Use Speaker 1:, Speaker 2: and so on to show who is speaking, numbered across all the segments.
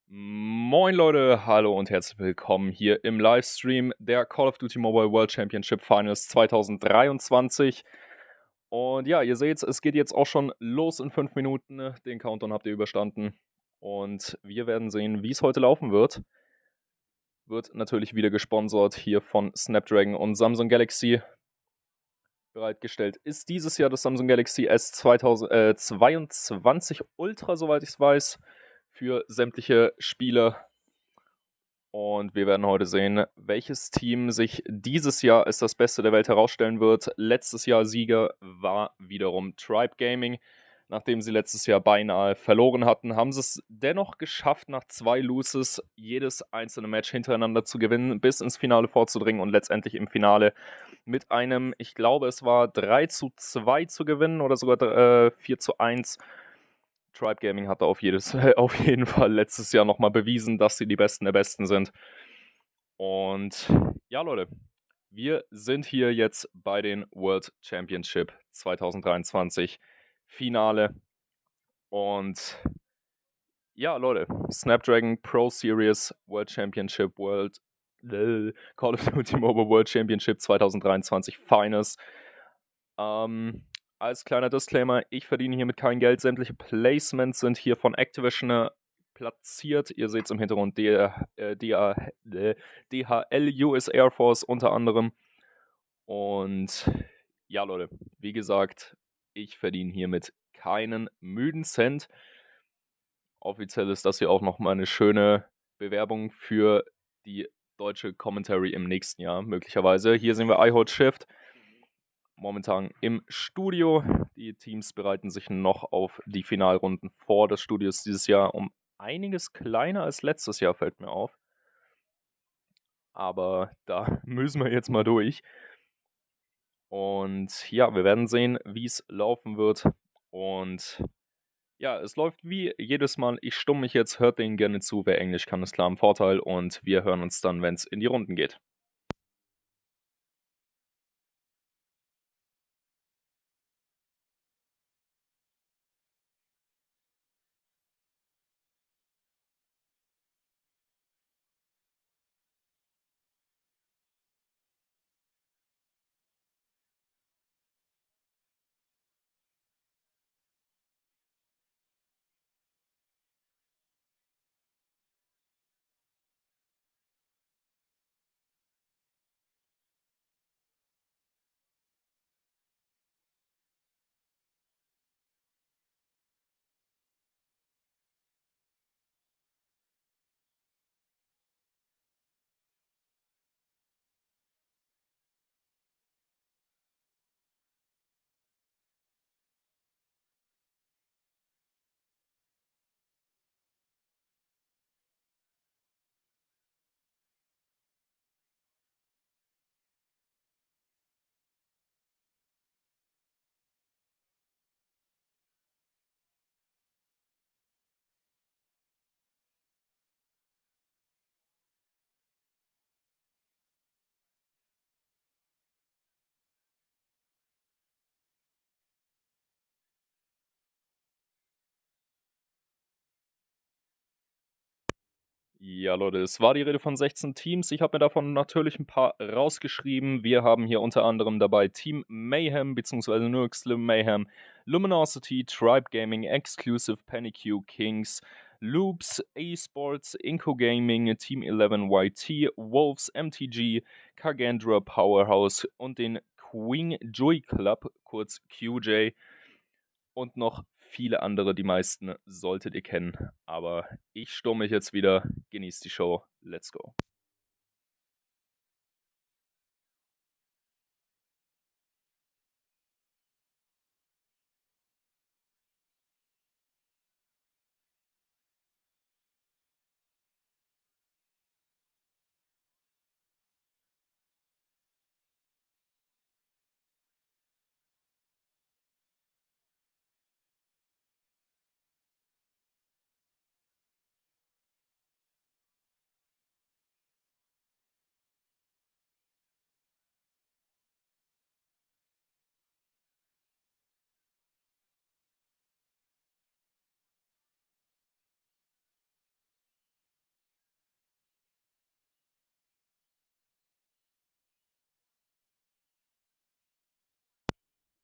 Speaker 1: Moin Leute, hallo und herzlich willkommen hier im Livestream der Call of Duty Mobile World Championship Finals 2023. Und ja, ihr seht, es geht jetzt auch schon los in 5 Minuten. Den Countdown habt ihr überstanden. Und wir werden sehen, wie es heute laufen wird. Wird natürlich wieder gesponsert hier von Snapdragon und Samsung Galaxy. Bereitgestellt ist dieses Jahr das Samsung Galaxy S 2022 Ultra, soweit ich es weiß, für sämtliche Spiele. Und wir werden heute sehen, welches Team sich dieses Jahr als das Beste der Welt herausstellen wird. Letztes Jahr Sieger war wiederum Tribe Gaming. Nachdem sie letztes Jahr beinahe verloren hatten, haben sie es dennoch geschafft, nach 2 Loses jedes einzelne Match hintereinander zu gewinnen, bis ins Finale vorzudringen und letztendlich im Finale mit einem, ich glaube, es war 3:2 zu gewinnen oder sogar 4:1. Tribe Gaming hat da auf jeden Fall letztes Jahr nochmal bewiesen, dass sie die Besten der Besten sind. Und ja, Leute, wir sind hier jetzt bei den World Championship 2023 Finale. Und ja, Leute, Snapdragon Pro Series World Championship Call of Duty Mobile World Championship 2023 Finals. Als kleiner Disclaimer, ich verdiene hiermit kein Geld. Sämtliche Placements sind hier von Activision platziert. Ihr seht es im Hintergrund, DHL US Air Force unter anderem. Und ja, Leute, wie gesagt, ich verdiene hiermit keinen müden Cent. Offiziell ist das hier auch nochmal eine schöne Bewerbung für die deutsche Commentary im nächsten Jahr, möglicherweise. Hier sehen wir iHot Shift. Momentan im Studio. Die Teams bereiten sich noch auf die Finalrunden vor. Das Studio ist dieses Jahr um einiges kleiner als letztes Jahr, fällt mir auf. Aber da müssen wir jetzt mal durch. Und ja, wir werden sehen, wie es laufen wird. Und ja, es läuft wie jedes Mal. Ich stumme mich jetzt, hört denen gerne zu. Wer Englisch kann, ist klar im Vorteil. Und wir hören uns dann, wenn es in die Runden geht. Ja, Leute, es war die Rede von 16 Teams. Ich habe mir davon natürlich ein paar rausgeschrieben. Wir haben hier unter anderem dabei Team Mayhem bzw. nur Slim Mayhem, Luminosity, Tribe Gaming, Exclusive, Paniq, Kings, Loops, Esports, Inco Gaming, Team 11 YT, Wolves, MTG, Kagandra, Powerhouse und den Queen Joy Club, kurz QJ. Und noch viele andere, die meisten solltet ihr kennen. Aber ich stumme mich jetzt wieder. Genießt die Show. Let's go.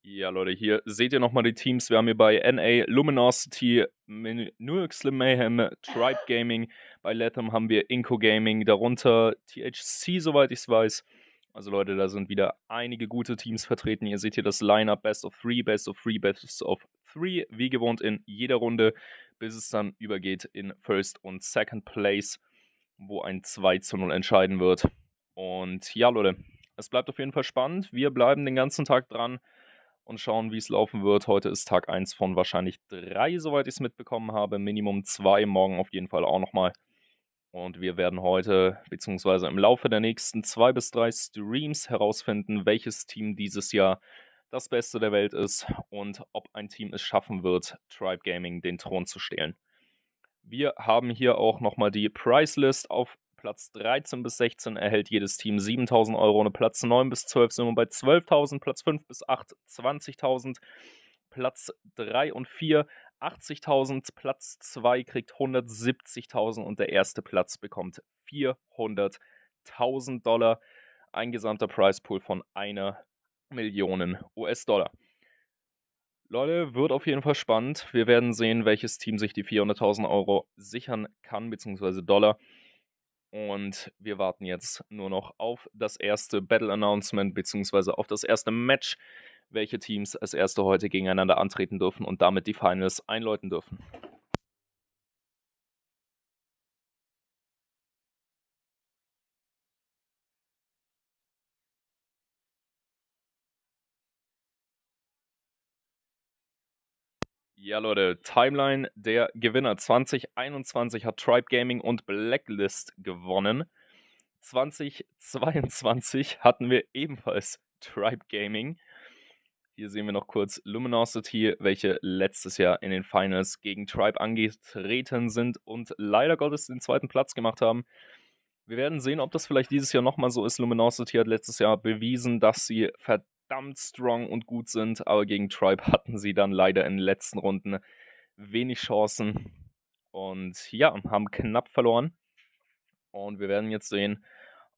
Speaker 1: Ja, Leute, hier seht ihr nochmal die Teams. Wir haben hier bei NA Luminosity, New York Slim Mayhem, Tribe Gaming. Bei Latham haben wir Inco Gaming, darunter THC, soweit ich es weiß. Also Leute, da sind wieder einige gute Teams vertreten. Ihr seht hier das Lineup Best of Three, Best of Three, Best of Three, wie gewohnt in jeder Runde, bis es dann übergeht in First und Second Place, wo ein 2:0 entscheiden wird. Und ja, Leute, es bleibt auf jeden Fall spannend. Wir bleiben den ganzen Tag dran und schauen, wie es laufen wird. Heute ist Tag 1 von wahrscheinlich 3, soweit ich es mitbekommen habe. Minimum 2, morgen auf jeden Fall auch nochmal. Und wir werden heute, beziehungsweise im Laufe der nächsten 2 bis 3 Streams herausfinden, welches Team dieses Jahr das Beste der Welt ist und ob ein Team es schaffen wird, Tribe Gaming den Thron zu stehlen. Wir haben hier auch nochmal die Price List. Auf Platz 13 bis 16 erhält jedes Team 7.000 Euro. Und Platz 9 bis 12 sind wir bei 12.000. Platz 5 bis 8 20.000. Platz 3 und 4 80.000. Platz 2 kriegt 170.000 und der erste Platz bekommt 400.000 Dollar. Ein gesamter Prize Pool von 1 Million US-Dollar. Leute, wird auf jeden Fall spannend. Wir werden sehen, welches Team sich die 400.000 Euro sichern kann, beziehungsweise Dollar. Und wir warten jetzt nur noch auf das erste Battle-Announcement, beziehungsweise auf das erste Match, welche Teams als erste heute gegeneinander antreten dürfen und damit die Finals einläuten dürfen. Ja, Leute, Timeline der Gewinner 2021 hat Tribe Gaming und Blacklist gewonnen. 2022 hatten wir ebenfalls Tribe Gaming. Hier sehen wir noch kurz Luminosity, welche letztes Jahr in den Finals gegen Tribe angetreten sind und leider Gottes den zweiten Platz gemacht haben. Wir werden sehen, ob das vielleicht dieses Jahr nochmal so ist. Luminosity hat letztes Jahr bewiesen, dass sie verdammt strong und gut sind, aber gegen Tribe hatten sie dann leider in den letzten Runden wenig Chancen und ja, haben knapp verloren. Und wir werden jetzt sehen,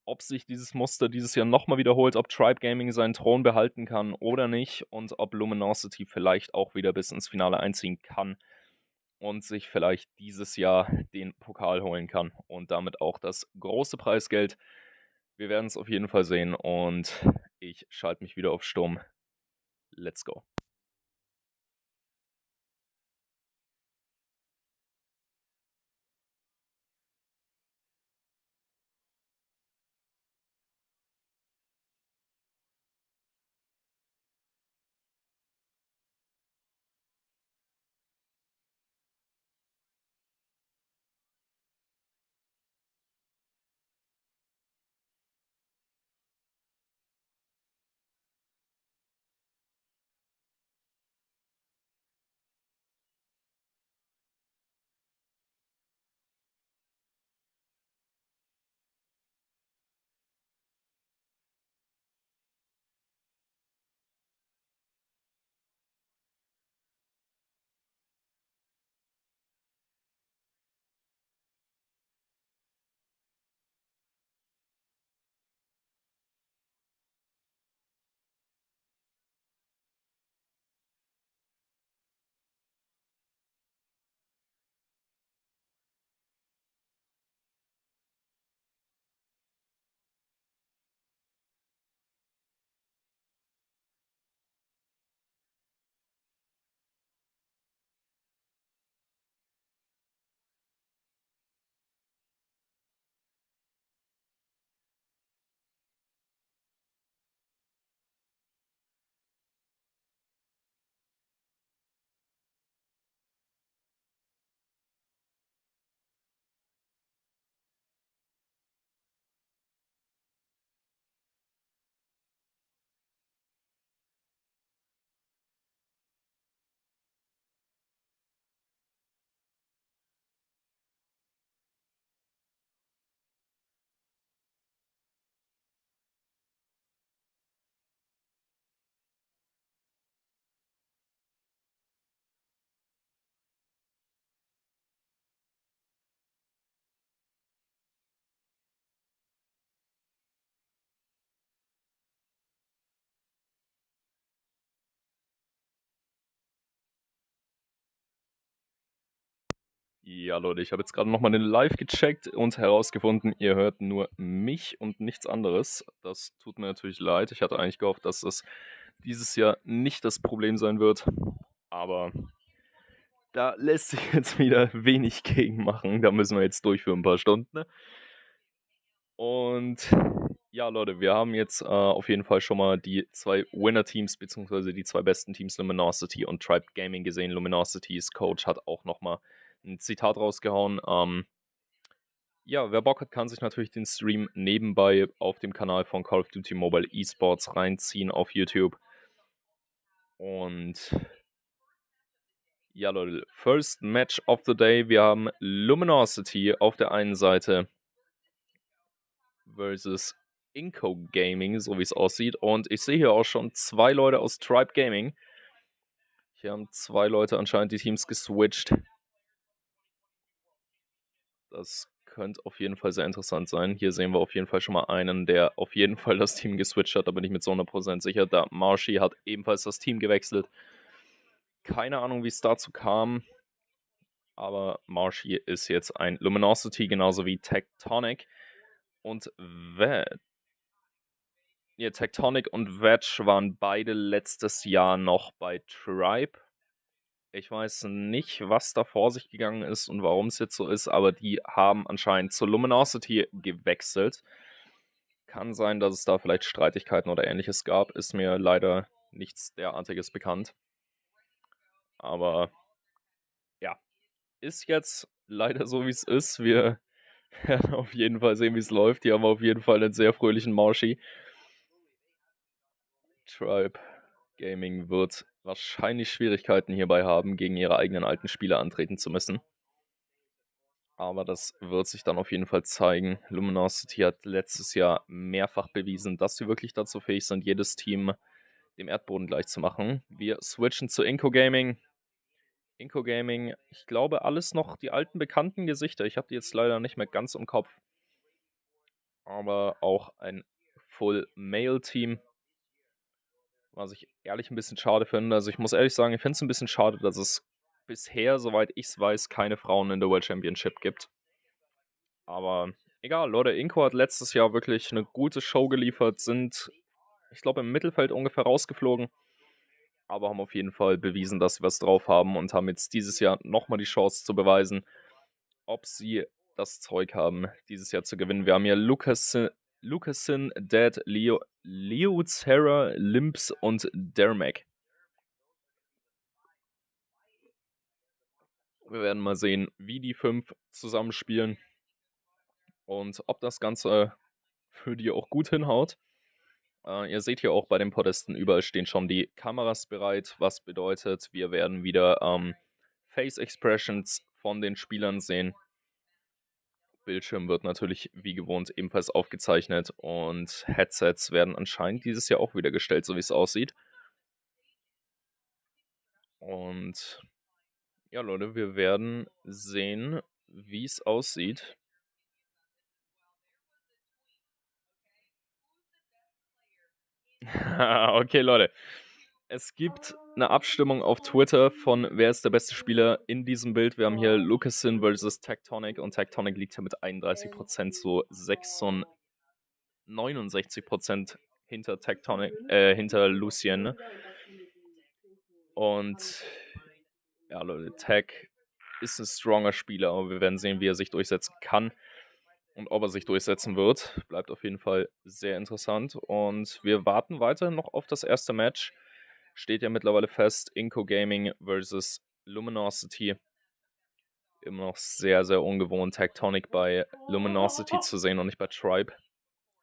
Speaker 1: ob sich dieses Muster dieses Jahr nochmal wiederholt, ob Tribe Gaming seinen Thron behalten kann oder nicht und ob Luminosity vielleicht auch wieder bis ins Finale einziehen kann und sich vielleicht dieses Jahr den Pokal holen kann und damit auch das große Preisgeld. Wir werden es auf jeden Fall sehen und ich schalte mich wieder auf Sturm. Let's go. Ja, Leute, ich habe jetzt gerade nochmal den Live gecheckt und herausgefunden, ihr hört nur mich und nichts anderes. Das tut mir natürlich leid. Ich hatte eigentlich gehofft, dass das dieses Jahr nicht das Problem sein wird. Aber da lässt sich jetzt wieder wenig gegen machen. Da müssen wir jetzt durch für ein paar Stunden. Ne? Und ja, Leute, wir haben jetzt auf jeden Fall schon mal die zwei Winner-Teams, beziehungsweise die zwei besten Teams, Luminosity und Tribe Gaming, gesehen. Luminosity's Coach hat auch nochmal ein Zitat rausgehauen. Ja, wer Bock hat, kann sich natürlich den Stream nebenbei auf dem Kanal von Call of Duty Mobile Esports reinziehen auf YouTube. Und ja, Leute, First Match of the Day. Wir haben Luminosity auf der einen Seite versus Inco Gaming, so wie es aussieht. Und ich sehe hier auch schon zwei Leute aus Tribe Gaming. Hier haben zwei Leute anscheinend die Teams geswitcht. Das könnte auf jeden Fall sehr interessant sein. Hier sehen wir auf jeden Fall schon mal einen, der auf jeden Fall das Team geswitcht hat. Da bin ich mit so 100% sicher. Da Marshy hat ebenfalls das Team gewechselt. Keine Ahnung, wie es dazu kam. Aber Marshy ist jetzt ein Luminosity, genauso wie Tectonic. Und Tectonic und Wedge waren beide letztes Jahr noch bei Tribe. Ich weiß nicht, was da vor sich gegangen ist und warum es jetzt so ist, aber die haben anscheinend zur Luminosity gewechselt. Kann sein, dass es da vielleicht Streitigkeiten oder Ähnliches gab. Ist mir leider nichts derartiges bekannt. Aber ja, ist jetzt leider so, wie es ist. Wir werden auf jeden Fall sehen, wie es läuft. Die haben auf jeden Fall einen sehr fröhlichen Marshy. Tribe Gaming wird wahrscheinlich Schwierigkeiten hierbei haben, gegen ihre eigenen alten Spieler antreten zu müssen. Aber das wird sich dann auf jeden Fall zeigen. Luminosity hat letztes Jahr mehrfach bewiesen, dass sie wirklich dazu fähig sind, jedes Team dem Erdboden gleich zu machen. Wir switchen zu Inco Gaming. Inco Gaming, ich glaube, alles noch die alten bekannten Gesichter. Ich habe die jetzt leider nicht mehr ganz im Kopf. Aber auch ein Full-Male-Team. Was ich ehrlich ein bisschen schade finde. Also ich muss ehrlich sagen, ich finde es ein bisschen schade, dass es bisher, soweit ich es weiß, keine Frauen in der World Championship gibt. Aber egal, Leute, Inco hat letztes Jahr wirklich eine gute Show geliefert, sind, ich glaube, im Mittelfeld ungefähr rausgeflogen, aber haben auf jeden Fall bewiesen, dass sie was drauf haben und haben jetzt dieses Jahr nochmal die Chance zu beweisen, ob sie das Zeug haben, dieses Jahr zu gewinnen. Wir haben hier Lucasin, Dad, Leo Zera, Limps und Dermac. Wir werden mal sehen, wie die 5 zusammenspielen und ob das Ganze für die auch gut hinhaut. Ihr seht hier auch bei den Podesten, überall stehen schon die Kameras bereit, was bedeutet, wir werden wieder Face Expressions von den Spielern sehen. Bildschirm wird natürlich wie gewohnt ebenfalls aufgezeichnet und Headsets werden anscheinend dieses Jahr auch wieder gestellt, so wie es aussieht. Und ja, Leute, wir werden sehen, wie es aussieht. Okay, Leute. Es gibt eine Abstimmung auf Twitter von wer ist der beste Spieler in diesem Bild. Wir haben hier Lucasin versus Tectonic und Tectonic liegt hier mit 31% zu 69% hinter hinter Lucien. Ne? Und ja, Leute, Tech ist ein stronger Spieler, aber wir werden sehen, wie er sich durchsetzen kann. Und ob er sich durchsetzen wird, bleibt auf jeden Fall sehr interessant. Und wir warten weiterhin noch auf das erste Match. Steht ja mittlerweile fest, Inco Gaming versus Luminosity. Immer noch sehr, sehr ungewohnt, Tectonic bei Luminosity zu sehen und nicht bei Tribe.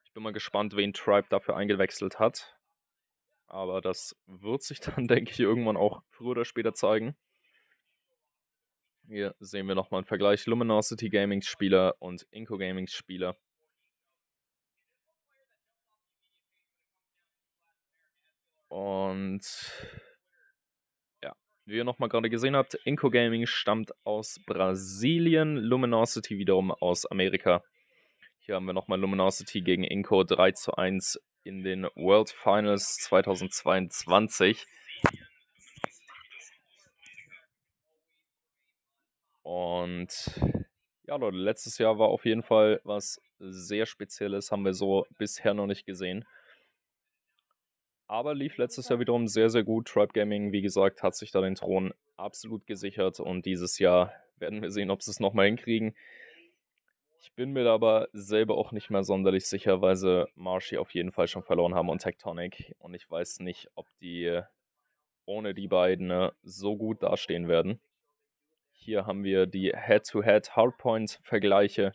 Speaker 1: Ich bin mal gespannt, wen Tribe dafür eingewechselt hat. Aber das wird sich dann, denke ich, irgendwann auch früher oder später zeigen. Hier sehen wir nochmal einen Vergleich. Luminosity Gamings Spieler und Inco Gamings Spieler. Und ja, wie ihr nochmal gerade gesehen habt, Inco Gaming stammt aus Brasilien, Luminosity wiederum aus Amerika. Hier haben wir nochmal Luminosity gegen Inco 3:1 in den World Finals 2022. Und ja, Leute, letztes Jahr war auf jeden Fall was sehr Spezielles, haben wir so bisher noch nicht gesehen. Aber lief letztes Jahr wiederum sehr, sehr gut. Tribe Gaming, wie gesagt, hat sich da den Thron absolut gesichert und dieses Jahr werden wir sehen, ob sie es nochmal hinkriegen. Ich bin mir da aber selber auch nicht mehr sonderlich sicher, weil sie Marshy auf jeden Fall schon verloren haben und Tectonic. Und ich weiß nicht, ob die ohne die beiden so gut dastehen werden. Hier haben wir die Head-to-Head-Hardpoint-Vergleiche.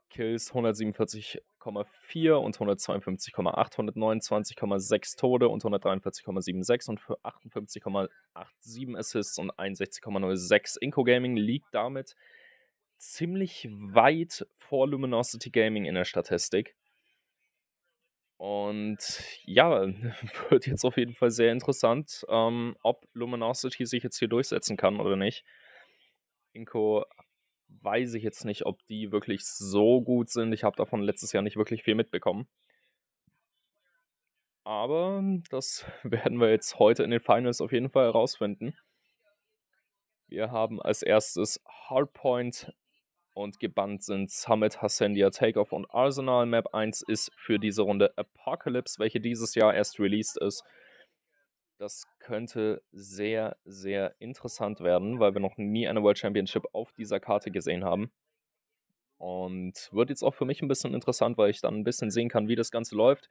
Speaker 1: Kills 147,4 und 152,8, 129,6 Tode und 143,76 und für 58,87 Assists und 61,06. Inco Gaming liegt damit ziemlich weit vor Luminosity Gaming in der Statistik. Und ja, wird jetzt auf jeden Fall sehr interessant, ob Luminosity sich jetzt hier durchsetzen kann oder nicht. Inco weiß ich jetzt nicht, ob die wirklich so gut sind. Ich habe davon letztes Jahr nicht wirklich viel mitbekommen. Aber das werden wir jetzt heute in den Finals auf jeden Fall herausfinden. Wir haben als erstes Hardpoint und gebannt sind Summit, Hascendia, Takeoff und Arsenal. Map 1 ist für diese Runde Apocalypse, welche dieses Jahr erst released ist. Das könnte sehr, sehr interessant werden, weil wir noch nie eine World Championship auf dieser Karte gesehen haben. Und wird jetzt auch für mich ein bisschen interessant, weil ich dann ein bisschen sehen kann, wie das Ganze läuft.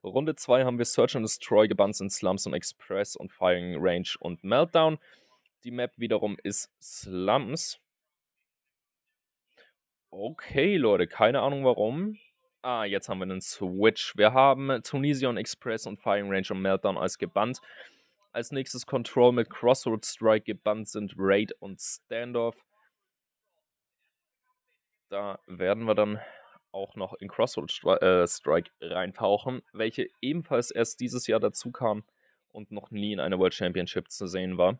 Speaker 1: Runde 2 haben wir Search and Destroy, gebannt sind Slums und Express und Firing Range und Meltdown. Die Map wiederum ist Slums. Okay, Leute, keine Ahnung warum. Jetzt haben wir einen Switch. Wir haben Tunisia Express und Firing Range und Meltdown als gebannt. Als nächstes Control mit Crossroad Strike, gebannt sind Raid und Standoff. Da werden wir dann auch noch in Crossroad Strike reintauchen, welche ebenfalls erst dieses Jahr dazu kam und noch nie in einer World Championship zu sehen war.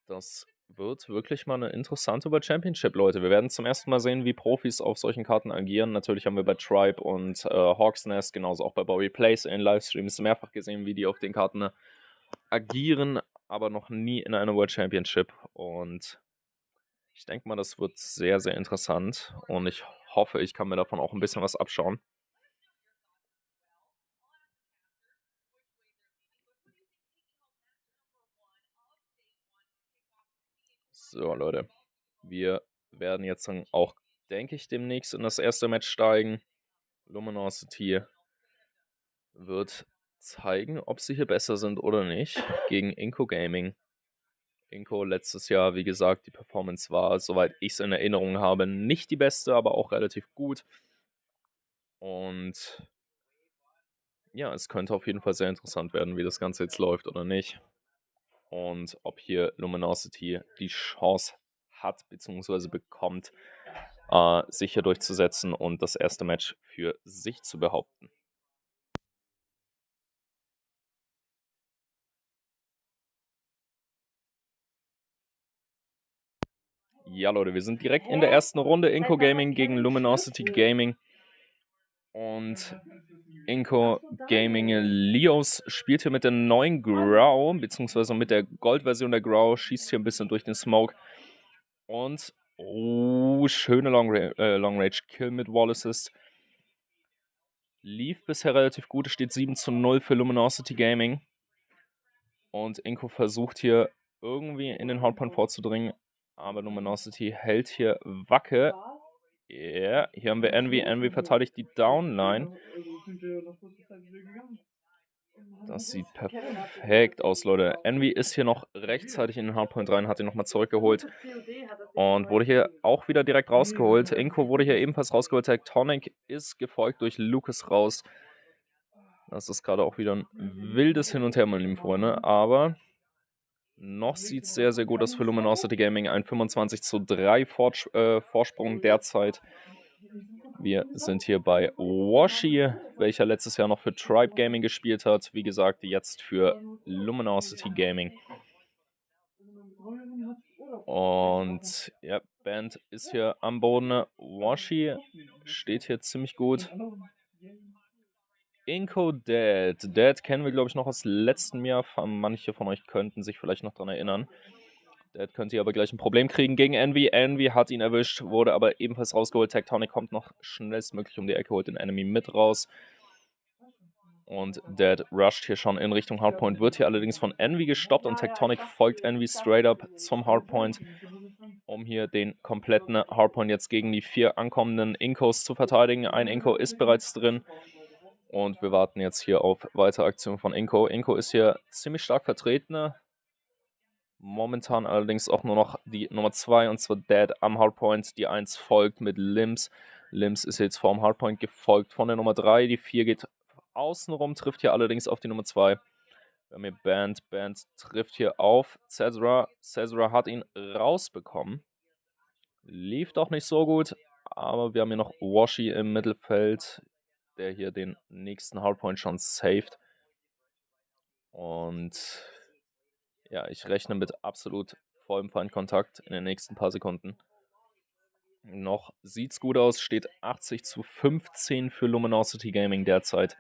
Speaker 1: Das wird wirklich mal eine interessante World Championship, Leute. Wir werden zum ersten Mal sehen, wie Profis auf solchen Karten agieren. Natürlich haben wir bei Tribe und Hawks Nest, genauso auch bei Bobby Plays in Livestreams mehrfach gesehen, wie die auf den Karten agieren, aber noch nie in einer World Championship. Und ich denke mal, das wird sehr, sehr interessant und ich hoffe, ich kann mir davon auch ein bisschen was abschauen. So, Leute, wir werden jetzt dann auch, denke ich, demnächst in das erste Match steigen. Luminosity wird zeigen, ob sie hier besser sind oder nicht, gegen Inco Gaming. Inco letztes Jahr, wie gesagt, die Performance war, soweit ich es in Erinnerung habe, nicht die beste, aber auch relativ gut. Und ja, es könnte auf jeden Fall sehr interessant werden, wie das Ganze jetzt läuft oder nicht. Und ob hier Luminosity die Chance hat bzw. bekommt, sich hier durchzusetzen und das erste Match für sich zu behaupten. Ja, Leute, wir sind direkt in der ersten Runde. Inco Gaming gegen Luminosity Gaming. Und Inco Gaming Leos spielt hier mit der neuen Grau, beziehungsweise mit der Gold-Version der Grau, schießt hier ein bisschen durch den Smoke. Und, schöne Long-Range-Kill mit Wall Assist. Lief bisher relativ gut, es steht 7:0 für Luminosity Gaming. Und Inco versucht hier irgendwie in den Hardpoint vorzudringen, aber Luminosity hält hier Wacke. Ja, hier haben wir Envy. Envy verteidigt die Downline. Das sieht perfekt aus, Leute. Envy ist hier noch rechtzeitig in den Hardpoint rein, hat ihn nochmal zurückgeholt. Und wurde hier auch wieder direkt rausgeholt. Inco wurde hier ebenfalls rausgeholt. Tectonic ist gefolgt durch Lucas raus. Das ist gerade auch wieder ein wildes Hin und Her, meine lieben Freunde. Aber noch sieht es sehr, sehr gut aus für Luminosity Gaming. Ein 25:3 Vorsprung derzeit. Wir sind hier bei Washi, welcher letztes Jahr noch für Tribe Gaming gespielt hat. Wie gesagt, jetzt für Luminosity Gaming. Und ja, Band ist hier am Boden. Washi steht hier ziemlich gut. Inco Dead. Dead kennen wir, glaube ich, noch aus letztem Jahr. Manche von euch könnten sich vielleicht noch daran erinnern. Der könnte hier aber gleich ein Problem kriegen gegen Envy. Envy hat ihn erwischt, wurde aber ebenfalls rausgeholt. Tectonic kommt noch schnellstmöglich um die Ecke, holt den Enemy mit raus. Und Dead rusht hier schon in Richtung Hardpoint, wird hier allerdings von Envy gestoppt und Tectonic folgt Envy straight up zum Hardpoint, um hier den kompletten Hardpoint jetzt gegen die 4 ankommenden Inkos zu verteidigen. Ein Inko ist bereits drin und wir warten jetzt hier auf weitere Aktionen von Inko. Inko ist hier ziemlich stark vertreten. Momentan allerdings auch nur noch die Nummer 2, und zwar Dead am Hardpoint. Die 1 folgt mit Limbs. Limbs ist jetzt vorm Hardpoint gefolgt von der Nummer 3. Die 4 geht außenrum, trifft hier allerdings auf die Nummer 2. Wir haben hier Band. Band trifft hier auf Cesra. Cesra hat ihn rausbekommen. Lief doch nicht so gut, aber wir haben hier noch Washi im Mittelfeld, der hier den nächsten Hardpoint schon saved. Und ja, ich rechne mit absolut vollem Feindkontakt in den nächsten paar Sekunden. Noch sieht's gut aus, steht 80:15 für Luminosity Gaming derzeit.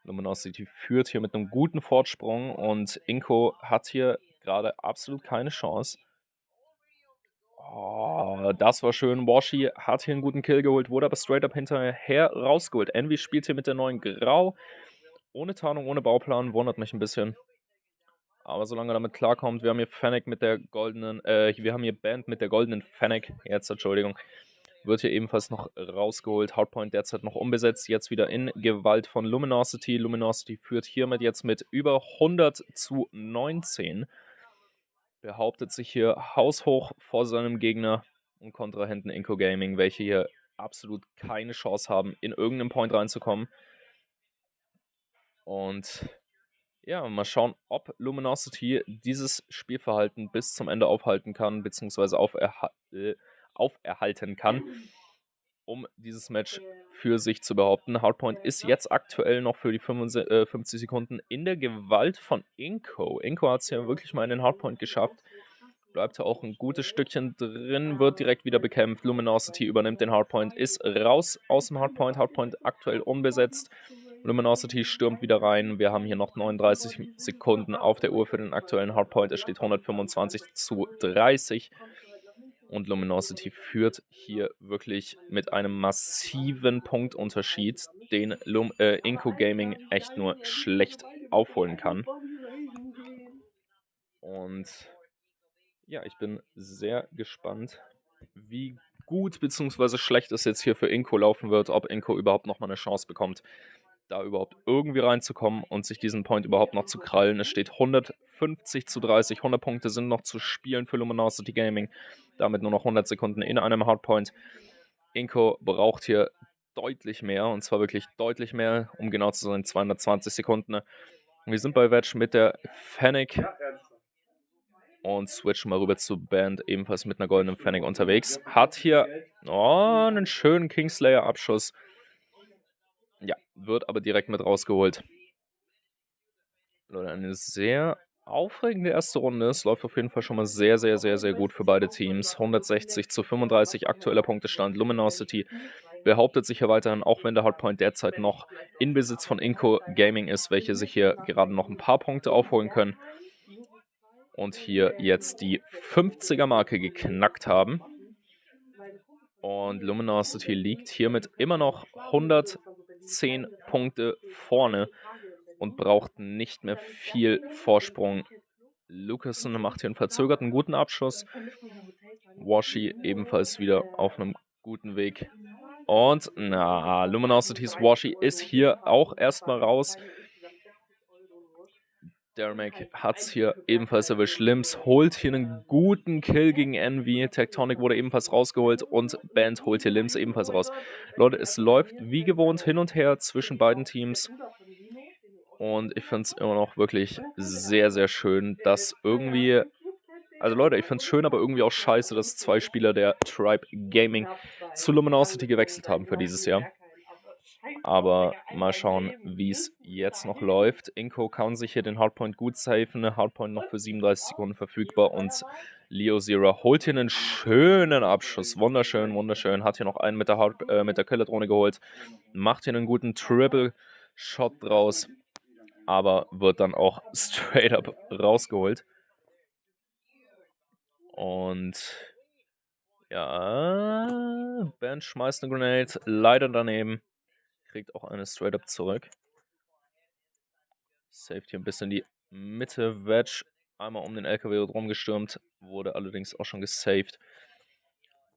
Speaker 1: Luminosity führt hier mit einem guten Fortsprung und Inko hat hier gerade absolut keine Chance. Oh, das war schön. Washi hat hier einen guten Kill geholt, wurde aber straight up hinterher rausgeholt. Envy spielt hier mit der neuen Grau. Ohne Tarnung, ohne Bauplan, wundert mich ein bisschen. Aber solange er damit klarkommt, wir haben hier Fennec mit der goldenen, wir haben hier Band mit der goldenen Fennec, jetzt, Entschuldigung, wird hier ebenfalls noch rausgeholt. Hardpoint derzeit noch unbesetzt, jetzt wieder in Gewalt von Luminosity. Luminosity führt hiermit jetzt mit über 100:19. Behauptet sich hier haushoch vor seinem Gegner und Kontrahenten Inko Gaming, welche hier absolut keine Chance haben, in irgendeinen Point reinzukommen. Und ja, mal schauen, ob Luminosity dieses Spielverhalten bis zum Ende aufhalten kann, beziehungsweise auferhalten kann, um dieses Match für sich zu behaupten. Hardpoint ist jetzt aktuell noch für die 50 Sekunden in der Gewalt von Inko. Inko hat es ja wirklich mal in den Hardpoint geschafft. Bleibt auch ein gutes Stückchen drin, wird direkt wieder bekämpft. Luminosity übernimmt den Hardpoint, ist raus aus dem Hardpoint. Hardpoint aktuell unbesetzt. Luminosity stürmt wieder rein. Wir haben hier noch 39 Sekunden auf der Uhr für den aktuellen Hardpoint. Es steht 125:30. Und Luminosity führt hier wirklich mit einem massiven Punktunterschied, den Inko Gaming echt nur schlecht aufholen kann. Und ja, ich bin sehr gespannt, wie gut bzw. schlecht es jetzt hier für Inko laufen wird, ob Inko überhaupt nochmal eine Chance bekommt, da überhaupt irgendwie reinzukommen und sich diesen Point überhaupt noch zu krallen. Es steht 150:30, 100 Punkte sind noch zu spielen für Luminosity Gaming, damit nur noch 100 Sekunden in einem Hardpoint. Inko braucht hier deutlich mehr, und zwar wirklich deutlich mehr, um genau zu sein, 220 Sekunden. Wir sind bei Wedge mit der Fennec und switchen mal rüber zu Band, ebenfalls mit einer goldenen Fennec unterwegs. Hat hier einen schönen Kingslayer-Abschuss. Ja, wird aber direkt mit rausgeholt. Leute, eine sehr aufregende erste Runde. Es läuft auf jeden Fall schon mal sehr, sehr, sehr, sehr gut für beide Teams. 160:35 aktueller Punktestand. Luminosity behauptet sich hier weiterhin, auch wenn der Hardpoint derzeit noch in Besitz von Inko Gaming ist, welche sich hier gerade noch ein paar Punkte aufholen können. Und hier jetzt die 50er-Marke geknackt haben. Und Luminosity liegt hiermit immer noch 110 Punkte vorne und braucht nicht mehr viel Vorsprung. Lucasen macht hier einen verzögerten guten Abschuss. Washi ebenfalls wieder auf einem guten Weg. Und Luminosity's Washi ist hier auch erstmal raus. Dermac hat es hier ebenfalls erwischt. Limbs holt hier einen guten Kill gegen Envy. Tectonic wurde ebenfalls rausgeholt und Band holt hier Limbs ebenfalls raus. Leute, es läuft wie gewohnt hin und her zwischen beiden Teams. Und ich finde es immer noch wirklich sehr, sehr schön, dass irgendwie... Also Leute, ich finde es schön, aber irgendwie auch scheiße, dass 2 Spieler der Tribe Gaming zu Luminosity gewechselt haben für dieses Jahr. Aber mal schauen, wie es jetzt noch läuft. Inko kann sich hier den Hardpoint gut safen. Hardpoint noch für 37 Sekunden verfügbar. Und Leo Zero holt hier einen schönen Abschuss. Wunderschön, wunderschön. Hat hier noch einen mit der Killerdrohne geholt. Macht hier einen guten Triple-Shot draus. Aber wird dann auch straight up rausgeholt. Und ja, Ben schmeißt eine Grenade, leider daneben. Kriegt auch eine straight up zurück. Saved hier ein bisschen die Mitte. Wedge einmal um den LKW rumgestürmt, wurde allerdings auch schon gesaved.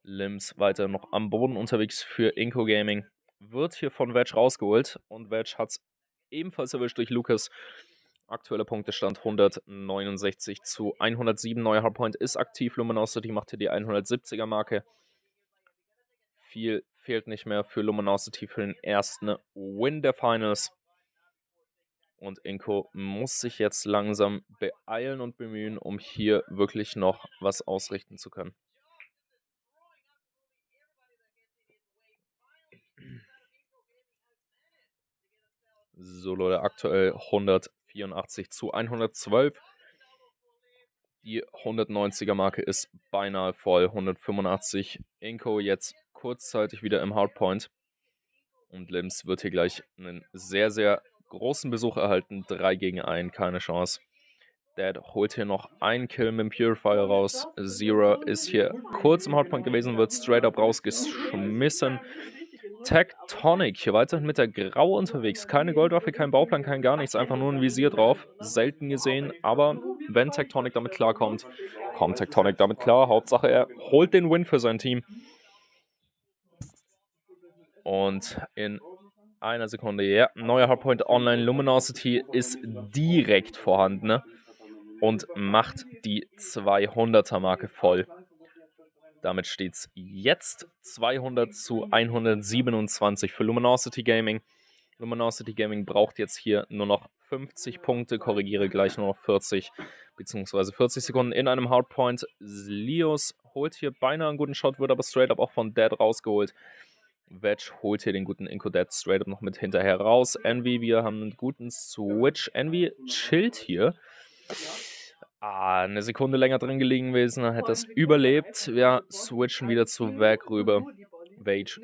Speaker 1: Limbs weiter noch am Boden unterwegs für Inco Gaming. Wird hier von Wedge rausgeholt und Wedge hat es ebenfalls erwischt durch Lucas. Aktueller Punktestand 169 zu 107. Neuer Hardpoint ist aktiv. Luminosity macht hier die 170er Marke. Viel fehlt nicht mehr für Luminosity für den ersten Win der Finals. Und Inco muss sich jetzt langsam beeilen und bemühen, um hier wirklich noch was ausrichten zu können. So Leute, aktuell 184 zu 112. Die 190er Marke ist beinahe voll, 185. Inco jetzt kurzzeitig wieder im Hardpoint. Und Limbs wird hier gleich einen sehr, sehr großen Besuch erhalten. 3 gegen 1, keine Chance. Dad holt hier noch einen Kill mit dem Purifier raus. Zero ist hier kurz im Hardpoint gewesen, wird straight up rausgeschmissen. Tectonic hier weiterhin mit der Grau unterwegs. Keine Goldwaffe, kein Bauplan, kein gar nichts. Einfach nur ein Visier drauf. Selten gesehen, aber wenn Tectonic damit klarkommt, kommt Tectonic damit klar. Hauptsache, er holt den Win für sein Team. Und in einer Sekunde, ja, neuer Hardpoint online. Luminosity ist direkt vorhanden, ne? Und macht die 200er Marke voll. Damit steht es jetzt 200 zu 127 für Luminosity Gaming. Luminosity Gaming braucht jetzt hier nur noch 50 Punkte, korrigiere gleich nur noch 40 bzw. 40 Sekunden in einem Hardpoint. Lios holt hier beinahe einen guten Shot, wird aber straight up auch von Dead rausgeholt. Wedge holt hier den guten Inco Dead straight up noch mit hinterher raus. Envy, wir haben einen guten Switch. Envy chillt hier. Eine Sekunde länger drin gelegen gewesen, dann hätte es überlebt. Wir switchen wieder zu Vag rüber. Vage,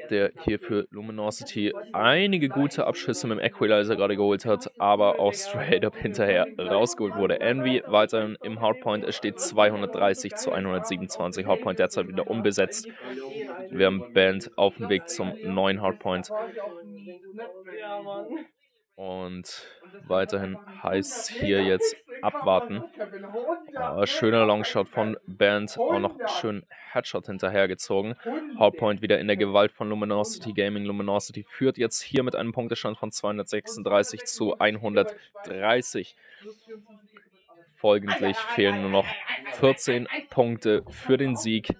Speaker 1: der hier für Luminosity einige gute Abschüsse mit dem Equalizer gerade geholt hat, aber auch straight up hinterher rausgeholt wurde. Envy weiterhin im Hardpoint, es steht 230 zu 127. Hardpoint derzeit wieder unbesetzt. Wir haben Band auf dem Weg zum neuen Hardpoint. Und weiterhin heißt hier jetzt abwarten. Schöner Longshot von Band, auch noch schön Headshot hinterhergezogen. Hardpoint wieder in der Gewalt von Luminosity Gaming. Luminosity führt jetzt hier mit einem Punktestand von 236 zu 130. Folglich fehlen nur noch 14 Punkte für den Sieg.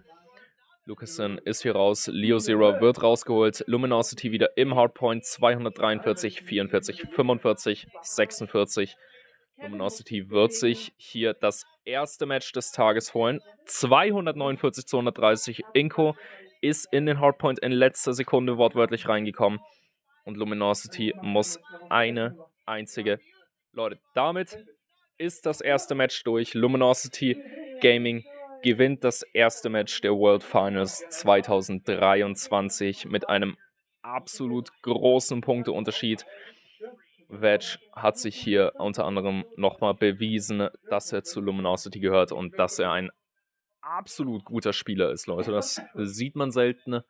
Speaker 1: Lucasen ist hier raus, Leo Zero wird rausgeholt, Luminosity wieder im Hardpoint, 243, 44, 45, 46. Luminosity wird sich hier das erste Match des Tages holen, 249 zu 130. Inco ist in den Hardpoint in letzter Sekunde wortwörtlich reingekommen und Luminosity muss eine einzige... Leute, damit ist das erste Match durch. Luminosity Gaming gewinnt das erste Match der World Finals 2023 mit einem absolut großen Punkteunterschied. Wedge hat sich hier unter anderem nochmal bewiesen, dass er zu Luminosity gehört und dass er ein absolut guter Spieler ist, Leute. Das sieht man selten,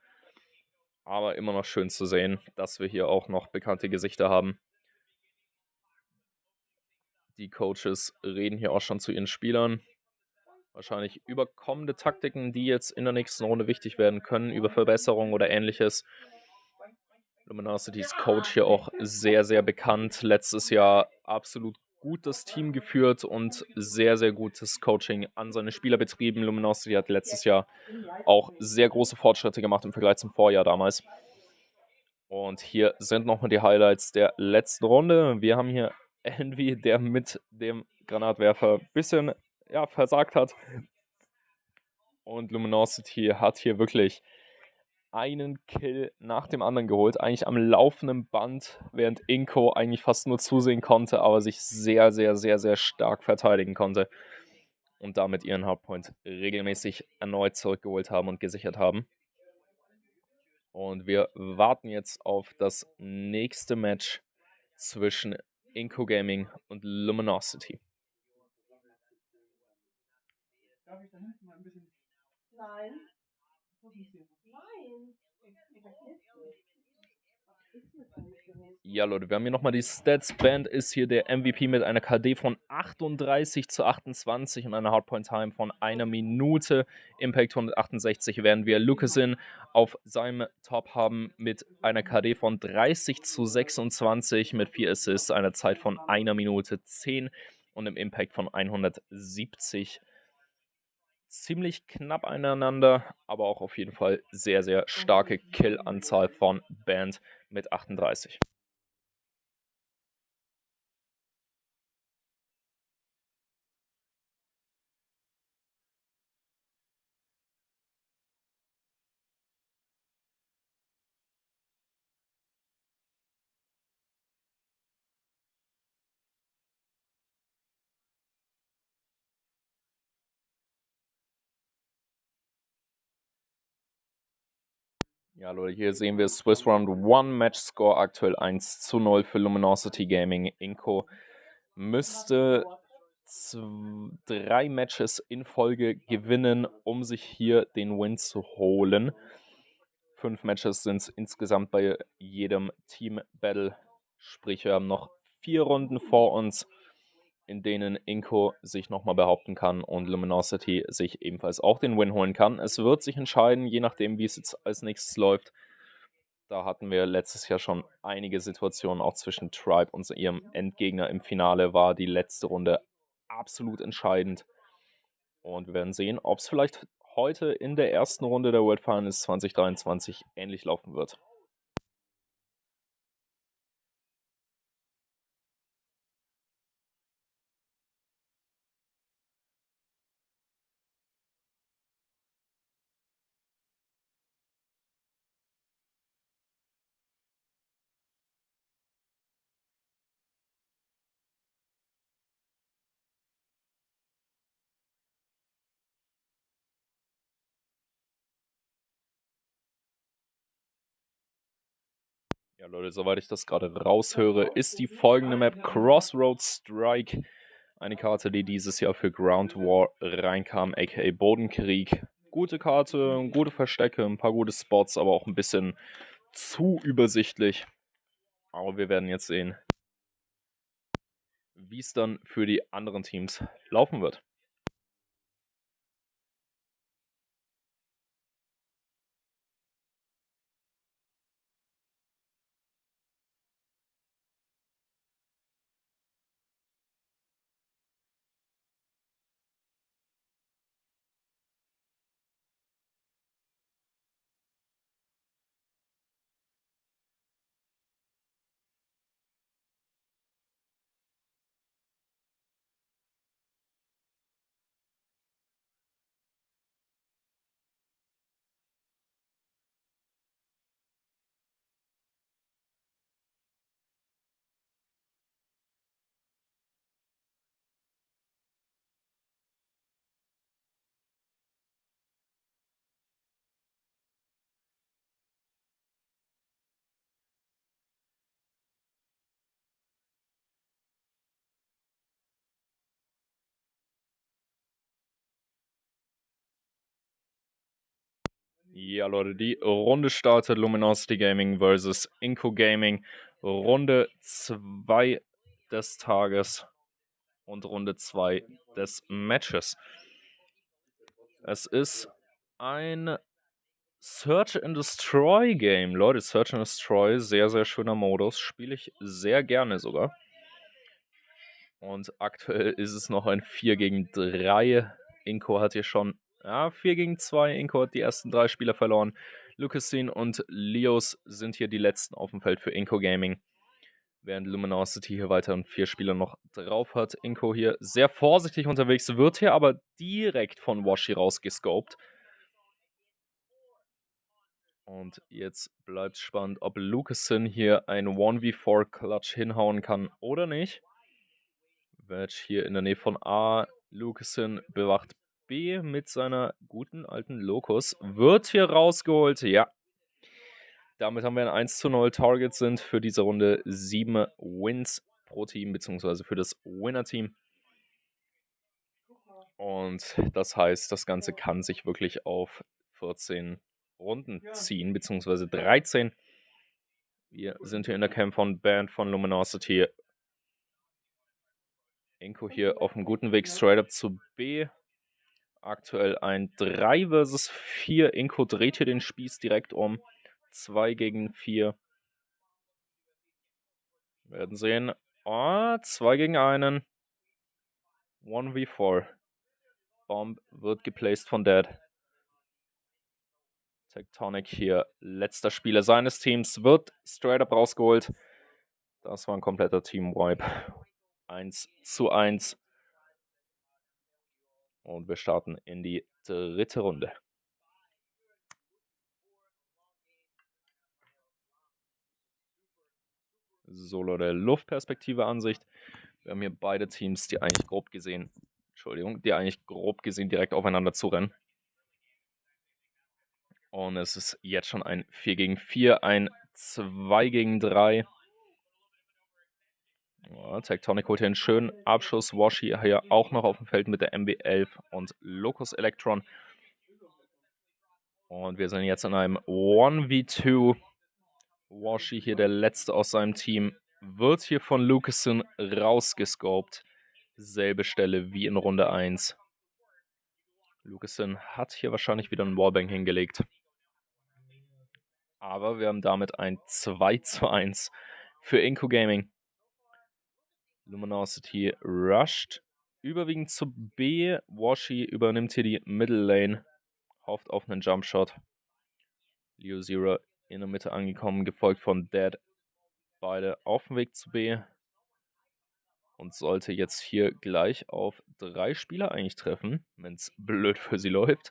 Speaker 1: aber immer noch schön zu sehen, dass wir hier auch noch bekannte Gesichter haben. Die Coaches reden hier auch schon zu ihren Spielern. Wahrscheinlich über kommende Taktiken, die jetzt in der nächsten Runde wichtig werden können, über Verbesserungen oder ähnliches. Luminosity's Coach hier auch sehr, sehr bekannt. Letztes Jahr absolut gut das Team geführt und sehr, sehr gutes Coaching an seine Spieler betrieben. Luminosity hat letztes Jahr auch sehr große Fortschritte gemacht im Vergleich zum Vorjahr damals. Und hier sind nochmal die Highlights der letzten Runde. Wir haben hier Envy, der mit dem Granatwerfer ein bisschen versagt hat. Und Luminosity hat hier wirklich einen Kill nach dem anderen geholt. Eigentlich am laufenden Band, während Inco eigentlich fast nur zusehen konnte, aber sich sehr, sehr, sehr, sehr stark verteidigen konnte. Und damit ihren Hardpoint regelmäßig erneut zurückgeholt haben und gesichert haben. Und wir warten jetzt auf das nächste Match zwischen Inco Gaming und Luminosity.
Speaker 2: Nein. Nein.
Speaker 1: Ja, Leute, wir haben hier nochmal die Stats. Band ist hier der MVP mit einer KD von 38:28 und einer Hardpoint-Time von 1 Minute. Impact 168, während wir Lucasin auf seinem Top haben mit einer KD von 30:26 mit 4 Assists, einer Zeit von 1 Minute 10 und einem Impact von 170. Ziemlich knapp aneinander, aber auch auf jeden Fall sehr, sehr starke Kill-Anzahl von Band mit 38. Ja, Leute, hier sehen wir Swiss Round 1 Match Score aktuell 1:0 für Luminosity Gaming. Inko müsste 3 Matches in Folge gewinnen, um sich hier den Win zu holen. 5 Matches sind es insgesamt bei jedem Team-Battle. Sprich, wir haben noch 4 Runden vor uns, in denen Inko sich nochmal behaupten kann und Luminosity sich ebenfalls auch den Win holen kann. Es wird sich entscheiden, je nachdem, wie es jetzt als nächstes läuft. Da hatten wir letztes Jahr schon einige Situationen, auch zwischen Tribe und ihrem Endgegner im Finale war die letzte Runde absolut entscheidend. Und wir werden sehen, ob es vielleicht heute in der ersten Runde der World Finals 2023 ähnlich laufen wird. Ja, Leute, soweit ich das gerade raushöre, ist die folgende Map Crossroads Strike. Eine Karte, die dieses Jahr für Ground War reinkam, aka Bodenkrieg. Gute Karte, gute Verstecke, ein paar gute Spots, aber auch ein bisschen zu übersichtlich. Aber wir werden jetzt sehen, wie es dann für die anderen Teams laufen wird. Ja, Leute, die Runde startet. Luminosity Gaming versus Inco Gaming. Runde 2 des Tages und Runde 2 des Matches. Es ist ein Search and Destroy Game. Leute, Search and Destroy, sehr, sehr schöner Modus. Spiele ich sehr gerne sogar. Und aktuell ist es noch ein 4 gegen 3. Inko hat hier schon 4 gegen 2. Inko hat die ersten 3 Spieler verloren. Lucasin und Leos sind hier die letzten auf dem Feld für Inko Gaming. Während Luminosity hier weiteren 4 Spieler noch drauf hat. Inko hier sehr vorsichtig unterwegs, wird hier aber direkt von Washi rausgescoped. Und jetzt bleibt spannend, ob Lucasin hier ein 1v4-Clutch hinhauen kann oder nicht. Wedge hier in der Nähe von A. Lucasin bewacht B mit seiner guten alten Locus. Wird hier rausgeholt, ja. Damit haben wir ein 1:0. Targets sind für diese Runde 7 Wins pro Team, beziehungsweise für das Winner-Team. Und das heißt, das Ganze kann sich wirklich auf 14 Runden ziehen, beziehungsweise 13. Wir sind hier in der Camp von Band von Luminosity. Inko hier auf einem guten Weg straight up zu B. Aktuell ein 3 versus 4. Inko dreht hier den Spieß direkt um. 2 gegen 4. Wir werden sehen. 2 gegen 1. 1v4. Bomb wird geplaced von Dead. Tectonic hier, letzter Spieler seines Teams, wird straight up rausgeholt. Das war ein kompletter Team-Wipe. 1:1. Und wir starten in die dritte Runde. So, Leute, Luftperspektive-Ansicht. Wir haben hier beide Teams, die eigentlich grob gesehen direkt aufeinander zurennen. Und es ist jetzt schon ein 4 gegen 4, ein 2 gegen 3. Ja, Tectonic holt hier einen schönen Abschuss. Washi hier auch noch auf dem Feld mit der MB11 und Locus Electron. Und wir sind jetzt in einem 1v2. Washi hier, der letzte aus seinem Team, wird hier von Lucasen rausgescoped. Selbe Stelle wie in Runde 1. Lucasen hat hier wahrscheinlich wieder einen Wallbang hingelegt. Aber wir haben damit ein 2:1 für Inko Gaming. Luminosity rusht überwiegend zu B. Washi übernimmt hier die Middle Lane. Hofft auf einen Jumpshot. Leo Zero in der Mitte angekommen, gefolgt von Dead. Beide auf dem Weg zu B. Und sollte jetzt hier gleich auf 3 Spieler eigentlich treffen, wenn es blöd für sie läuft.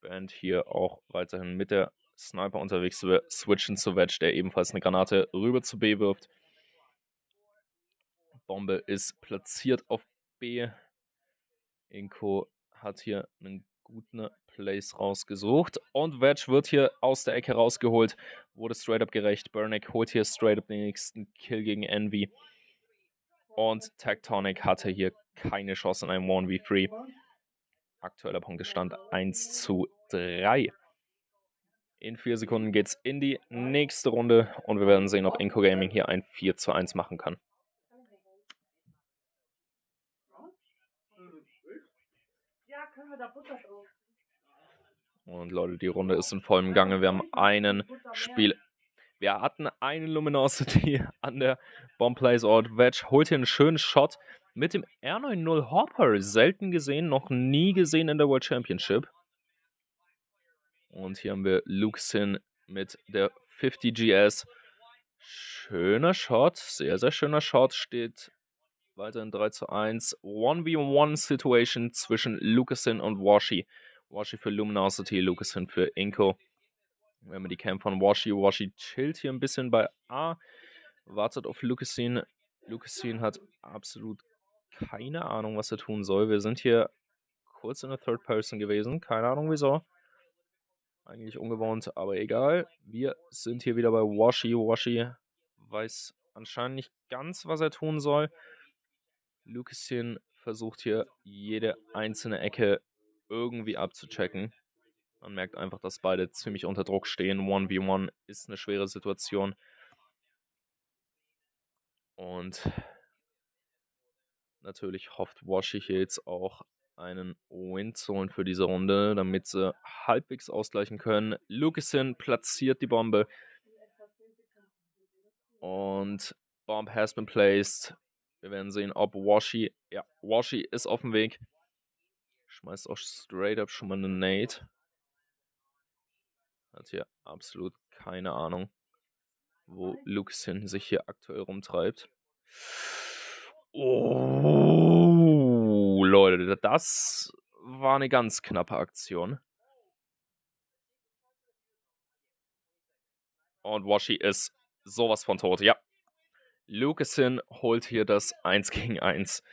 Speaker 1: Band hier auch weiterhin mit der Sniper unterwegs. Wir switchen zu Wedge, der ebenfalls eine Granate rüber zu B wirft. Bombe ist platziert auf B. Inko hat hier einen guten Place rausgesucht. Und Wedge wird hier aus der Ecke rausgeholt. Wurde straight up gerecht. Burnick holt hier straight up den nächsten Kill gegen Envy. Und Tectonic hatte hier keine Chance in einem 1v3. Aktueller Punktestand 1:3. In 4 Sekunden geht's in die nächste Runde. Und wir werden sehen, ob Inko Gaming hier ein 4:1 machen kann. Und Leute, die Runde ist in vollem Gange. Wir hatten einen Luminosity an der Bomb Place Out. Wedge holt hier einen schönen Shot mit dem R90 Hopper. Selten gesehen, noch nie gesehen in der World Championship. Und hier haben wir Lucasen mit der 50 GS. Schöner Shot, sehr, sehr schöner Shot. Steht weiterhin 3:1. 1v1 Situation zwischen Lucasen und Washi. Washi für Luminosity, Lucasen für Inko. Wir haben die Camp von Washi. Washi chillt hier ein bisschen bei A. Wartet auf Lucasen. Lucasen hat absolut keine Ahnung, was er tun soll. Wir sind hier kurz in der Third Person gewesen. Keine Ahnung wieso. Eigentlich ungewohnt, aber egal. Wir sind hier wieder bei Washi. Washi weiß anscheinend nicht ganz, was er tun soll. Lucasen versucht hier jede einzelne Ecke irgendwie abzuchecken. Man merkt einfach, dass beide ziemlich unter Druck stehen. 1v1 ist eine schwere Situation. Und natürlich hofft Washi hier jetzt auch einen Win zu holen für diese Runde, damit sie halbwegs ausgleichen können. Lucasen platziert die Bombe. Und Bomb has been placed. Wir werden sehen, ob Washi ist auf dem Weg. Schmeißt auch straight up schon mal eine Nade. Hat hier absolut keine Ahnung, wo Lucasen sich hier aktuell rumtreibt. Oh, Leute, das war eine ganz knappe Aktion. Und Washi ist sowas von tot, ja. Lucasen holt hier das 1 gegen 1.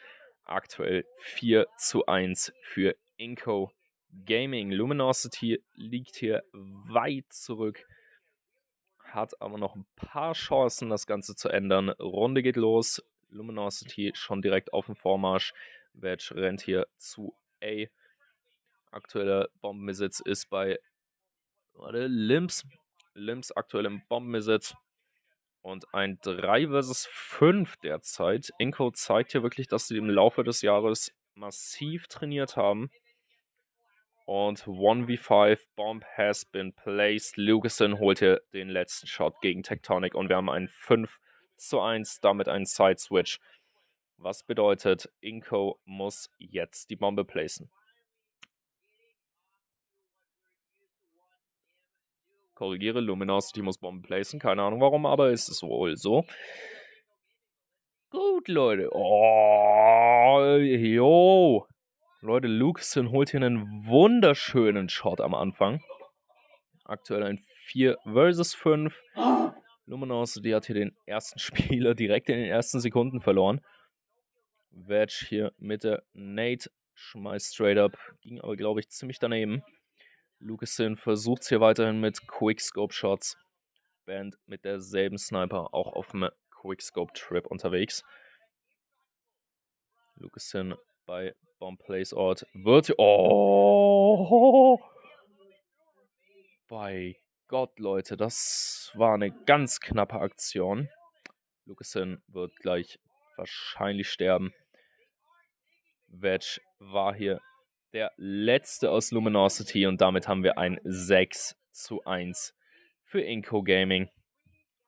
Speaker 1: Aktuell 4:1 für Inko Gaming. Luminosity liegt hier weit zurück. Hat aber noch ein paar Chancen, das Ganze zu ändern. Runde geht los. Luminosity schon direkt auf dem Vormarsch. Wedge rennt hier zu A. Aktueller Bombenbesitz ist bei Limps. Limps aktuell im Bombenbesitz. Und ein 3 versus 5 derzeit. Inco zeigt hier wirklich, dass sie im Laufe des Jahres massiv trainiert haben. Und 1v5 Bomb has been placed. Lucasen holt hier den letzten Shot gegen Tectonic und wir haben ein 5:1, damit einen Side-Switch. Was bedeutet, Inco muss jetzt die Bombe placen. Korrigiere, Luminosity muss Bombe placen. Keine Ahnung warum, aber ist es wohl so. Gut, Leute. Oh, jo. Leute, Lucasen holt hier einen wunderschönen Shot am Anfang. Aktuell ein 4 versus 5. Luminosity hat hier den ersten Spieler direkt in den ersten Sekunden verloren. Wedge hier mit der Nate schmeißt straight up. Ging aber, glaube ich, ziemlich daneben. Lucasen versucht es hier weiterhin mit Quickscope-Shots. Band mit derselben Sniper auch auf dem Quickscope-Trip unterwegs. Lucasen bei Bomb-Place-Ort wird... Oh! Bei Gott, Leute, das war eine ganz knappe Aktion. Lucasen wird gleich wahrscheinlich sterben. Wedge war hier der letzte aus Luminosity und damit haben wir ein 6:1 für Inco Gaming.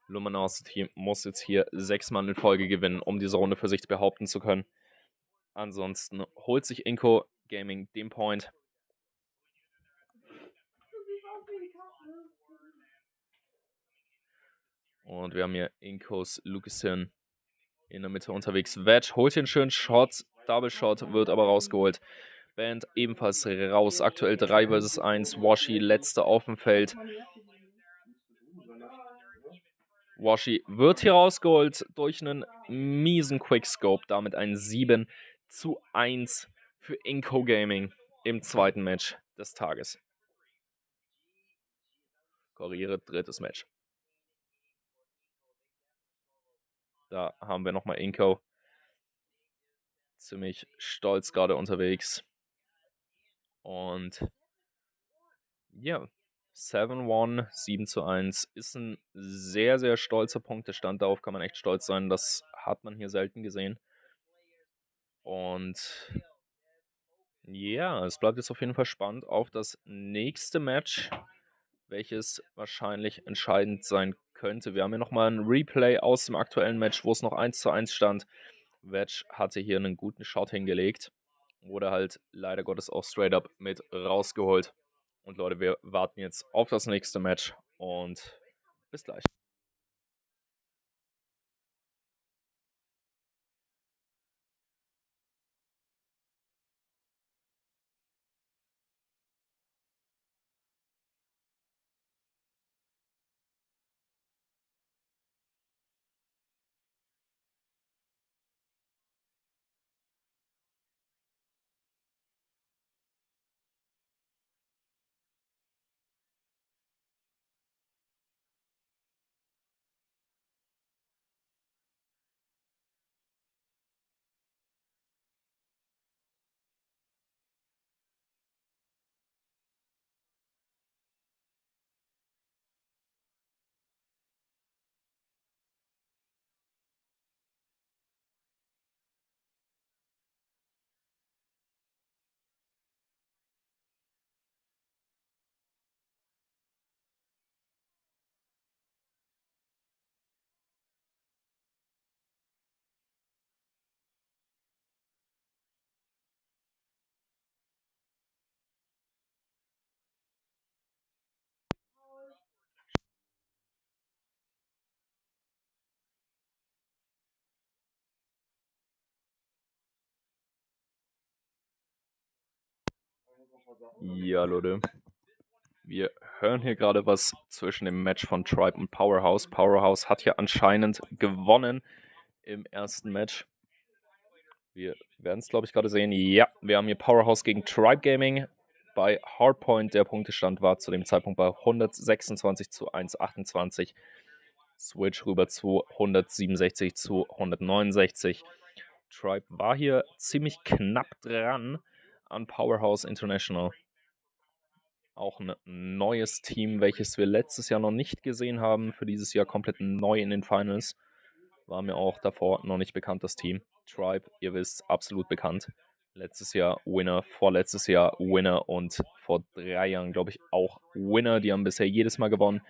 Speaker 1: Luminosity muss jetzt hier 6 Mann in Folge gewinnen, um diese Runde für sich behaupten zu können. Ansonsten holt sich Inco Gaming den Point. Und wir haben hier Incos Lucasen in der Mitte unterwegs. Wedge holt hier einen schönen Shot. Double Shot wird aber rausgeholt. Band ebenfalls raus. Aktuell 3 versus 1. Washi letzter auf dem Feld. Washi wird hier rausgeholt durch einen miesen Quickscope. Damit ein 7:1 für Inco Gaming im zweiten Match des Tages. Korrigiere, drittes Match. Da haben wir nochmal Inco. Ziemlich stolz gerade unterwegs. Und ja, 7:1, 7:1 ist ein sehr, sehr stolzer Punktestand. Darauf kann man echt stolz sein. Das hat man hier selten gesehen. Und ja, es bleibt jetzt auf jeden Fall spannend auf das nächste Match, welches wahrscheinlich entscheidend sein könnte. Wir haben hier nochmal ein Replay aus dem aktuellen Match, wo es noch 1:1 stand. Wedge hatte hier einen guten Shot hingelegt. Wurde halt leider Gottes auch straight up mit rausgeholt. Und Leute, wir warten jetzt auf das nächste Match und bis gleich. Ja, Leute. Wir hören hier gerade was zwischen dem Match von Tribe und Powerhouse. Powerhouse hat hier anscheinend gewonnen im ersten Match. Wir werden es, glaube ich, gerade sehen. Ja, wir haben hier Powerhouse gegen Tribe Gaming. Bei Hardpoint, der Punktestand war zu dem Zeitpunkt bei 126:128. Switch rüber zu 167 zu 169. Tribe war hier ziemlich knapp dran an Powerhouse International. Auch ein neues Team, welches wir letztes Jahr noch nicht gesehen haben. Für dieses Jahr komplett neu in den Finals. War mir auch davor noch nicht bekannt, das Team. Tribe, ihr wisst, absolut bekannt. Letztes Jahr Winner, vorletztes Jahr Winner und vor 3 Jahren, glaube ich, auch Winner. Die haben bisher jedes Mal gewonnen.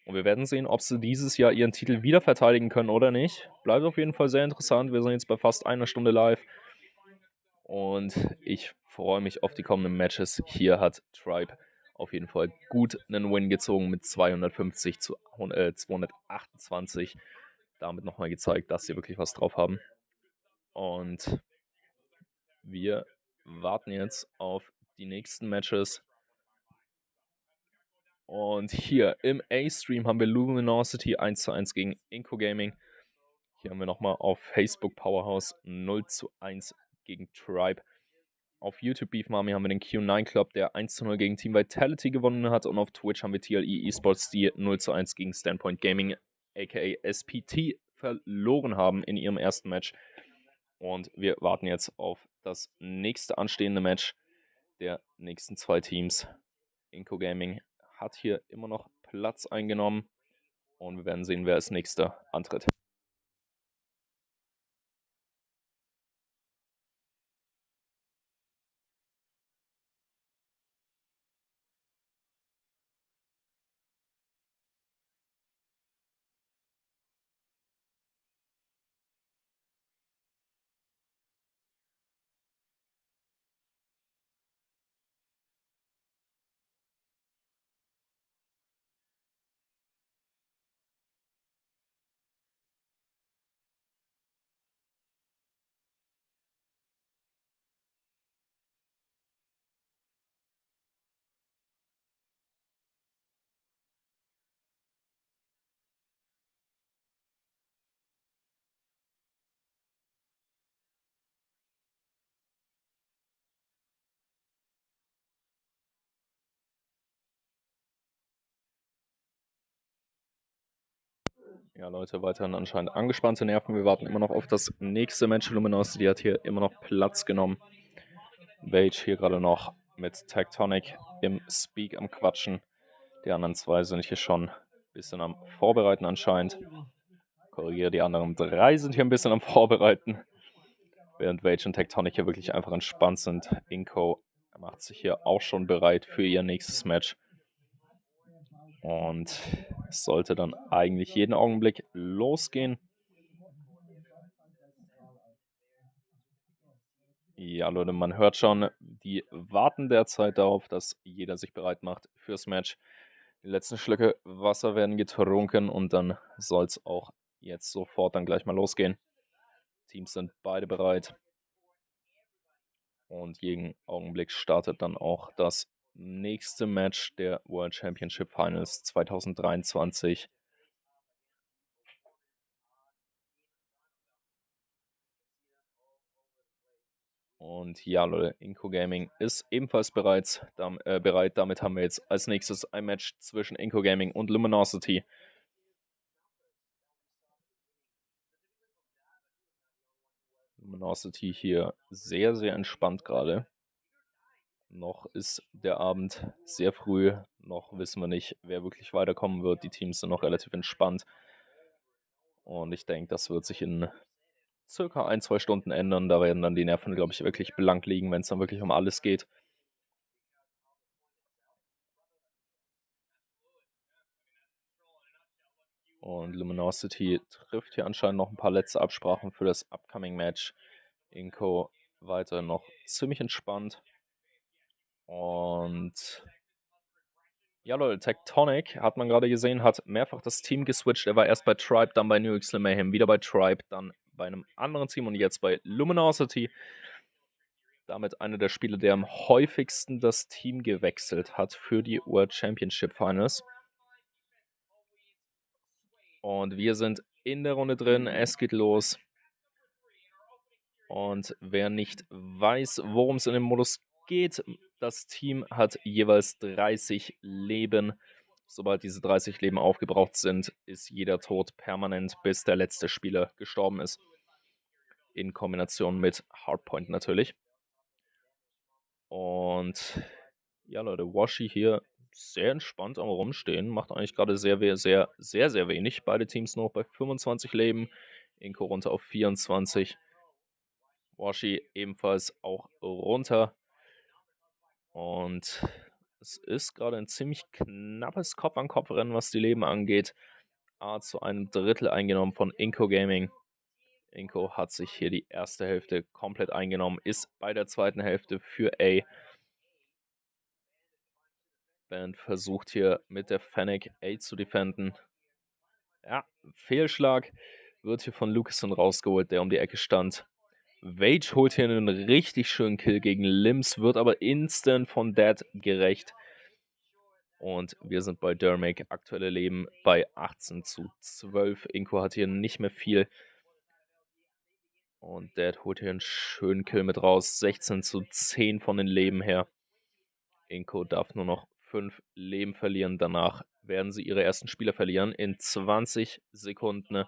Speaker 1: Und wir werden sehen, ob sie dieses Jahr ihren Titel wieder verteidigen können oder nicht. Bleibt auf jeden Fall sehr interessant. Wir sind jetzt bei fast einer Stunde live. Und ich freue mich auf die kommenden Matches. Hier hat Tribe auf jeden Fall gut einen Win gezogen mit 250 zu 228. Damit nochmal gezeigt, dass sie wirklich was drauf haben. Und wir warten jetzt auf die nächsten Matches. Und hier im A-Stream haben wir Luminosity 1:1 gegen Inco Gaming. Hier haben wir nochmal auf Facebook Powerhouse 0:1 gegen Tribe. Auf YouTube Beef Mami haben wir den Q9 Club, der 1:0 gegen Team Vitality gewonnen hat. Und auf Twitch haben wir TLE Esports, die 0:1 gegen Standpoint Gaming, aka SPT, verloren haben in ihrem ersten Match. Und wir warten jetzt auf das nächste anstehende Match der nächsten 2 Teams. Inco Gaming hat hier immer noch Platz eingenommen. Und wir werden sehen, wer als nächster antritt. Ja, Leute, weiterhin anscheinend angespannte Nerven. Wir warten immer noch auf das nächste Match. Luminosity hat hier immer noch Platz genommen. Beige hier gerade noch mit Tectonic im Speak am Quatschen. Die anderen 2 sind hier schon ein bisschen am Vorbereiten anscheinend. Korrigiere, die anderen 3 sind hier ein bisschen am Vorbereiten. Während Beige und Tectonic hier wirklich einfach entspannt sind. Inco macht sich hier auch schon bereit für ihr nächstes Match. Und es sollte dann eigentlich jeden Augenblick losgehen. Ja, Leute, man hört schon, die warten derzeit darauf, dass jeder sich bereit macht fürs Match. Die letzten Schlücke Wasser werden getrunken und dann soll es auch jetzt sofort dann gleich mal losgehen. Teams sind beide bereit. Und jeden Augenblick startet dann auch das nächste Match der World Championship Finals 2023. Und ja, Leute, Inco Gaming ist ebenfalls bereit. Damit haben wir jetzt als nächstes ein Match zwischen Inco Gaming und Luminosity. Luminosity hier sehr, sehr entspannt gerade. Noch ist der Abend sehr früh. Noch wissen wir nicht, wer wirklich weiterkommen wird. Die Teams sind noch relativ entspannt. Und ich denke, das wird sich in circa 1-2 Stunden ändern. Da werden dann die Nerven, glaube ich, wirklich blank liegen, wenn es dann wirklich um alles geht. Und Luminosity trifft hier anscheinend noch ein paar letzte Absprachen für das upcoming Match. Inco weiter noch ziemlich entspannt. Und ja, Leute, Tectonic, hat man gerade gesehen, hat mehrfach das Team geswitcht. Er war erst bei Tribe, dann bei New York Slim Mayhem, wieder bei Tribe, dann bei einem anderen Team und jetzt bei Luminosity. Damit einer der Spieler, der am häufigsten das Team gewechselt hat für die World Championship Finals. Und wir sind in der Runde drin. Es geht los. Und wer nicht weiß, worum es in dem Modus geht, das Team hat jeweils 30 Leben. Sobald diese 30 Leben aufgebraucht sind, ist jeder tot permanent, bis der letzte Spieler gestorben ist. In Kombination mit Hardpoint natürlich. Und ja, Leute, Washi hier sehr entspannt am Rumstehen. Macht eigentlich gerade sehr wenig. Beide Teams noch bei 25 Leben. Inko runter auf 24. Washi ebenfalls auch runter. Und es ist gerade ein ziemlich knappes Kopf-an-Kopf-Rennen, was die Leben angeht. A zu einem Drittel eingenommen von Inko Gaming. Inko hat sich hier die erste Hälfte komplett eingenommen, ist bei der zweiten Hälfte für A. Band versucht hier mit der Fennec A zu defenden. Ja, Fehlschlag wird hier von Lucasen rausgeholt, der um die Ecke stand. Vage holt hier einen richtig schönen Kill gegen Limbs, wird aber instant von Dead gerecht. Und wir sind bei Dermake, aktuelle Leben bei 18:12. Inko hat hier nicht mehr viel. Und Dead holt hier einen schönen Kill mit raus. 16:10 von den Leben her. Inko darf nur noch 5 Leben verlieren. Danach werden sie ihre ersten Spieler verlieren. In 20 Sekunden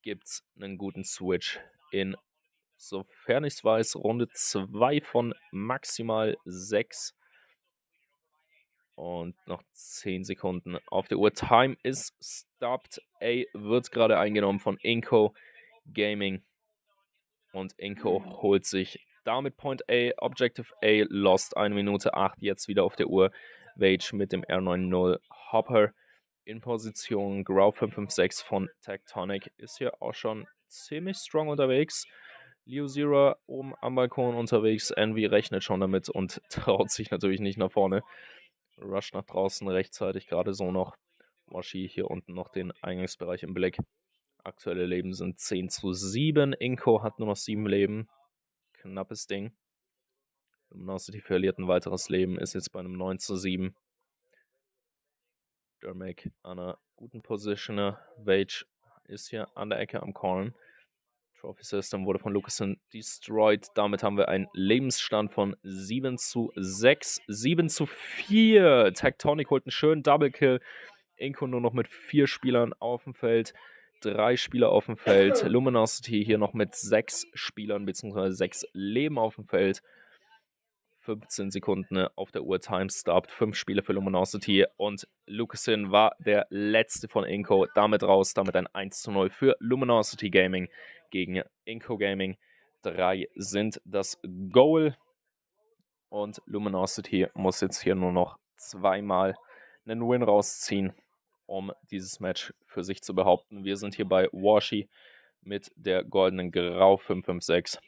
Speaker 1: gibt es einen guten Switch. In, sofern ich es weiß, Runde 2 von maximal 6. Und noch 10 Sekunden auf der Uhr. Time is stopped. A wird gerade eingenommen von Inko Gaming. Und Inko holt sich damit Point A. Objective A lost. 1 Minute 8 jetzt wieder auf der Uhr. Vage mit dem R90 Hopper in Position. Grau 556 von Tectonic ist hier auch schon ziemlich strong unterwegs. Leo Zero oben am Balkon unterwegs. Envy rechnet schon damit und traut sich natürlich nicht nach vorne. Rush nach draußen rechtzeitig, gerade so noch. Washi hier unten noch den Eingangsbereich im Blick. Aktuelle Leben sind 10:7. Inko hat nur noch 7 Leben. Knappes Ding. Luminosity verliert ein weiteres Leben, ist jetzt bei einem 9:7. Dermake an einer guten Position. Vage ist hier an der Ecke am Callen. Trophy System wurde von Lucasen destroyed. Damit haben wir einen Lebensstand von 7:6. 7:4. Tectonic holt einen schönen Double Kill. Inko nur noch mit 4 Spielern auf dem Feld. 3 Spieler auf dem Feld. Luminosity hier noch mit 6 Spielern bzw. 6 Leben auf dem Feld. 15 Sekunden auf der Uhr. Time stopped. 5 Spiele für Luminosity. Und Lucasen war der letzte von Inko. Damit raus. Damit ein 1:0 für Luminosity Gaming gegen Inko Gaming. 3 sind das Goal. Und Luminosity muss jetzt hier nur noch zweimal einen Win rausziehen, um dieses Match für sich zu behaupten. Wir sind hier bei Washi mit der goldenen Grau 556.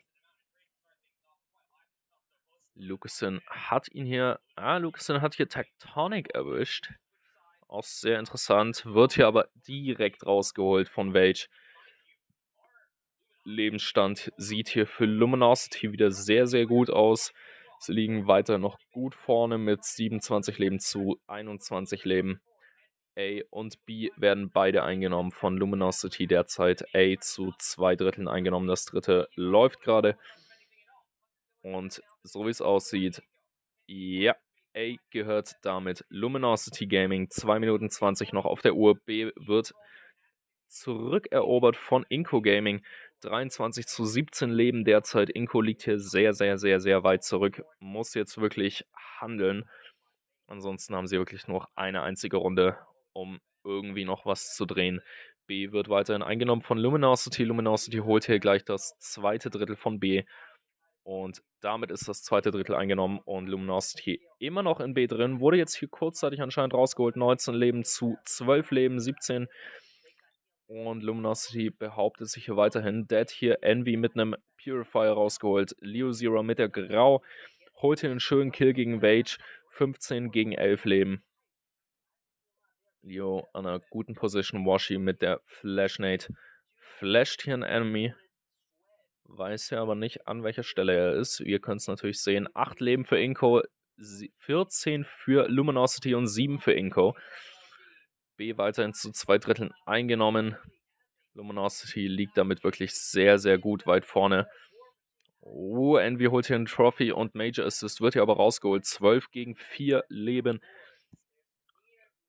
Speaker 1: Lucasen hat ihn hier. Lucasen hat hier Tectonic erwischt. Auch sehr interessant. Wird hier aber direkt rausgeholt von Vage. Lebensstand sieht hier für Luminosity wieder sehr gut aus. Sie liegen weiter noch gut vorne mit 27 Leben zu 21 Leben. A und B werden beide eingenommen von Luminosity derzeit. A zu 2 Dritteln eingenommen. Das dritte läuft gerade. Und so wie es aussieht, ja, A gehört damit Luminosity Gaming. 2 Minuten 20 noch auf der Uhr. B wird zurückerobert von Inko Gaming. 23:17 Leben derzeit. Inko liegt hier sehr weit zurück. Muss jetzt wirklich handeln. Ansonsten haben sie wirklich nur eine einzige Runde, um irgendwie noch was zu drehen. B wird weiterhin eingenommen von Luminosity. Luminosity holt hier gleich das zweite Drittel von B. Und damit ist das zweite Drittel eingenommen und Luminosity immer noch in B drin. Wurde jetzt hier kurzzeitig anscheinend rausgeholt. 19 Leben zu 12 Leben, 17. Und Luminosity behauptet sich hier weiterhin. Dead hier Envy mit einem Purifier rausgeholt. Leo Zero mit der Grau holt hier einen schönen Kill gegen Vage. 15 gegen 11 Leben. Leo an einer guten Position. Washi mit der Flashnade. Flasht hier ein Enemy. Weiß ja aber nicht, an welcher Stelle er ist. Ihr könnt es natürlich sehen. 8 Leben für Inko, 14 für Luminosity und 7 für Inko. B weiterhin zu 2 Dritteln eingenommen. Luminosity liegt damit wirklich sehr gut weit vorne. Envy holt hier einen Trophy und Major Assist wird hier aber rausgeholt. 12 gegen 4 Leben.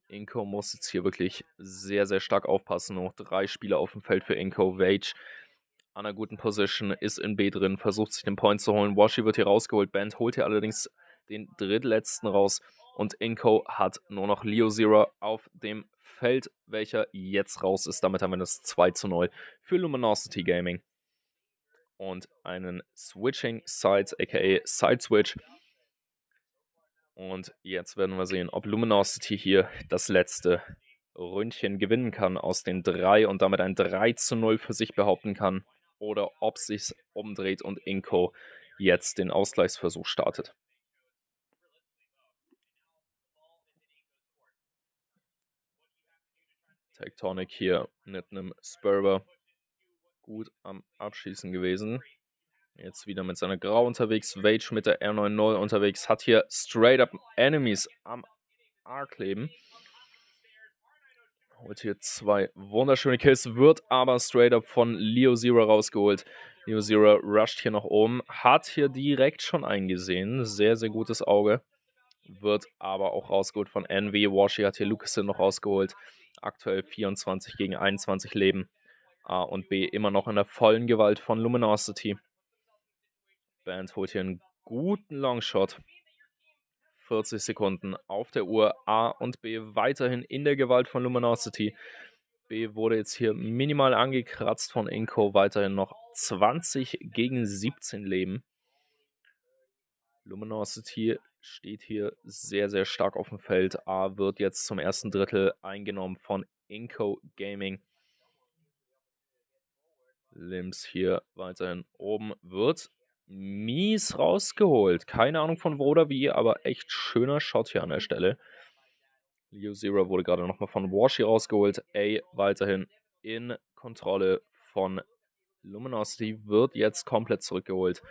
Speaker 1: Inko muss jetzt hier wirklich sehr, sehr stark aufpassen. Noch 3 Spieler auf dem Feld für Inko. Wage an einer guten Position, ist in B drin, versucht sich den Point zu holen. Washi wird hier rausgeholt. Band holt hier allerdings den drittletzten raus. Und Inko hat nur noch Leo Zero auf dem Feld, welcher jetzt raus ist. Damit haben wir das 2:0 für Luminosity Gaming. Und einen Switching Sides, aka Side Switch. Und jetzt werden wir sehen, ob Luminosity hier das letzte Ründchen gewinnen kann aus den 3 und damit ein 3:0 für sich behaupten kann. Oder ob sich's umdreht und Inko jetzt den Ausgleichsversuch startet. Tectonic hier mit einem Spurver gut am Abschießen gewesen. Jetzt wieder mit seiner Grau unterwegs. Wage mit der R90 unterwegs. Hat hier straight up Enemies am A kleben. Holt hier 2 wunderschöne Kills. Wird aber straight up von Leo Zero rausgeholt. Leo Zero rusht hier nach oben. Hat hier direkt schon eingesehen. Sehr, sehr gutes Auge. Wird aber auch rausgeholt von Envy. Washi hat hier Lucasin noch rausgeholt. Aktuell 24 gegen 21 Leben. A und B immer noch in der vollen Gewalt von Luminosity. Band holt hier einen guten Longshot. 40 Sekunden auf der Uhr. A und B weiterhin in der Gewalt von Luminosity. B wurde jetzt hier minimal angekratzt von Inko. Weiterhin noch 20 gegen 17 Leben. Luminosity steht hier sehr, sehr stark auf dem Feld. A wird jetzt zum ersten Drittel eingenommen von Inko Gaming. Limbs hier weiterhin oben, wird mies rausgeholt. Keine Ahnung von wo oder wie, aber echt schöner Shot hier an der Stelle. Leo Zero wurde gerade nochmal von Washi rausgeholt. A weiterhin in Kontrolle von Luminosity, wird jetzt komplett zurückgeholt.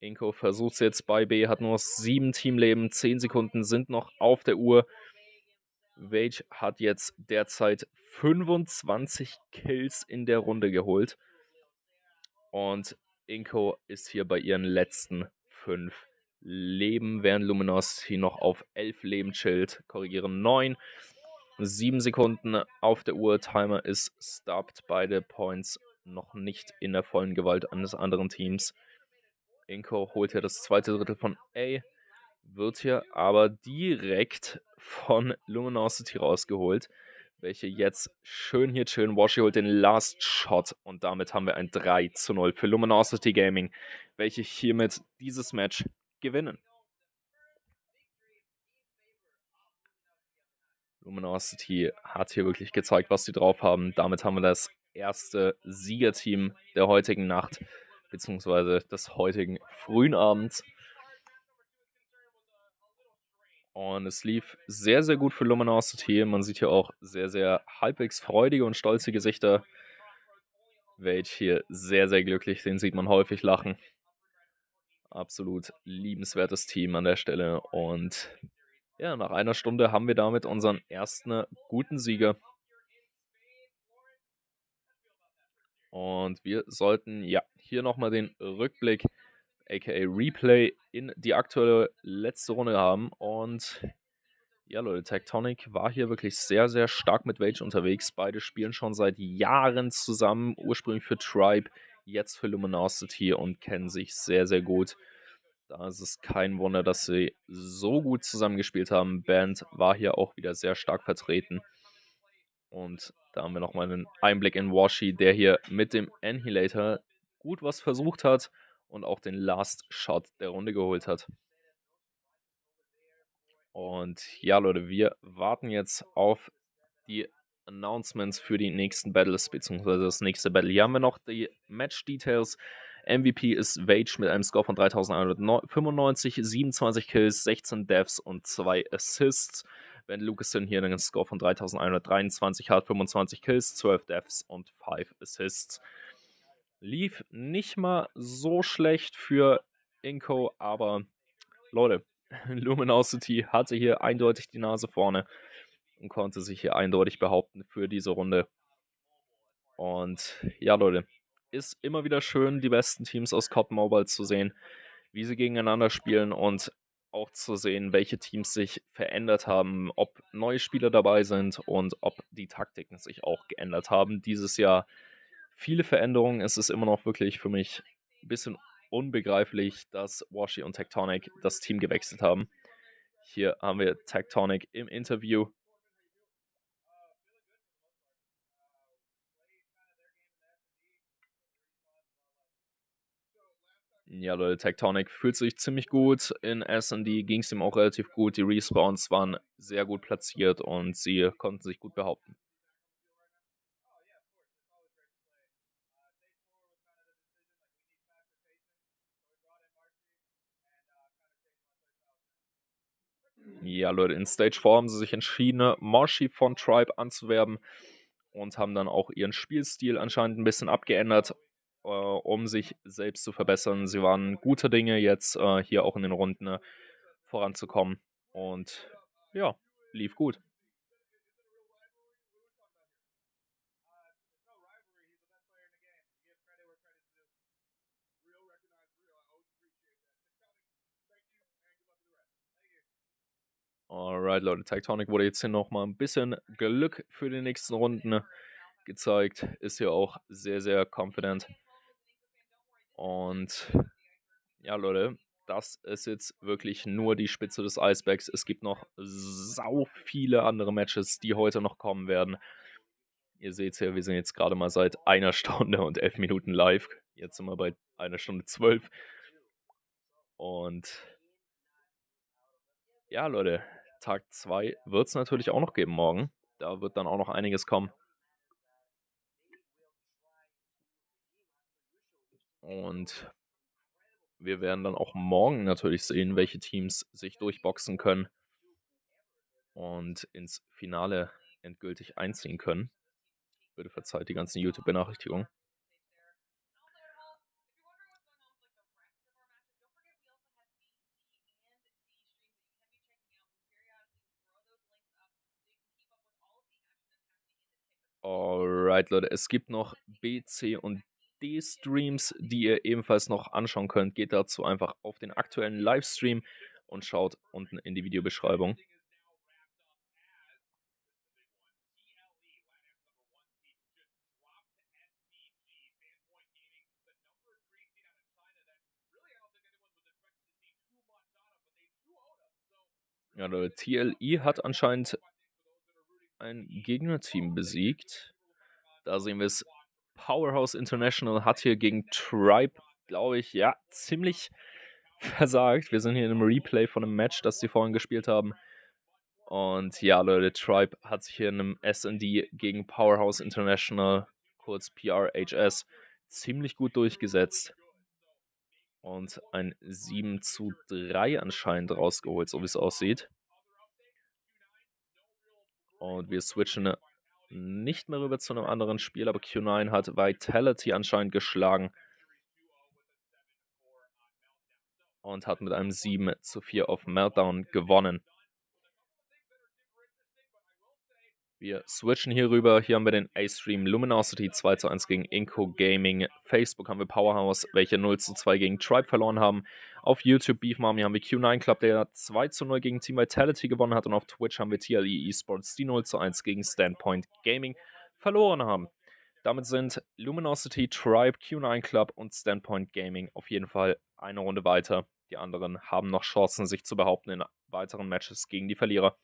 Speaker 1: Inko versucht es jetzt bei B, hat nur 7 Teamleben, 10 Sekunden sind noch auf der Uhr. Wage hat jetzt derzeit 25 Kills in der Runde geholt. Und Inko ist hier bei ihren letzten 5 Leben, während Luminosity noch auf 11 Leben chillt. Korrigieren 9. 7 Sekunden auf der Uhr. Timer ist stopped. Beide Points noch nicht in der vollen Gewalt eines anderen Teams. Inko holt hier das zweite Drittel von A. Wird hier aber direkt von Luminosity rausgeholt, welche jetzt schön hier chillen. Washi holt den Last Shot und damit haben wir ein 3:0 für Luminosity Gaming, welche hiermit dieses Match gewinnen. Luminosity hat hier wirklich gezeigt, was sie drauf haben. Damit haben wir das erste Siegerteam der heutigen Nacht, beziehungsweise des heutigen frühen Abends. Und es lief sehr, sehr gut für Luminosity. Man sieht hier auch sehr, sehr halbwegs freudige und stolze Gesichter. Wage hier sehr, sehr glücklich. Den sieht man häufig lachen. Absolut liebenswertes Team an der Stelle. Und ja, nach einer Stunde haben wir damit unseren ersten guten Sieger. Und wir sollten ja hier nochmal den Rückblick, aka Replay, in die aktuelle letzte Runde haben. Und ja, Leute, Tectonic war hier wirklich sehr, sehr stark mit Wage unterwegs. Beide spielen schon seit Jahren zusammen, ursprünglich für Tribe, jetzt für Luminosity und kennen sich sehr, sehr gut. Da ist es kein Wunder, dass sie so gut zusammengespielt haben. Band war hier auch wieder sehr stark vertreten. Und da haben wir nochmal einen Einblick in Washi, der hier mit dem Annihilator gut was versucht hat und auch den Last Shot der Runde geholt hat. Und ja, Leute, wir warten jetzt auf die Announcements für die nächsten Battles, beziehungsweise das nächste Battle. Hier haben wir noch die Match-Details. MVP ist Wage mit einem Score von 3195, 27 Kills, 16 Deaths und 2 Assists. Wenn Lucasin hier einen Score von 3123 hat, 25 Kills, 12 Deaths und 5 Assists. Lief nicht mal so schlecht für Inko, aber Leute, Luminosity hatte hier eindeutig die Nase vorne und konnte sich hier eindeutig behaupten für diese Runde. Und ja, Leute, ist immer wieder schön, die besten Teams aus COD Mobile zu sehen, wie sie gegeneinander spielen. Und auch zu sehen, welche Teams sich verändert haben, ob neue Spieler dabei sind und ob die Taktiken sich auch geändert haben. Dieses Jahr viele Veränderungen. Es ist immer noch wirklich für mich ein bisschen unbegreiflich, dass Washi und Tectonic das Team gewechselt haben. Hier haben wir Tectonic im Interview. Ja, Leute, Tectonic fühlt sich ziemlich gut. In S&D ging es ihm auch relativ gut. Die Respawns waren sehr gut platziert und sie konnten sich gut behaupten. Ja, Leute, in Stage 4 haben sie sich entschieden, Marshy von Tribe anzuwerben und haben dann auch ihren Spielstil anscheinend ein bisschen abgeändert, um sich selbst zu verbessern. Sie waren gute Dinge, jetzt hier auch in den Runden voranzukommen. Und ja, lief gut. Alright, Leute, Tectonic wurde jetzt hier nochmal ein bisschen Glück für die nächsten Runden gezeigt. Ist hier auch sehr, sehr confident. Und ja, Leute, das ist jetzt wirklich nur die Spitze des Eisbergs. Es gibt noch sau viele andere Matches, die heute noch kommen werden. Ihr seht es ja, wir sind jetzt gerade mal seit 1 Stunde und 11 Minuten live. Jetzt sind wir bei 1 Stunde 12. Und ja, Leute, Tag 2 wird es natürlich auch noch geben morgen. Da wird dann auch noch einiges kommen. Und wir werden dann auch morgen natürlich sehen, welche Teams sich durchboxen können und ins Finale endgültig einziehen können. Bitte verzeiht die ganzen YouTube-Benachrichtigungen. Alright, Leute, es gibt noch B, C und D Streams, die ihr ebenfalls noch anschauen könnt. Geht dazu einfach auf den aktuellen Livestream und schaut unten in die Videobeschreibung. Ja, Leute, TLE hat anscheinend ein Gegnerteam besiegt. Da sehen wir es. Powerhouse International hat hier gegen Tribe, glaube ich, ja, ziemlich versagt. Wir sind hier in einem Replay von einem Match, das sie vorhin gespielt haben. Und ja, Leute, Tribe hat sich hier in einem S&D gegen Powerhouse International, kurz PRHS, ziemlich gut durchgesetzt. Und ein 7:3 anscheinend rausgeholt, so wie es aussieht. Und wir switchen nicht mehr rüber zu einem anderen Spiel, aber Q9 hat Vitality anscheinend geschlagen. Und hat mit einem 7:4 auf Meltdown gewonnen. Wir switchen hier rüber. Hier haben wir den A-Stream Luminosity 2:1 gegen Inco Gaming. Facebook haben wir Powerhouse, welche 0:2 gegen Tribe verloren haben. Auf YouTube Beef Mami haben wir Q9 Club, der 2:0 gegen Team Vitality gewonnen hat. Und auf Twitch haben wir TLE Esports, die 0:1 gegen Standpoint Gaming verloren haben. Damit sind Luminosity, Tribe, Q9 Club und Standpoint Gaming auf jeden Fall eine Runde weiter. Die anderen haben noch Chancen, sich zu behaupten in weiteren Matches gegen die Verlierer.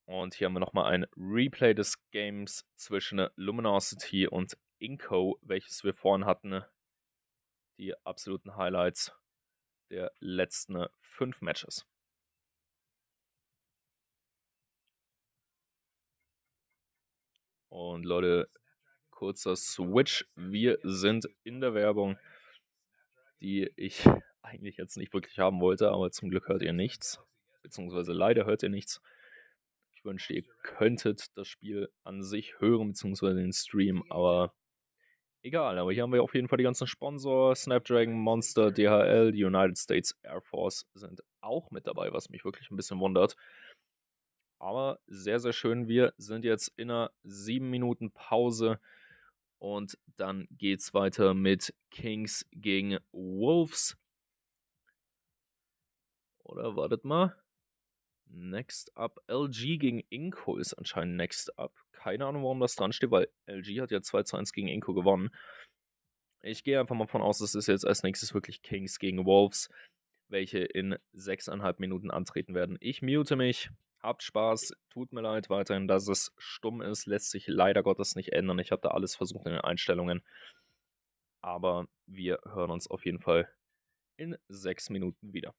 Speaker 1: Und hier haben wir nochmal ein Replay des Games zwischen Luminosity und Inco, welches wir vorhin hatten. Die absoluten Highlights der letzten 5 Matches. Und Leute, kurzer Switch. Wir sind in der Werbung, die ich eigentlich jetzt nicht wirklich haben wollte, aber zum Glück hört ihr nichts. Beziehungsweise leider hört ihr nichts. Ich wünschte, ihr könntet das Spiel an sich hören, beziehungsweise den Stream, aber egal. Aber hier haben wir auf jeden Fall die ganzen Sponsor. Snapdragon, Monster, DHL, die United States Air Force sind auch mit dabei, was mich wirklich ein bisschen wundert. Aber sehr, sehr schön. Wir sind jetzt in einer 7 Minuten Pause und dann geht's weiter mit Kings gegen Wolves. Oder wartet mal. Next up. LG gegen Inco ist anscheinend next up. Keine Ahnung, warum das dran steht, weil LG hat ja 2:1 gegen Inco gewonnen. Ich gehe einfach mal von aus, es ist jetzt als nächstes wirklich Kings gegen Wolves, welche in 6,5 Minuten antreten werden. Ich mute mich. Habt Spaß. Tut mir leid weiterhin, dass es stumm ist. Lässt sich leider Gottes nicht ändern. Ich habe da alles versucht in den Einstellungen. Aber wir hören uns auf jeden Fall in 6 Minuten wieder.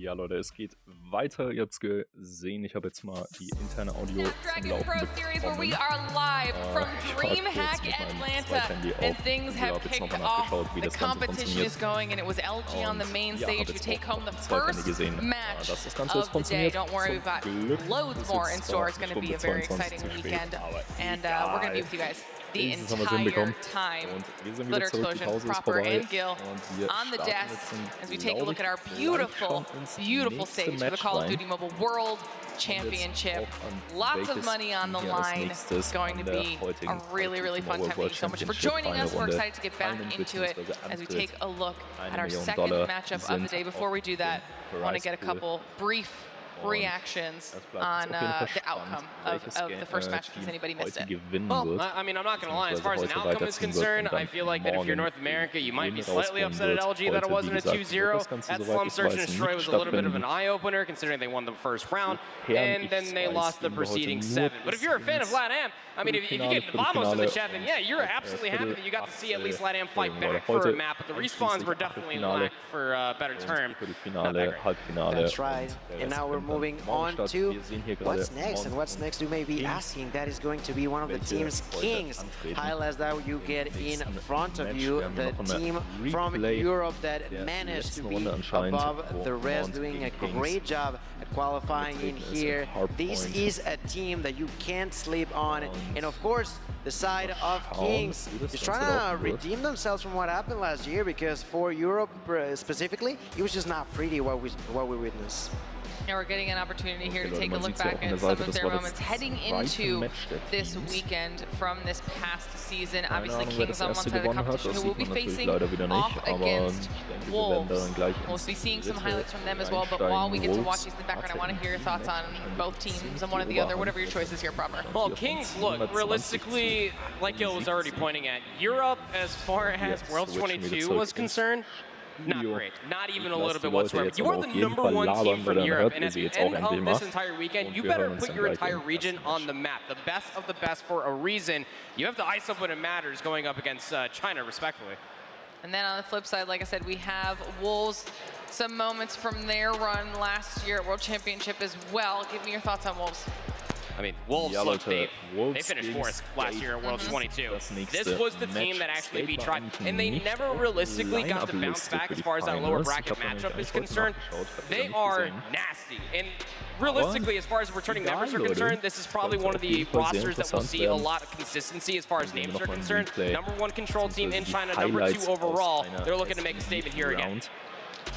Speaker 1: Ja, Leute, es geht weiter. Ihr habt es gesehen, ich habe jetzt mal die interne Audio zum Laufen bekommen.
Speaker 2: We are live from DreamHack Atlanta, and things have kicked off. The competition is going, and it was LG on the main stage to take home the first match of the day. Don't worry, we've got loads more in store. It's going to be a very exciting weekend, and we're going to be with you guys the entire time. Glitter Explosion, Proper, and Gil on the desk as we take a look at our beautiful, beautiful stage for the Call of Duty Mobile World Championship. Lots of money on the line. It's going to be a really, really fun time. Thank you so much for joining us. We're excited to get back into it as we take a look at our second matchup of the day. Before we do that, I want to get a couple brief reactions on the outcome of the first match, in case anybody missed it.
Speaker 3: Well, I mean, I'm not going to lie. As far as an outcome is concerned, I feel like that if you're North America, you might be slightly upset at LG that it wasn't a 2-0. That Slum Search and Destroy was a little bit of an eye-opener, considering they won the first round, and then they lost the preceding 7. But if you're a fan of LatAm, I mean, if you get Vamos in the chat, then yeah, you're absolutely happy that you got to see at least LatAm fight back for a map, but the respawns were definitely lack, for a better term.
Speaker 4: That's right. And now we're moving on to what's next, and what's next you may be asking. That is going to be one of the team's kings. Highlights that you get in front of you, the team from Europe that managed to be above the rest, doing a great job at qualifying in here. This is a team that you can't sleep on, and of course the side of Kings is trying to redeem themselves from what happened last year, because for Europe specifically, it was just not pretty what we witnessed.
Speaker 2: Now we're getting an opportunity here to take a look back at some of their moments heading into this weekend from this past season. Obviously, Kings on one side of the competition, who will be facing off against Wolves. We'll be seeing some highlights from them as well, but while we get to watch these in the background, I want to hear your thoughts on both teams and one or the other, whatever your choice is here, Proper.
Speaker 3: Well, Kings, look, realistically, like Gil was already pointing at, Europe, as far as World 22 was concerned, not great. Not even a little bit whatsoever. You are the #1 team from Europe, and at the end of this entire weekend, you better put your entire region on the map. The best of the best for a reason. You have to ice up when it matters going up against China, respectfully.
Speaker 2: And then on the flip side, like I said, we have Wolves. Some moments from their run last year at World Championship as well. Give me your thoughts on Wolves.
Speaker 3: I mean, Wolves, look, they finished 4th last year at World 22. This was the team that actually beat Tribe, and they never realistically got to bounce back as far as that lower bracket matchup is concerned. They are nasty, and realistically, as far as returning members are concerned, this is probably one of the rosters that will see a lot of consistency as far as names are concerned. #1 control team in China, #2 overall. They're looking to make a statement here again.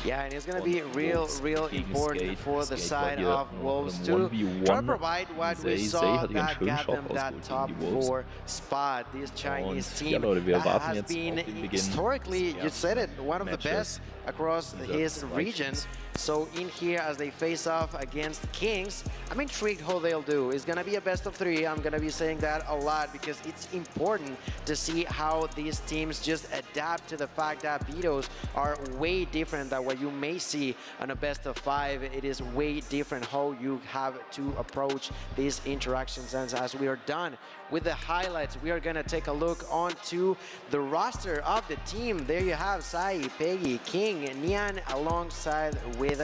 Speaker 4: Yeah, and it's going to be real important for the side of Wolves to try to provide what we saw that got them that top 4 spot. This Chinese team that has been historically, you said it, one of the best across his region. So in here, as they face off against Kings, I'm intrigued how they'll do. It's going to be a best of 3. I'm going to be saying that a lot because it's important to see how these teams just adapt to the fact that vetoes are way different than what you may see on a best of 5. It is way different how you have to approach these interactions. And as we are done with the highlights, we are going to take a look onto the roster of the team. There you have Sai, Peggy, King, King, Nian alongside with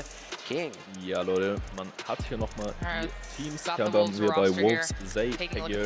Speaker 4: King.
Speaker 1: Ja, Leute, man hat hier nochmal die Teams. Hier haben wir bei Wolves, seid,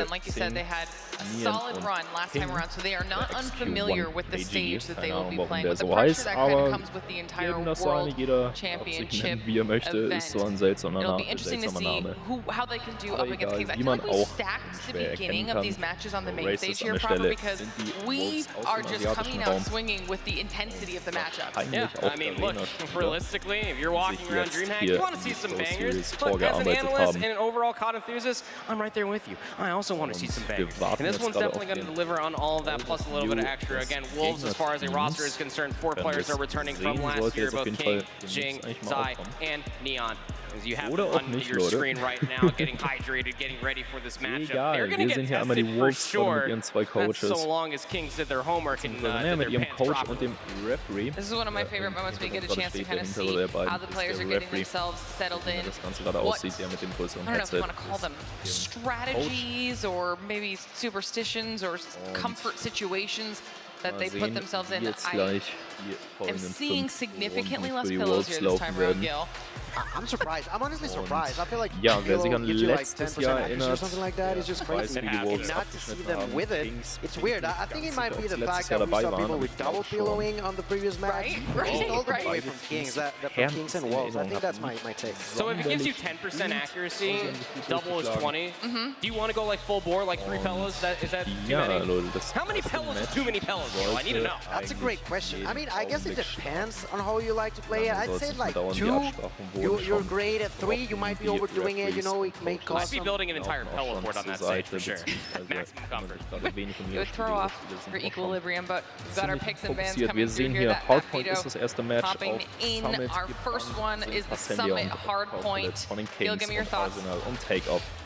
Speaker 3: like you said, they had a solid run last time around, so they are not unfamiliar with the stage that they will be playing. With the pressure that kind of comes with the entire World Championship event. It'll be interesting to see how they can do up against Kings. I feel like we stacked the beginning of these matches on the main stage here, proper, because we are just coming out swinging with the intensity of the matchup.
Speaker 2: Yeah, I mean, look, realistically, if you're walking around DreamHack, you want to see some bangers. Look, as an analyst and an overall COD enthusiast, I'm right there with you. I also want to see some bangers. And this one's definitely going to deliver on all of that, plus a little bit of extra. Again, Wolves, as far as a roster is concerned, 4 players are returning from last year, both King, Jing, Zai, and Neon. As you have on your screen right now, getting hydrated, getting ready for this matchup. They're going to get tested for sure. That's so long as Kings did their homework and did their pants properly.
Speaker 3: This is one of my favorite moments where you get a chance to kind of see how the players are getting themselves settled in. What, I don't know if you want to call them strategies or maybe superstitions or comfort situations that they put themselves in. I am seeing significantly less pillows here this time around, Gil.
Speaker 4: I'm surprised. I'm honestly surprised. I feel like
Speaker 1: wer sich an letztes Jahr
Speaker 4: or something like that is just crazy. Not to see them with it, it's weird. I think it might be the fact that we saw people with double pillowing on the previous match. All the way from Kings, from Kings and Wolves. I think that's my take.
Speaker 2: So if it gives you 10% accuracy, double is 20. Do you want to go like full bore, like 3 pillows? Is that too many? How many pillows is too many pillows, Gil? I need to know.
Speaker 4: That's a great question. I mean, I guess it depends on how you like to play it. I'd say like 2. You're great at 3, you might be overdoing it, you know, it may cost.
Speaker 2: I'd be building an entire pillow fort on that stage for sure. Maximum comfort.
Speaker 3: It would throw off for equilibrium, but we've got our picks and bans coming through here. That popping in. Our first one is the Summit Hardpoint. Gil, give me your thoughts.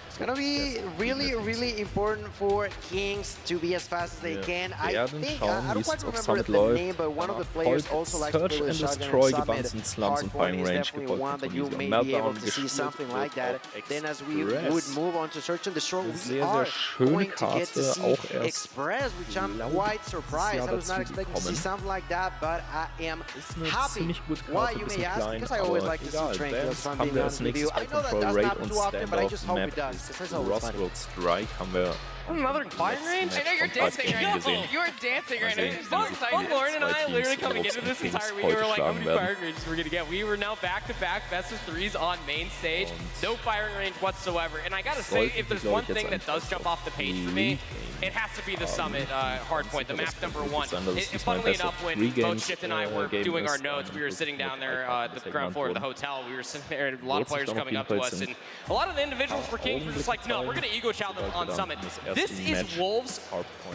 Speaker 4: It's gonna be really important for Kings to be as fast as they can. I think, I don't quite remember the name, but one of the players also likes to play with shotgun and Summit. Hardpoint is definitely one that you may be able to see something like that. Then as we would move on to Search and Destroy, we are going to get to see Express, which I'm quite surprised. I was not expecting to see something like that, but I am happy. Why, you may ask? Because I always like to see train kills, if I'm being honest with you. I know that does not happen too often, but I just hope it does.
Speaker 1: World Strike haben wir.
Speaker 2: Another firing range?
Speaker 3: I know you're dancing right now. You're dancing right now.
Speaker 2: Lauren and I literally coming into this entire week, we were like, how many firing ranges we're gonna get? We were now back-to-back best of 3s on main stage. No firing range whatsoever. And I gotta say, if there's one thing that does jump off the page for me, it has to be the Summit Hardpoint, the map number 1. Funnily enough, when both Shift and I were doing our notes, we were sitting down there at the ground floor of the hotel. We were sitting there, and a lot of players coming up to us, and a lot of the individuals for Kings were just like, no, we're gonna ego chow them on Summit. This is Wolves,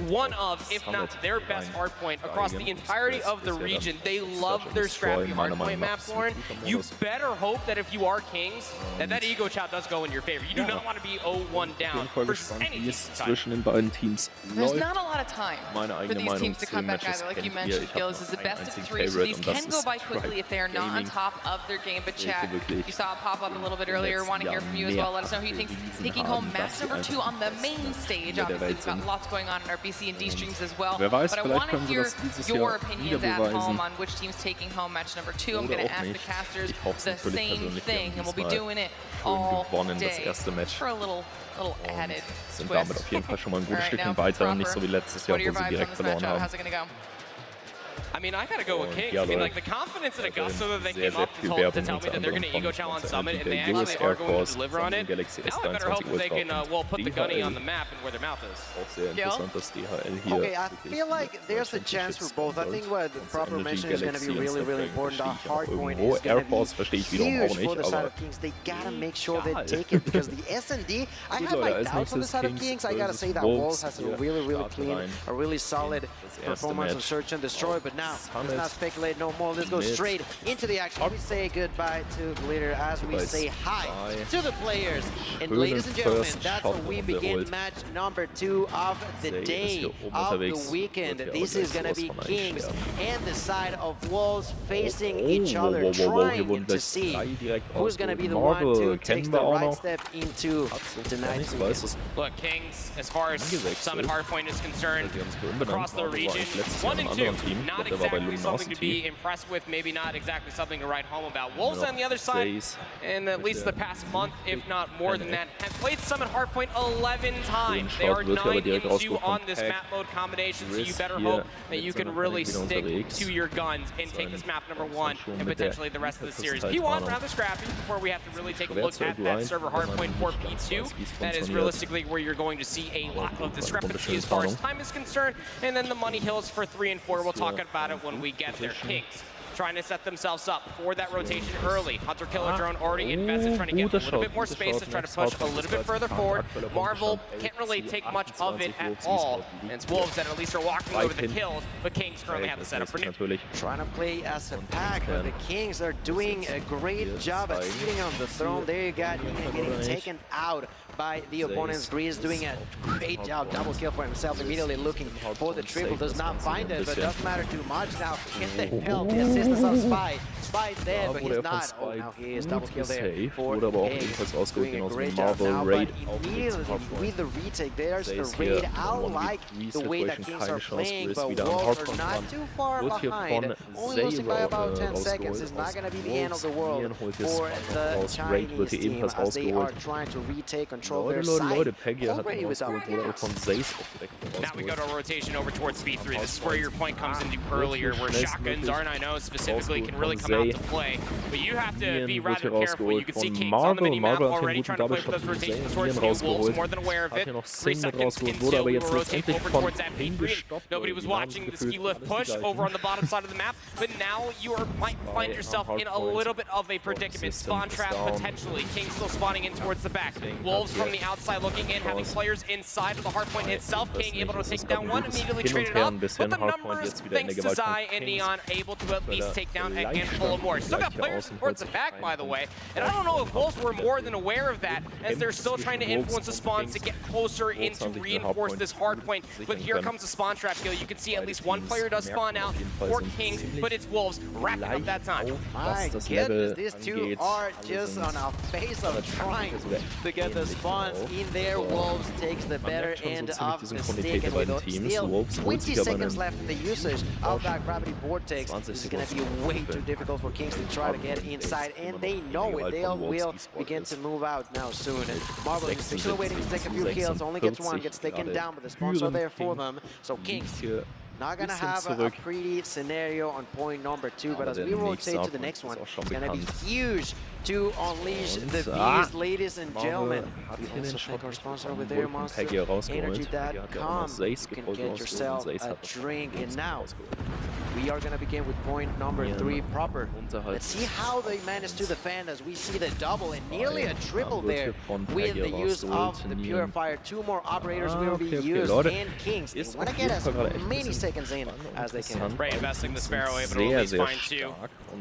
Speaker 2: one of, if not their best hardpoint across the entirety of the region. They love their scrappy hardpoint maps, Lauren. You better hope that if you are Kings, that ego chow does go in your favor. You do not want to be 0-1 down for any team.
Speaker 3: There's not a lot of time for these teams to come back either. Like you mentioned, Gil, this is the best of 3, so these can go by quickly if they are not on top of their game. But chat, you saw it pop up a little bit earlier. Want to hear from you as well. Let us know who you think is taking home match number 2 on the main stage. Obviously, we've got lots going on in our BC and D streams as well. But I want to hear your opinions at home on which team's taking home match number 2. I'm going to ask the casters the same thing, and we'll be doing it all day for a little added
Speaker 1: sind damit auf jeden Fall schon mal ein gutes Stückchen weiter, nicht so wie letztes Jahr, wo sie direkt verloren haben.
Speaker 3: How's it gonna go?
Speaker 2: I mean, I gotta go with Kings. I mean, like, the confidence and Augusta that they came up to tell me that they're gonna ego chow on Summit and they actually are going to deliver on it. Now I better hope that they can, well, put the gunny on the map and where their mouth is.
Speaker 1: Auch sehr interessant, dass DHL hier.
Speaker 4: Okay, I feel like there's a chance for both. I think what the proper mention is gonna be really important. The hardpoint is gonna be huge for the side of Kings. They gotta make sure they take it because the S&D, I have my doubts on the side of Kings. I gotta say that Wolves has a really clean, a really solid performance on Search and Destroy, but now let's not speculate no more. Let's go straight into the action. We say goodbye to the leader as we say hi to the players. And ladies and gentlemen, that's where we begin match number 2 of the day, of the weekend. This is going to be Kings and the side of Wolves facing each other, trying to see who's going to be the one to take the right step into tonight's weekend.
Speaker 2: Look, Kings, as far as Summit Hardpoint is concerned, across the region, 1 and 2, not
Speaker 3: exactly something to be impressed with, maybe not exactly something to write home about. Wolves on the other side, in at least the past month, if not more than that, have played Summit Hardpoint 11 times. They are 9-2 on this map mode combination, so you better hope that you can really stick to your guns and take this map number 1 and potentially the rest of the series. P1 rather scrappy before we have to really take a look at that server Hardpoint for P2. That is realistically where you're going to see a lot of discrepancy as far as time is concerned, and then the money hills for 3 and 4. We'll talk about it when we get there. Kings trying to set themselves up for that rotation early. Hunter Killer Drone already invested, trying to get a little bit more space to try to push a little bit further forward. Marvel can't really take much of it at all. And it's Wolves that at least are walking over the kills, but Kings currently have the setup for new.
Speaker 4: Trying to play as a pack, but the Kings are doing a great job at sitting on the throne. There you got Nina getting taken out by the opponents. Grease doing a great job, double kill for himself, immediately looking for the triple, does not find it, but doesn't matter too much now. Can they help the assistance of Spy? Spy's dead, but he's not. Oh, now he is double kill there for Kings. Doing a great job now, but immediately with the retake, there's a raid. I like the way that Kings are playing, but Wolves are not too far behind. Only losing by about 10 seconds is not going to be the end of the world for the Chinese team, as they are trying to retake control their side. Already without
Speaker 3: now we go to a rotation over towards B3. This is where your point comes into earlier, where shotguns, R9O specifically, can really come out to play. But you have to be rather careful. You can see Kings on the mini-map already trying to play for those rotations towards new. Wolves more than aware of it. 3 seconds until we will rotate over towards that B3. Nobody was watching the ski lift push over on the bottom side of the map, but now you might find yourself in a little bit of a predicament. Spawn trap potentially. Kings still spawning in towards the back. Wolves from the outside looking in, having players inside of the hardpoint itself. King able to take down one, immediately traded off. But the numbers, thanks to Zai and Neon, able to at least take down a handful of more. Still got players towards the back, by the way. And I don't know if Wolves were more than aware of that, as they're still trying to influence the spawns to get closer in to reinforce this hardpoint. But here comes the spawn trap kill. You can see at least one player does spawn out for Kings, but it's Wolves wrapping up that time.
Speaker 4: My goodness, these two are just on a phase of trying to get the spawns in there. Wolves takes the better end of the stick, and with still 20 seconds left in the usage of that gravity vortex, this is going to be way too difficult for Kings to try to get inside, and they know it. They will begin to move out now soon. Marvel is still waiting to take a few kills, only gets one, gets taken down, but the spawns are there for them. So Kings not gonna have a pretty scenario on point number 2, but as we rotate to the next one, it's gonna be huge to unleash the beast, ladies and gentlemen. We also check our sponsor over there, monsterenergy.com. You can get yourself a drink, and now we are gonna begin with point number 3 proper. Let's see how they manage to defend, as we see the double and nearly a triple there with the use of the Purifier. 2 more operators will be used, and Kings, they wanna get as many seconds in as they can.
Speaker 3: Spray investing the Sparrow, able to at least find 2.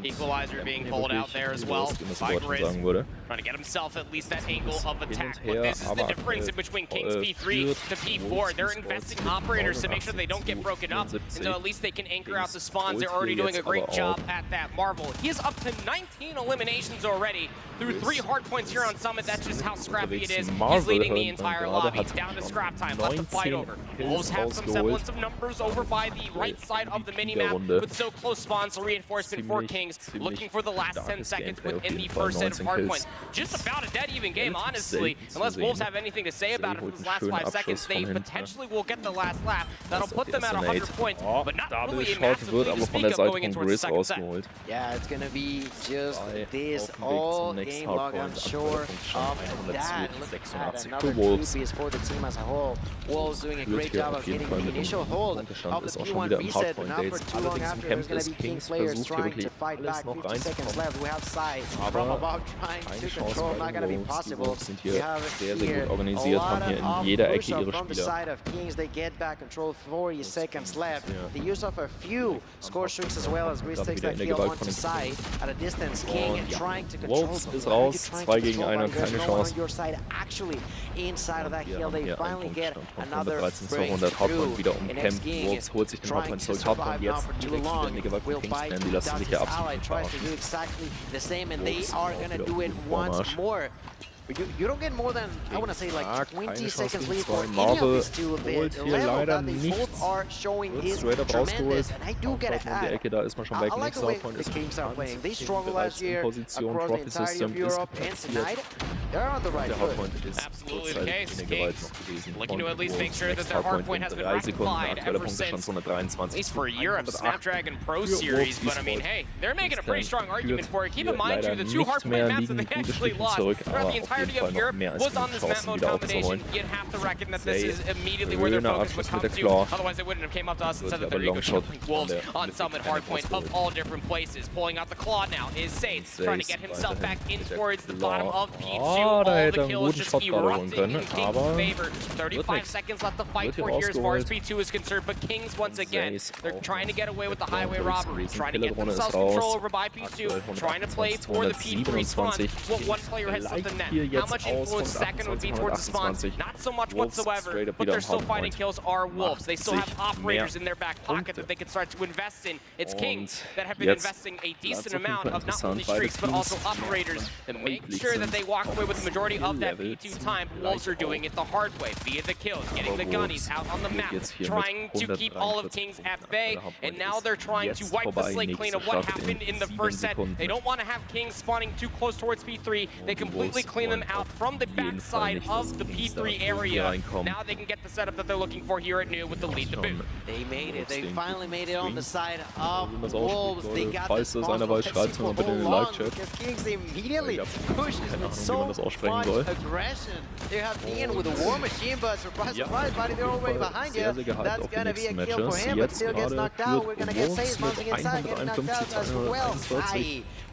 Speaker 3: Equalizer being pulled out there as well by Grizz, trying to get himself at least that angle of attack. But this is the difference in between Kings P3 to P4. They're investing operators to make sure they don't get broken up, and so at least they can anchor out the spawns. They're already doing a great job at that. Marvel, he is up to 19 eliminations already through 3 hard points here on Summit. That's just how scrappy it is. He's leading the entire lobby. Down to scrap time, left to fight over. Wolves have some semblance of numbers over by the right side of the minimap, but so close spawns, so reinforcement for Kings, looking for the last 10 seconds within the first set of hardpoints. Just about a dead even game, honestly. Unless Wolves have anything to say about it for the last 5 seconds, they potentially will get the last lap. That'll put them at 100 points, but not really a massive lead to speak of going into the second set.
Speaker 4: Yeah, it's gonna be just this all game long, I'm sure of that. Look at another 2 piece for the team as a whole. Wolves doing a great job of getting the initial hold of the P1 reset, but not for too long after. There's gonna be King players trying to fight back. 50 seconds left. We have Sai from above trying to control, not gonna be possible. We have here a lot of push up from the side of Kings. They get back control, 40 seconds left. The use of a few score streaks as well, as Grease takes that kill onto Sai at a distance. King trying to control.
Speaker 1: Wolves ist raus, 2 gegen 1, keine Chance.
Speaker 4: Your side actually inside of that hill, they finally get another
Speaker 1: 13-200 Hardpoint wieder umkämpft. Wolves holt sich den Hardpoint zurück. Hardpoint jetzt direkt wieder in die Gewalt von Kings, denn die lassen sich hier absolut nicht verarschen.
Speaker 4: You don't get more than, I want to say, like 20 seconds lead for any of
Speaker 1: Marvel
Speaker 4: these two.
Speaker 1: holt hier leider nichts. Wird straight up rausgeholt. Die Ecke, da ist man schon weg. Nächster Hardpoint ist bereits in Position. Trophy System ist platziert. Der Hardpoint ist kurzzeitig in der Gewalt noch gewesen.
Speaker 3: Looking to at least make sure that their hardpoint has been rectified ever since, at least for Europe, Snapdragon Pro Series. But I mean, hey, they're making a pretty strong argument for it. Keep in mind, too, the two hardpoint maps that they actually lost throughout the entirety of Europe was on this map mode combination. You'd have to reckon that this is immediately where their focus would come to. Otherwise, they wouldn't have came up to us and said that they're eco-shielding Wolves on Summit hardpoint of all different places. Pulling out the claw now is Seid, trying to get himself back in towards the bottom of P2. All the kills just erupting in King's favor. 35 seconds left to fight for here as far as P2 is concerned, but Kings once again, they're trying to get away with the highway robbery, trying to get themselves control over by P2, trying to play for the P3 spawn. Well, one player hits something net. How much influence second would be towards the spawns? Not so much whatsoever, but they're still finding kills are Wolves. They still have operators in their back pocket that they can start to invest in. It's Kings that have been investing a decent amount of not only streaks, but also operators to make sure that they walk away with the majority of that P2 time. Wolves are doing it the hard way, via the kills, getting the gunnies out on the map, trying to keep all of Kings at bay, and now they're trying to wipe the slate clean of what happened in the first set. They don't want to have Kings spawning too close towards P3. They completely clean them out from the backside of the P3 area. Now they can get the setup that they're looking for here at New with the lead to boot.
Speaker 4: They made it. They finally made it on the side of Wolves. They got the
Speaker 1: Falls das einer weiß, schreibt es mal bitte in den Live-Chat.
Speaker 4: Kings immediately pushed with so much aggression. They have Ian with a war machine, but surprise, surprise, buddy, they're already behind you. That's gonna be a kill for him, but still gets knocked out. We're gonna get Seid bouncing inside, getting knocked out as well.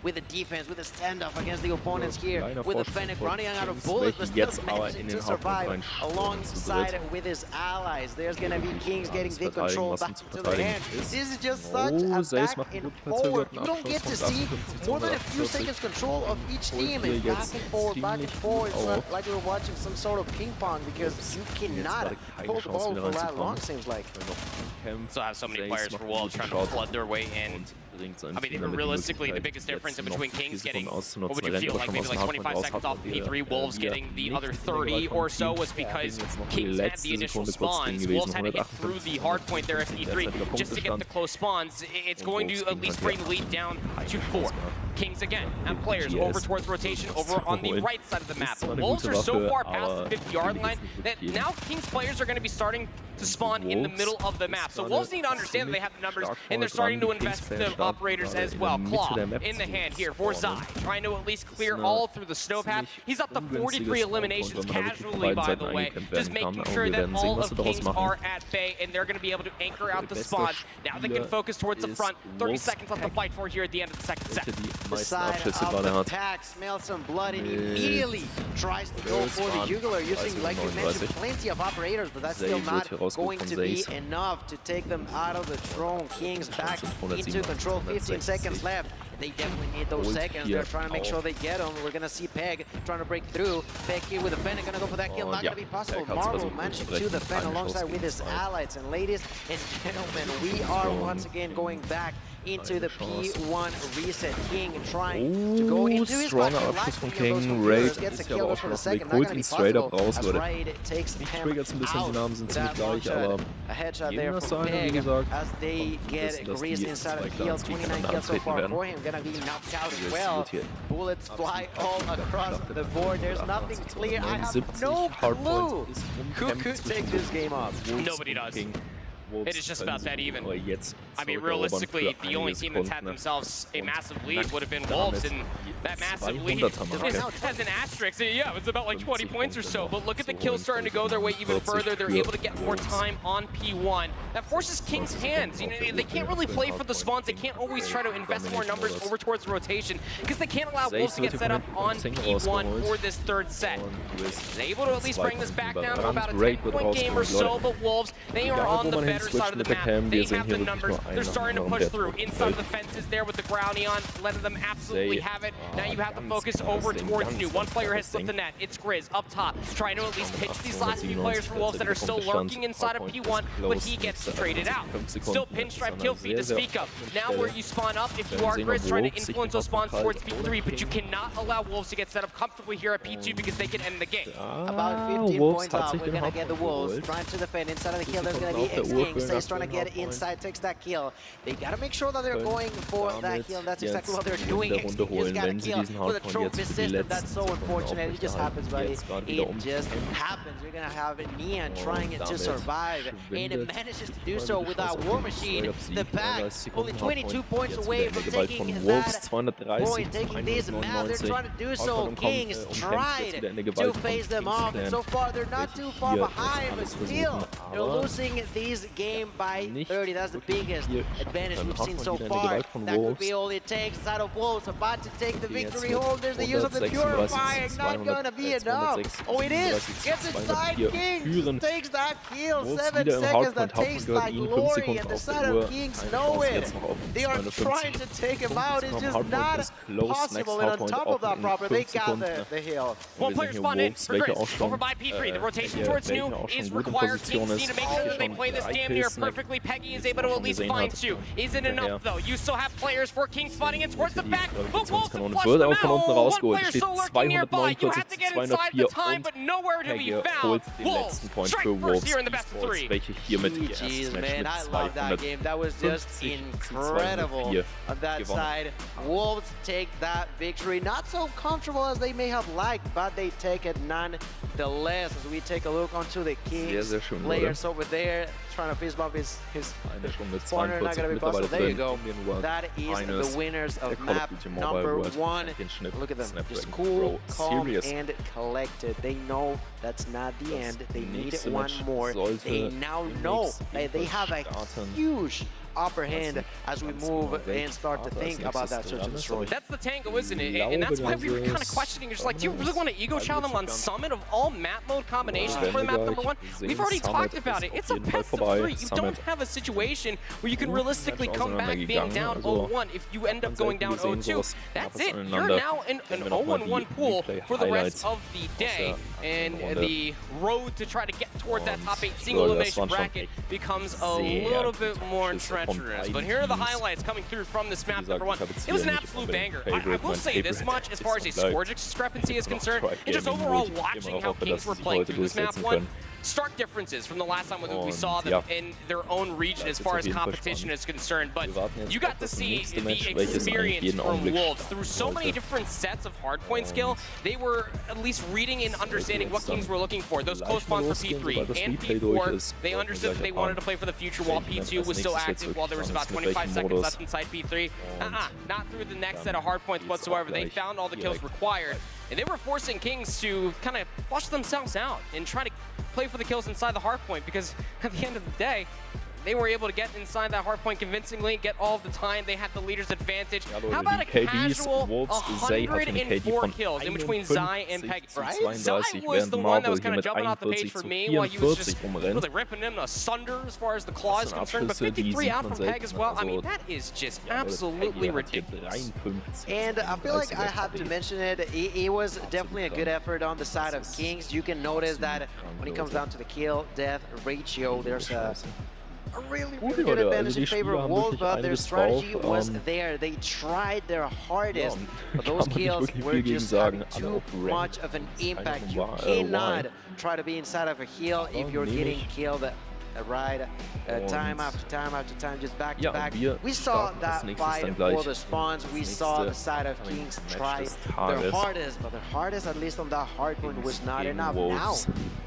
Speaker 4: With the defense, with the standoff against the opponents here, with the Fennec running out of bullets, but still managing to survive alongside with his allies. There's gonna be Kings getting the control back to their hand. This is just such a back and forward. You don't get to see more than a few seconds control of each team and back and forward. It's not like we're watching some sort of ping pong because you cannot hold the ball for that long, seems like.
Speaker 3: So I have so many players for Wolves trying to flood their way in. I mean, realistically, the biggest difference in between Kings getting, what would you feel like, maybe like 25 seconds off P3, Wolves getting the other 30 or so was because Kings had the initial spawns. Wolves had to get through the hard point there at P3 just to get the close spawns. It's going to at least bring the lead down to 4. Kings again have players over towards rotation over on the right side of the map. Wolves are so far past the 50-yard line that now Kings players are going to be starting to spawn in the middle of the map. So Wolves need to understand that they have the numbers and they're starting to invest the operators as well. Claw in the hand here for Zai, trying to at least clear all through the snow path. He's up to 43 eliminations casually, by the way, just making sure that all of Kings are at bay and they're going to be able to anchor out the spawns. Now they can focus towards the front. 30 seconds left to fight for here at the end of the second set.
Speaker 4: The side of the pack smells some blood and immediately tries to go for the jugular using, like you mentioned, plenty of operators, but that's still not going to be enough to take them out of the throne. Kings back into control, 15 seconds left. They definitely need those seconds. They're trying to make sure they get them. We're going to see Peg trying to break through. Peg here with the Fennec, going to go for that kill. Not going to be possible. Marvel managing to defend alongside with his allies. And ladies and gentlemen, we are once again going back into the P1 reset. King trying to go into his
Speaker 1: stronger Abschluss von King. Raid ist ja aber auch schon auf Weg. Holt ihn straight up raus, Leute. Die Triggers ein bisschen, die Namen sind ziemlich gleich, aber geben das so einer, wie gesagt. Und wissen, dass die zwei Clans gegeneinander antreten werden.
Speaker 4: Gonna be knocked out as well. Bullets fly all across the board. There's nothing clear. I have no clue who could take this game off.
Speaker 3: Nobody does. It is just about that even. I mean, realistically, the only team that's had themselves a massive lead would have been Wolves, and that massive lead has an asterisk. Yeah, it's about like 20 points or so, but look at the kills starting to go their way even further. They're able to get more time on P1. That forces King's hands. You know, they can't really play for the spawns. They can't always try to invest more numbers over towards the rotation because they can't allow Wolves to get set up on P1 for this third set. They're able to at least bring this back down to about a 10-point game or so, but Wolves, they are on the better side of the map. They have the numbers They're starting to push through. Inside of the fences there with the ground Neon, letting them absolutely have it. Now you have to focus over towards New. One player has slipped the net. It's Grizz up top, trying to at least pitch these last few players for Wolves that are still lurking inside of P1, but he gets traded out. Still pinstripe kill feed to speak of. Now where you spawn up, if you are Grizz, trying to influence those spawns towards P3, but you cannot allow Wolves to get set up comfortably here at P2 because they can end the game.
Speaker 4: About 15 points off, we're gonna get the Wolves trying to defend. Inside of the kill, there's gonna be X-King. Say's trying to get inside, takes that kill. They gotta make sure that they're going for that kill. That's exactly what they're doing. X-King just got a kill with a trophy system. That's so unfortunate. It just happens, buddy. It just happens. You're gonna have Neon trying to survive, and it manages to do so without War Machine. The pack only 22 points away from taking that point, taking this map. They're trying to do so. Kings tried to face them off, and so far they're not too far behind, but still they're losing this game by 30. That's the biggest advantage we've seen so far. That could be all it takes. Side of Wolves about to take the victory home. There's the use of the Purifying, not gonna be enough. Oh, it is. Gets inside Kings, takes that kill. 7 seconds, that tastes like glory, and the side of Kings know it. They are trying to take him out. It's just not possible, and on top of that proper, they got the hill.
Speaker 3: One player spawned in for Grizz, over by P3. The rotation towards New is required. Kings need to make sure that they play this damn near perfectly. Peggy is able to at least find 2. Isn't enough though. You still have players for Kings spawning in towards the back, but Wolves have flushed them out. One player still lurking nearby. You have to get inside the time, but nowhere to be found. Wolves strike first here in the best of 3.
Speaker 4: GG's, man, I love that game. That was just incredible on that side. Wolves take that victory. Not so comfortable as they may have liked, but they take it nonetheless. As we take a look onto the Kings players over there, trying to fist bump his corner, not gonna be possible. There you go. That is the winners of map number 1. Look at them, just cool, calm, and collected. They know that's not the end. They need one more. They now know that they have a huge upper hand as we move and start to think about that search and destroy.
Speaker 3: That's the tango, isn't it? And that's why we were kind of questioning. You're just like, do you really want to ego chow them on Summit of all map mode combinations for the map number 1? We've already talked about it. It's a best of 3. You don't have a situation where you can realistically come back being down 0-1 if you end up going down 0-2. That's it. You're now in an 0-1 pool for the rest of the day. And the road to try to get towards that top 8 single elimination bracket becomes a little bit more treacherous. But here are the highlights coming through from this map number 1. It was an absolute banger. I will say this much as far as a score discrepancy is concerned, and just overall watching how Kings were playing through this map 1. Stark differences from the last time we saw them in their own region as far as competition is concerned, but you got to see the experience from Wolves through so many different sets of hardpoint skill. They were at least reading and understanding what Kings were looking for. Those close spawns for P3 and P4, they understood that they wanted to play for the future while P2 was still active, while there was about 25 seconds left inside P3. Not through the next set of hardpoints whatsoever. They found all the kills required, and they were forcing Kings to kind of flush themselves out and try to play for the kills inside the hardpoint, because at the end of the day, they were able to get inside that hardpoint convincingly, get all of the time. They had the leader's advantage. How about a casual 104 kills in between Zai and Peggy? Zai was the one that was kind of jumping off the page for me while he was just really ripping him asunder as far as the claw is concerned, but 53 out from Peg as well. I mean, that is just absolutely ridiculous.
Speaker 4: And I feel like I have to mention it. It was definitely a good effort on the side of Kings. You can notice that when it comes down to the kill-death ratio, there's a really good advantage in favor of Wolves, but their strategy was there. They tried their hardest, but those kills were just having too much of an impact. You cannot try to be inside of a heal if you're getting killed right time after time after time, just back to back. We saw that fight for the spawns. We saw the side of Kings try their hardest, but their hardest, at least on that hardpoint, was not enough. Now,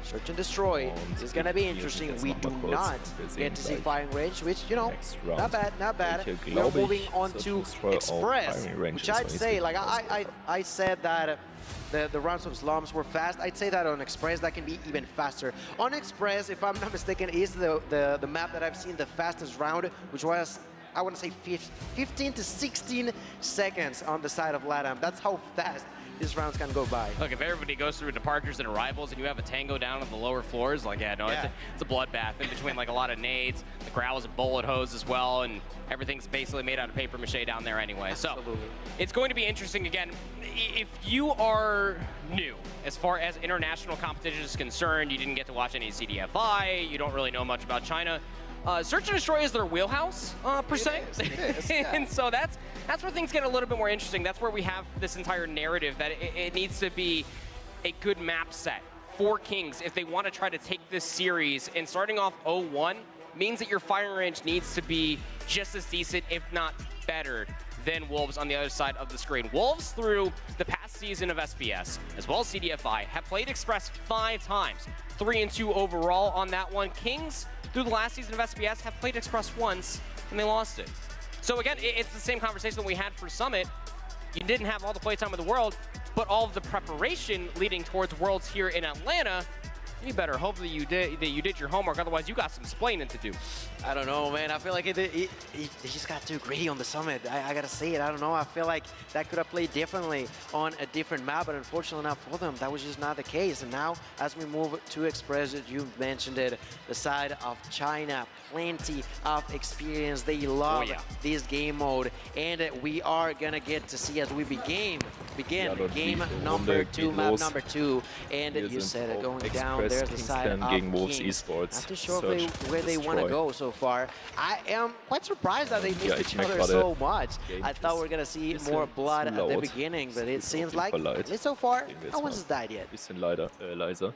Speaker 4: search and destroy is going to be interesting. We do not get to see firing range, which, you know, not bad, not bad. We're moving on to Express, which I'd say, like I said that the rounds of slums were fast. I'd say that on Express that can be even faster. On Express, if I'm not mistaken, is the map that I've seen the fastest round, which was, I want to say 15 to 16 seconds on the side of LATAM. That's how fast these rounds can go by.
Speaker 3: Look, if everybody goes through departures and arrivals and you have a tango down on the lower floors, like, yeah, no, it's a bloodbath in between, like, a lot of nades. The crowd was a bullet hose as well, and everything's basically made out of paper mache down there anyway.
Speaker 4: Absolutely.
Speaker 3: So it's going to be interesting. Again, if you are new as far as international competition is concerned, you didn't get to watch any CDFI, you don't really know much about China, Search and Destroy is their wheelhouse, per se.
Speaker 4: It is, yeah.
Speaker 3: And so that's where things get a little bit more interesting. That's where we have this entire narrative that it needs to be a good map set for Kings if they want to try to take this series. And starting off 0-1 means that your firing range needs to be just as decent, if not better, than Wolves on the other side of the screen. Wolves, through the past season of SBS, as well as CDFI, have played Express 5 times. 3-2 overall on that one. Kings, through the last season of SBS, have played Express once, and they lost it. So again, it's the same conversation that we had for Summit. You didn't have all the playtime in the world, but all of the preparation leading towards Worlds here in Atlanta. You better hope that you did your homework, otherwise you got some splaining to do.
Speaker 4: I don't know, man. I feel like he just got too greedy on the Summit. I gotta say it. I don't know. I feel like that could have played differently on a different map, but unfortunately not for them. That was just not the case. And now, as we move to Express, you mentioned it, the side of China, plenty of experience. They love this game mode, and we are gonna get to see as we begin game number 2, map number 2, and you said it going down. There's the side of Kings. Not too sure where they want to go so far. I am quite surprised that they missed each other so much. I thought we were going to see more blood at the beginning, but it seems like, at least so far, no one's died yet.
Speaker 1: Bisschen leiser.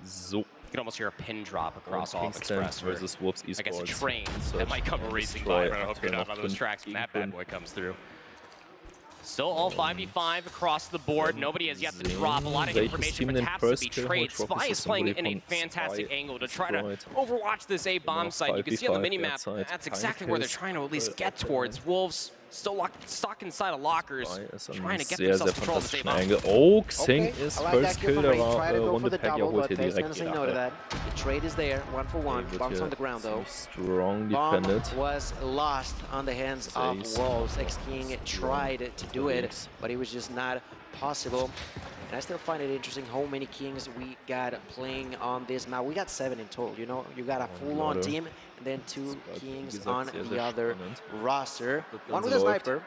Speaker 1: So.
Speaker 3: You can almost hear a pin drop across all of
Speaker 1: Kingston
Speaker 3: Express.
Speaker 1: versus Wolves Esports.
Speaker 3: I guess a train that might come racing by. I hope you're not on those tracks when that bad boy comes through. Still all 5v5 across the board. Nobody has yet to drop. A lot of information but has to be traded. Spy is playing in a fantastic angle to try to overwatch this A bomb site. You can see on the minimap, that's exactly where they're trying to at least get towards. Wolves still stuck inside of lockers, trying to get themselves control of this A bomb.
Speaker 1: Oh, Xing ist
Speaker 4: I like
Speaker 1: first kill der Runde. Peggy holt hier direkt
Speaker 4: say no to that. The trade is there, 1-for-1. Bombs on the ground though.
Speaker 1: Strong
Speaker 4: Bomb
Speaker 1: defended.
Speaker 4: was lost on the hands of Wolves. X-King tried to do it, but it was just not possible. And I still find it interesting how many Kings we got playing on this map. We got 7 in total, you know? You got a full-on team, and then 2 Kings on the other roster. One with a sniper,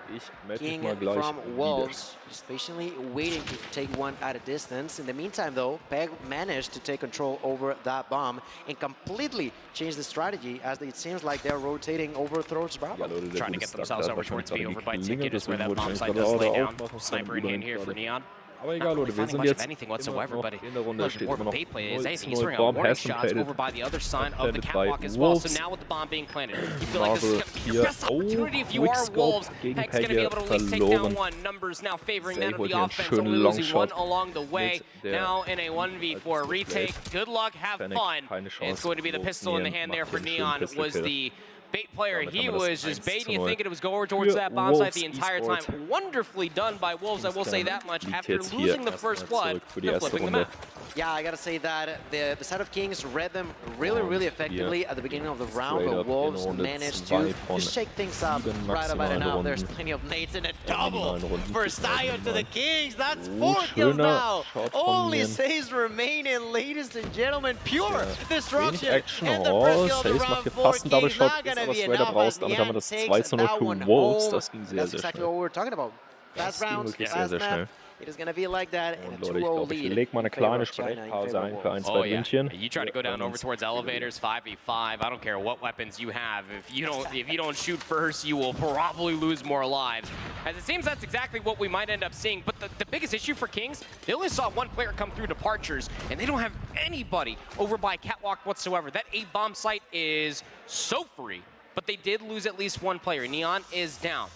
Speaker 4: King from Wolves, just patiently waiting to take one at a distance. In the meantime, though, Peg managed to take control over that bomb and completely change the strategy, as it seems like they're rotating over towards Bravo.
Speaker 3: Trying to get themselves over towards B over by Ticket is where that bomb site does lay down. Sniper in hand here for Neon.
Speaker 1: Aber egal, Leute, wir sind jetzt
Speaker 3: anything whatsoever, but
Speaker 1: in der Runde steht immer noch
Speaker 3: 0-0. Bomb has been planted. Over by the other side of the catwalk as well. So now with the bomb being planted, you feel like this is going to be your best opportunity if you are Wolves. Peg's going to be able to at least take down one. Numbers now favoring that of the offense, only losing one along the way. Now in a 1v4 retake. Good luck, have fun. It's going to be the pistol in the hand there for Neon. Was the bait player. He was just baiting you, thinking it was going towards that bomb site the entire time. Wonderfully done by Wolves, I will say that much, after losing the first blood, they're flipping the map.
Speaker 4: Yeah, I gotta say that the side of Kings read them really effectively at the beginning of the round, but Wolves managed to just shake things up right about now. There's plenty of nades and a double for Sayo to the Kings. That's 4 kills now. Only 6 remaining, ladies and gentlemen. Pure destruction.
Speaker 1: And the first kill of the round for Kings not gonna be enough as Nian takes that one home. That's exactly what we were talking about. Last round, last map. It is going to be like that in a 2-0 lead. Ich lege mal eine kleine Sprechpause ein für ein, zwei Windchen.
Speaker 3: You try to go down over towards elevators, 5v5. I don't care what weapons you have. If you don't shoot first, you will probably lose more lives. As it seems that's exactly what we might end up seeing. But the biggest issue for Kings, they only saw one player come through departures, and they don't have anybody over by catwalk whatsoever. That A-bomb site is so free, but they did lose at least one player. Neon is down.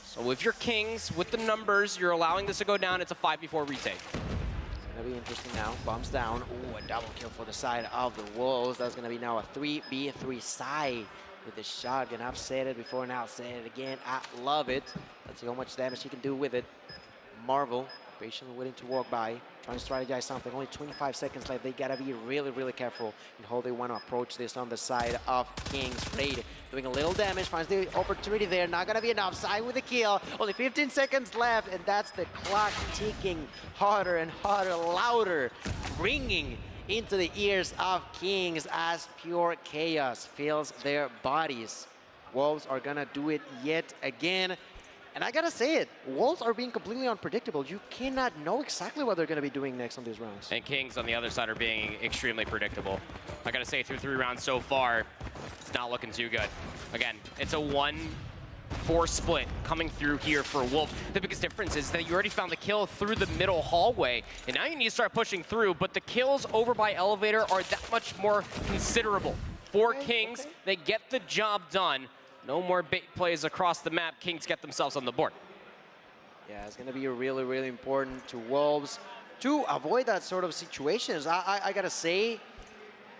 Speaker 3: So if you're Kings, with the numbers, you're allowing this to go down, it's a 5v4 retake.
Speaker 4: It's going to be interesting now. Bombs down. Ooh, a double kill for the side of the Wolves. That's going to be now a 3v3 side with the shotgun. I've said it before and I'll say it again. I love it. Let's see how much damage he can do with it. Marvel, patiently willing to walk by. trying to strategize something. Only 25 seconds left. They gotta be really, really careful in how they want to approach this on the side of Kings. Raid doing a little damage, finds the opportunity there. Not gonna be enough. Side with the kill. Only 15 seconds left, and that's the clock ticking harder and harder, louder, ringing into the ears of Kings as pure chaos fills their bodies. Wolves are gonna do it yet again. And I gotta say it, Wolves are being completely unpredictable. You cannot know exactly what they're gonna be doing next on these rounds.
Speaker 3: And Kings on the other side are being extremely predictable. I gotta say, through 3 rounds so far, it's not looking too good. Again, it's a 1-4 split coming through here for Wolves. The biggest difference is that you already found the kill through the middle hallway, and now you need to start pushing through, but the kills over by Elevator are that much more considerable. For Kings, they get the job done. No more bait plays across the map. Kings get themselves on the board.
Speaker 4: Yeah, it's going to be really, really important to Wolves to avoid that sort of situations. I got to say,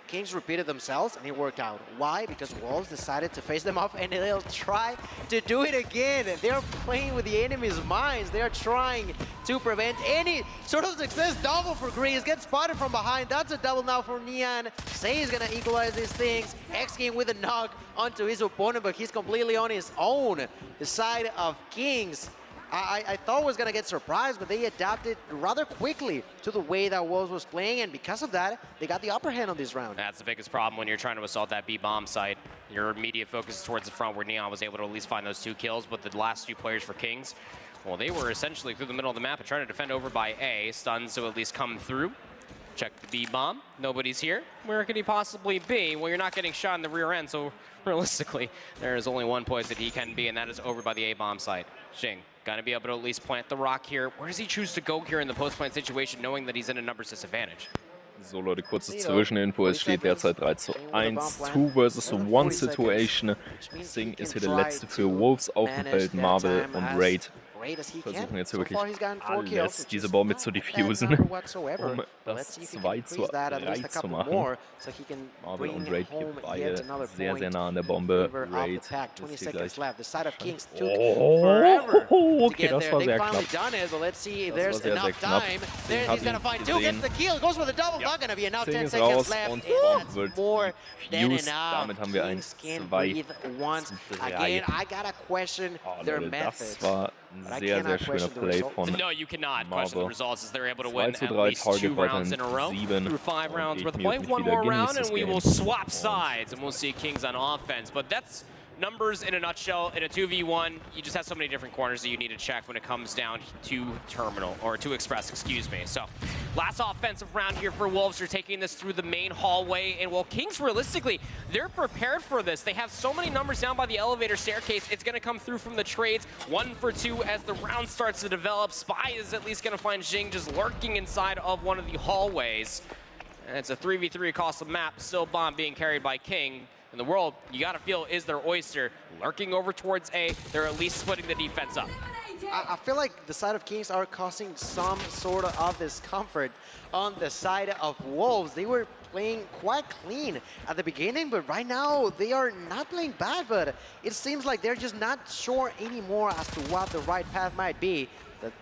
Speaker 4: Kings repeated themselves, and it worked out. Why? Because Wolves decided to face them off, and they'll try to do it again. They're playing with the enemy's minds. They're trying to prevent any sort of success. Double for Grease, gets spotted from behind. That's a double now for Neon. Say is gonna equalize these things. X-King with a knock onto his opponent, but he's completely on his own. The side of Kings, I thought was going to get surprised, but they adapted rather quickly to the way that Wolves was playing, and because of that, they got the upper hand on this round.
Speaker 3: That's the biggest problem when you're trying to assault that B-bomb site. Your immediate focus is towards the front, where Neon was able to at least find those 2 kills, but the last 2 players for Kings, well, they were essentially through the middle of the map and trying to defend over by A. Stuns to at least come through. Check the B-bomb. Nobody's here. Where could he possibly be? Well, you're not getting shot in the rear end, so realistically, there is only one place that he can be, and that is over by the A-bomb site. Xing, gonna be able to at least plant the rock here. Where does he choose to go here in the post-plant situation, knowing that he's in a numbers disadvantage?
Speaker 1: So Leute, kurze Zwischeninfo, es steht derzeit 3:1, 2 versus 1 Situation. Xing ist hier der letzte für Wolves auf dem Feld, Marvel und Raid versuchen jetzt hier wirklich alles, diese Bombe zu diffusen, um das 2:3 zu machen. Marvel und Raid hier beide sehr, sehr nah an der Bombe. Raid ist hier gleich. Oh, okay, das war sehr knapp. Das war sehr, sehr knapp. Den hat ihn gesehen. Xing ist raus und Bomb wird diffused. Damit haben wir ein 2:3. Oh, Leute, das war ein sehr, sehr schöner Play von
Speaker 3: No, you cannot
Speaker 1: Marvel.
Speaker 3: question the results as they're able to win at
Speaker 1: 2:3
Speaker 3: least
Speaker 1: Target
Speaker 3: 2 rounds in a row.
Speaker 1: 7
Speaker 3: Through 5 rounds worth of
Speaker 1: Gegen
Speaker 3: play.
Speaker 1: mich
Speaker 3: One
Speaker 1: wieder
Speaker 3: more round
Speaker 1: genießt
Speaker 3: and we
Speaker 1: das
Speaker 3: will
Speaker 1: Game.
Speaker 3: swap sides and we'll see Kings on offense. But that's numbers in a nutshell. In a 2v1, you just have so many different corners that you need to check when it comes down to Terminal, or to Express, excuse me. So, last offensive round here for Wolves. They're taking this through the main hallway. And while Kings, realistically, they're prepared for this. They have so many numbers down by the elevator staircase. It's going to come through from the trades. 1 for 2 as the round starts to develop. Spy is at least going to find Xing just lurking inside of one of the hallways. And it's a 3v3 across the map. Still bomb being carried by King. In the world, you got to feel, is their oyster lurking over towards A? They're at least splitting the defense up.
Speaker 4: I feel like the side of Kings are causing some sort of discomfort on the side of Wolves. They were playing quite clean at the beginning, but right now they are not playing bad, but it seems like they're just not sure anymore as to what the right path might be.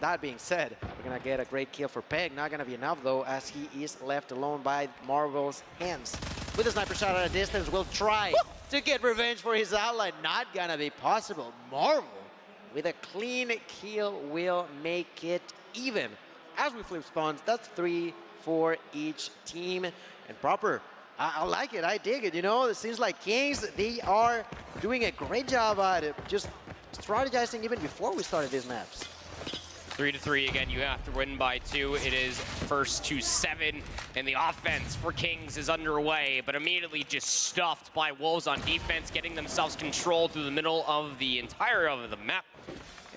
Speaker 4: That being said, we're going to get a great kill for Peg. Not going to be enough, though, as he is left alone by Marvel's hands. With a sniper shot at a distance, will try to get revenge for his ally. Not going to be possible. Marvel, with a clean kill, will make it even. As we flip spawns, that's 3 for each team. And proper. I like it. I dig it. You know, it seems like Kings, they are doing a great job at it. Just strategizing even before we started these maps.
Speaker 3: 3-3 again, you have to win by 2. It is first to 7, and the offense for Kings is underway, but immediately just stuffed by Wolves on defense, getting themselves control through the middle of the entire of the map.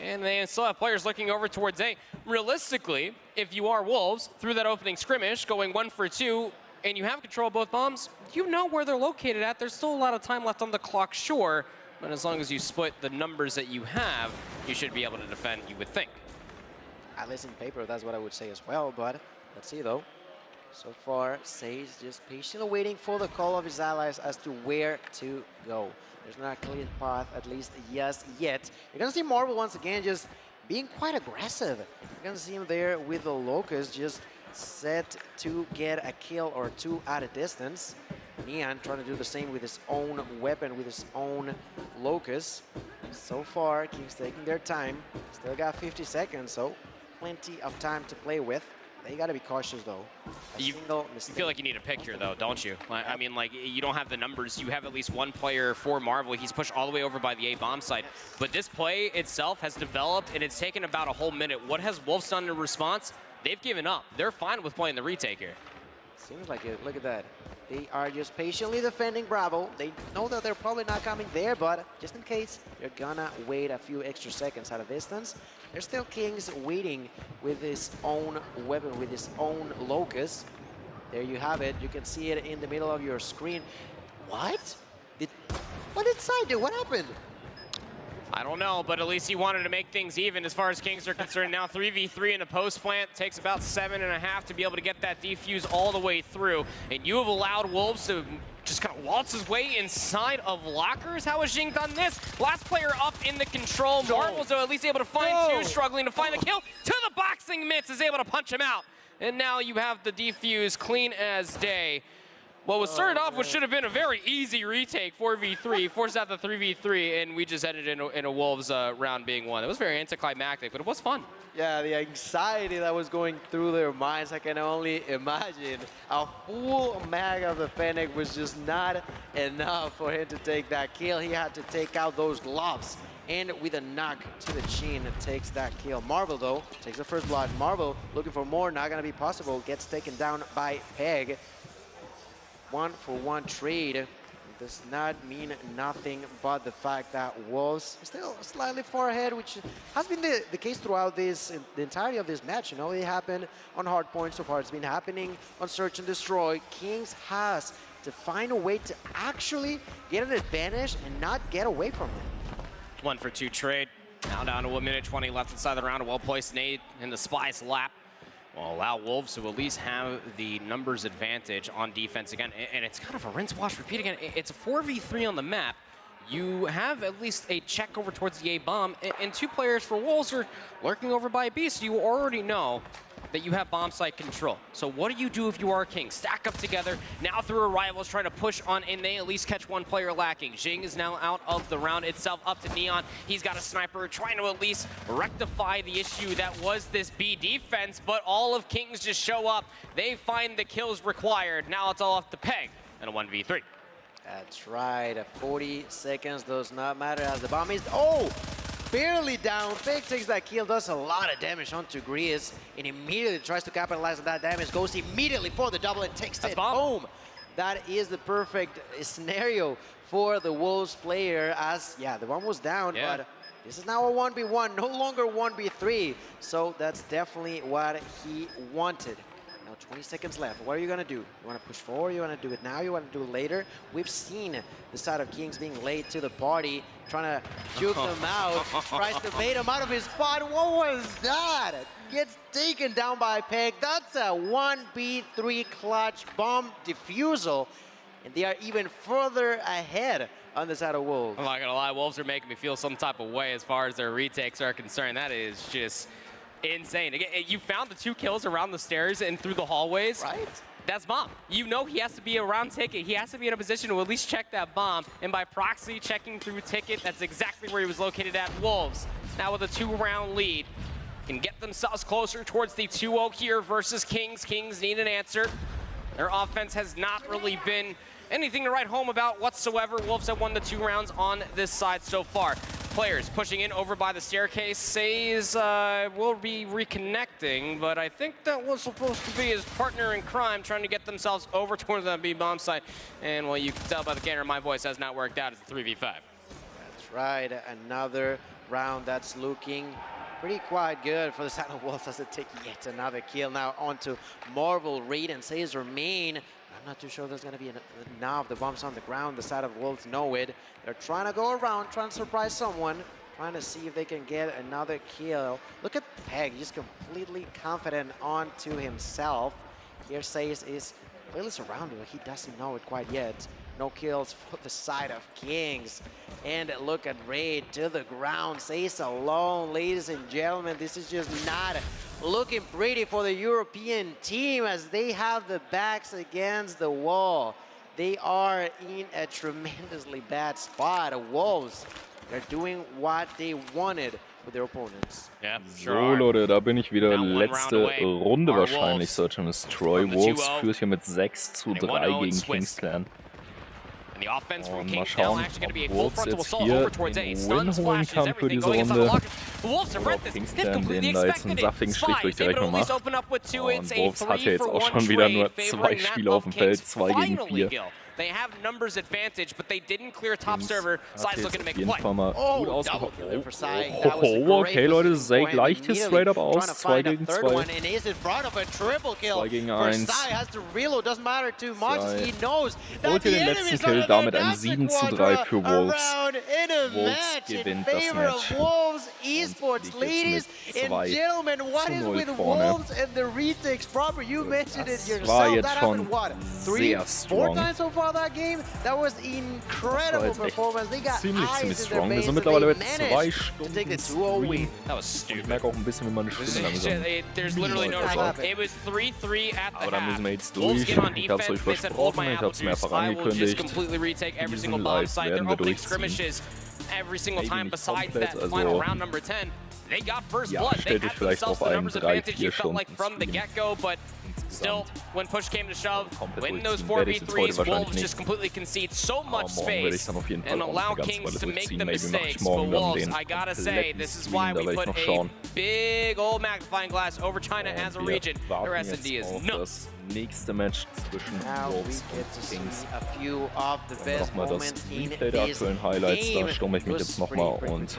Speaker 3: And they still have players looking over towards A. Realistically, if you are Wolves, through that opening skirmish, going 1 for 2, and you have control of both bombs, you know where they're located at. There's still a lot of time left on the clock, sure, but as long as you split the numbers that you have, you should be able to defend, you would think.
Speaker 4: At least in paper, that's what I would say as well, but let's see though. So far, Sage just patiently waiting for the call of his allies as to where to go. There's not a clear path, at least yes, yet. You're gonna see Marvel once again just being quite aggressive. You're gonna see him there with the Locust just set to get a kill or two at a distance. Neon trying to do the same with his own weapon, with his own locus. So far, Kings taking their time. Still got 50 seconds, so plenty of time to play with. They got to be cautious, though.
Speaker 3: You feel like you need a pick here, though, don't you? I mean, like, you don't have the numbers. You have at least one player for Marvel. He's pushed all the way over by the A-bomb side. But this play itself has developed, and it's taken about a whole minute. What has Wolves done in response? They've given up. They're fine with playing the retake here.
Speaker 4: Seems like it. Look at that. They are just patiently defending Bravo. They know that they're probably not coming there, but just in case, they're gonna wait a few extra seconds at a distance. There's still Kings waiting with his own weapon, with his own locus. There you have it. You can see it in the middle of your screen. What did Side do? What happened?
Speaker 3: I don't know, but at least he wanted to make things even as far as Kings are concerned. Now 3v3 in the post plant. Takes about 7.5 to be able to get that defuse all the way through. And you have allowed Wolves to just kind of waltz his way inside of lockers. How has Jing done this? Last player up in the control. Marvel's at least able to find two, struggling to find the kill. To the boxing mitts, is able to punch him out. And now you have the defuse clean as day. What was started off, which should have been a very easy retake, 4v3, forced out the 3v3, and we just ended in a Wolves round being won. It was very anticlimactic, but it was fun.
Speaker 4: Yeah, the anxiety that was going through their minds, I can only imagine. A full mag of the Fennec was just not enough for him to take that kill. He had to take out those gloves. And with a knock to the chin, it takes that kill. Marvel, though, takes the first blood. Marvel looking for more, not going to be possible. Gets taken down by Peg. 1-for-1 trade does not mean nothing but the fact that Wolves still slightly far ahead, which has been the case throughout the entirety of this match. You know, it happened on hard points so far. It's been happening on Search and Destroy. Kings has to find a way to actually get an advantage and not get away from it.
Speaker 3: 1-for-2 trade. Now down to 1 minute 20 left inside the round. A well-placed nade in the Spy's lap will allow Wolves to at least have the numbers advantage on defense again. And it's kind of a rinse, wash, repeat again. It's a 4v3 on the map. You have at least a check over towards the A-bomb, and two players for Wolves are lurking over by B, so you already know that you have bomb site control. So what do you do if you are a King? Stack up together. Now through arrivals, trying to push on, and they at least catch one player lacking. Jing is now out of the round itself, up to Neon. He's got a sniper, trying to at least rectify the issue that was this B defense, but all of Kings just show up. They find the kills required. Now it's all off to Peg and a 1v3.
Speaker 4: That's right, 40 seconds does not matter as the bomb is, barely down. Peg takes that kill, does a lot of damage onto Grease, and immediately tries to capitalize on that damage, goes immediately for the double and takes it home. That is the perfect scenario for the Wolves player as, yeah, the bomb was down, but this is now a 1v1, no longer 1v3. So that's definitely what he wanted. Now 20 seconds left. What are you going to do? You want to push forward? You want to do it now? You want to do it later? We've seen the side of Kings being late to the party, trying to juke them out, tries to bait him out of his spot. What was that? Gets taken down by Peg. That's a 1v3 clutch bomb defusal. And they are even further ahead on the side of Wolves.
Speaker 3: I'm not going to lie, Wolves are making me feel some type of way as far as their retakes are concerned. That is just insane. Again, you found the two kills around the stairs and through the hallways.
Speaker 4: Right.
Speaker 3: That's bomb. You know he has to be around Ticket. He has to be in a position to at least check that bomb. And by proxy, checking through Ticket, that's exactly where he was located at. Wolves, now with a 2-round lead, can get themselves closer towards the 2-0 here versus Kings. Kings need an answer. Their offense has not really been anything to write home about whatsoever. Wolves have won the 2 rounds on this side so far. Players pushing in over by the staircase. Says will be reconnecting, but I think that was supposed to be his partner in crime trying to get themselves over towards that B-bomb site. And well, you can tell by the camera, my voice has not worked out. It's a 3v5.
Speaker 4: That's right, another round that's looking pretty quite good for the side of Wolves as they take yet another kill. Now onto Marvel. Reed and Says remain. I'm not too sure there's going to be enough. The bombs on the ground. The side of Wolves know it. They're trying to go around, trying to surprise someone, trying to see if they can get another kill. Look at Peg, just completely confident onto himself. Here Says is completely surrounded, but he doesn't know it quite yet. No kills for the side of Kings. And look at Raid to the ground. Stays alone, ladies and gentlemen. This is just not looking pretty for the European team as they have the backs against the wall. They are in a tremendously bad spot. Wolves, they're doing what they wanted with their opponents.
Speaker 3: Yeah,
Speaker 1: so Leute, da bin ich wieder. Letzte Runde wahrscheinlich. Search and Destroy. Wolves führt hier mit 6:3 gegen Kings Clan. Und mal schauen, ob Wolves jetzt hier den Win holen kann für diese Runde. Oder ob Kings Clan den da jetzt einen saftigen Strich durch die Rechnung macht. Und Wolves hat ja jetzt auch schon wieder nur 2 Spieler auf dem Feld, 2 gegen 4.
Speaker 3: They have numbers advantage, but they didn't clear top server. Sai's looking to make a play.
Speaker 1: Oh, okay, Leute, Zay gleicht hier straight up aus. 2 gegen 2. 2 gegen 1. Sai holt hier den letzten Kill, damit ein 7:3 für Wolves. Wolves gewinnt das Match. Und liegt jetzt mit 2:0 vorne. Das war jetzt schon sehr strong.
Speaker 4: That game, that was incredible performance. They got
Speaker 1: ziemlich strong. Wir sind mittlerweile bei 2 Stunden Stream. Ich merke auch ein bisschen, wie meine Stimme langsam. Aber da müssen wir jetzt durch. Ich hab's euch versprochen, ich hab's mehrfach angekündigt. Diesen Live werden wir durchziehen. Maybe nicht komplett, also ja, stellt euch vielleicht auf einen 3-4 Stunden Stream.
Speaker 3: Still, when push came to shove, when those 4v3s, Wolves just completely concede so much space and allow Kings to make the mistakes. But Wolves, I gotta say, this is why we put a big old magnifying glass over China as a region. The rest of D is nuts.
Speaker 1: Nächste Match zwischen Wolves und Kings. Nochmal das Replay der aktuellen Highlights, da stumme ich mich jetzt nochmal und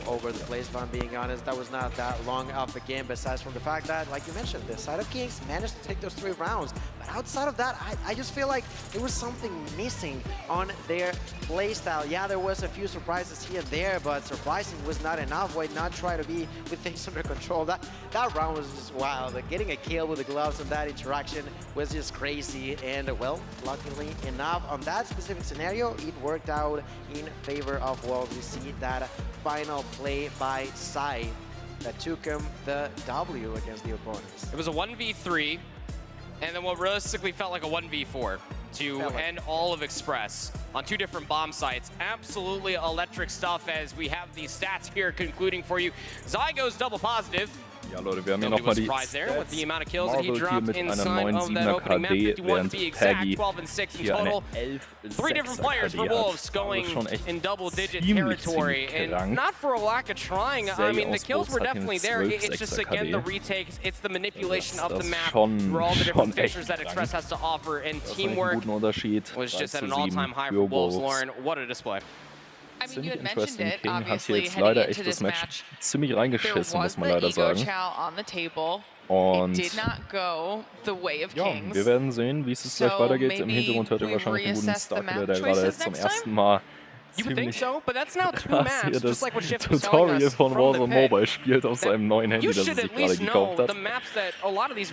Speaker 4: over the place, if I'm being honest. That was not that long of the game, besides from the fact that, like you mentioned, the side of Kings managed to take those 3 rounds. But outside of that, I just feel like there was something missing on their playstyle. Yeah, there was a few surprises here and there, but surprising was not enough. Why not try to be with things under control? That round was just wild. Getting a kill with the gloves and that interaction was just crazy. And well, luckily enough, on that specific scenario, it worked out in favor of Wolves. We see that final play by Sai that took him the W against the opponents.
Speaker 3: It was a 1v3, and then what realistically felt like a 1v4 to end all of Express on 2 different bomb sites. Absolutely electric stuff as we have these stats here concluding for you. Zai goes double positive.
Speaker 1: Ja, Leute, wir haben hier nochmal die Stats. Marvel hier mit einer 9,7er KD, während Peggy hier eine 11,6er KD hat. Das ist schon echt ziemlich krank.
Speaker 3: Not for a lack of trying. I mean, the kills were definitely there. It's just, again, the retakes. It's the manipulation of the map for all the different features that Express has to offer. And teamwork was just at an all-time high for Wolves. Lauren, what a display.
Speaker 1: Ziemlich interesting. King hat hier jetzt leider echt das Match ziemlich reingeschissen, muss man leider sagen. Und ja, wir werden sehen, wie es gleich weitergeht. Im Hintergrund hört ihr wahrscheinlich einen guten Starkiller, der gerade jetzt zum ersten Mal ziemlich hier das Tutorial von Warzone Mobile spielt auf seinem neuen Handy, das er sich gerade gekauft hat. Und Leute, wie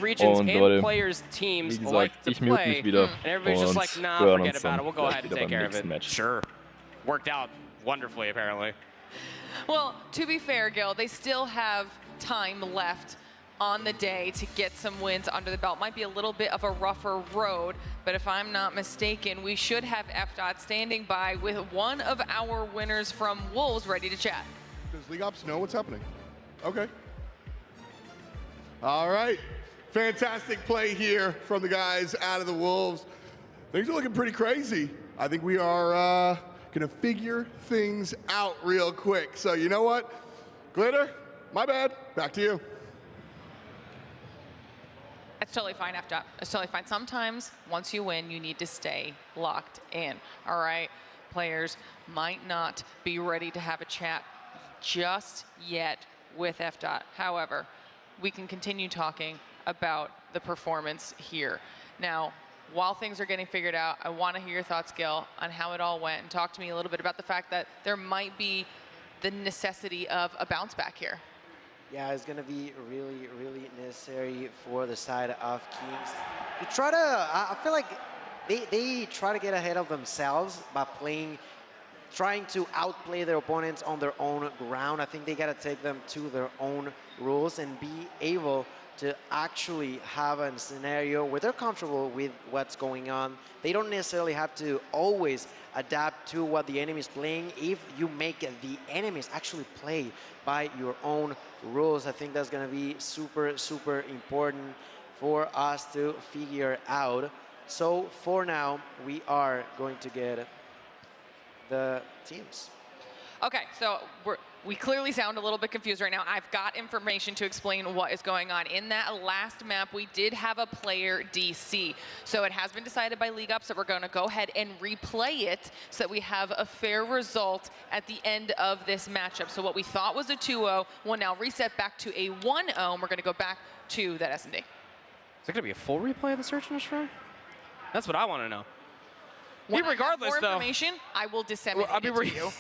Speaker 1: gesagt, ich mute mich wieder und wir hören uns dann gleich wieder beim nächsten Match.
Speaker 3: Worked out wonderfully, apparently.
Speaker 2: Well, to be fair, Gil, they still have time left on the day to get some wins under the belt. Might be a little bit of a rougher road, but if I'm not mistaken, we should have FDOT standing by with one of our winners from Wolves ready to chat.
Speaker 5: Does League Ops know what's happening? Okay. All right. Fantastic play here from the guys out of the Wolves. Things are looking pretty crazy. I think we are gonna figure things out real quick. So you know what? Glitter, my bad, back to you.
Speaker 2: It's totally fine, FDOT. It's totally fine. Sometimes, once you win, you need to stay locked in, all right? Players might not be ready to have a chat just yet with FDOT. However, we can continue talking about the performance here. Now, while things are getting figured out, I want to hear your thoughts, Gil, on how it all went, and talk to me a little bit about the fact that there might be the necessity of a bounce back here.
Speaker 4: Yeah, it's going to be really, really necessary for the side of Kings to try to, I feel like they try to get ahead of themselves by trying to outplay their opponents on their own ground. I think they got to take them to their own rules and be able to actually have a scenario where they're comfortable with what's going on. They don't necessarily have to always adapt to what the enemy is playing. If you make the enemies actually play by your own rules, I think that's going to be super, super important for us to figure out. So for now, we are going to get the teams.
Speaker 2: Okay, so we clearly sound a little bit confused right now. I've got information to explain what is going on. In that last map, we did have a player DC. So it has been decided by League Ups that we're going to go ahead and replay it so that we have a fair result at the end of this matchup. So what we thought was a 2-0 will now reset back to a 1-0. We're going to go back to that S&D.
Speaker 3: Is it going to be a full replay of the Search and Destroy? That's what I want to know.
Speaker 2: Regardless, more information, I will disseminate it to you.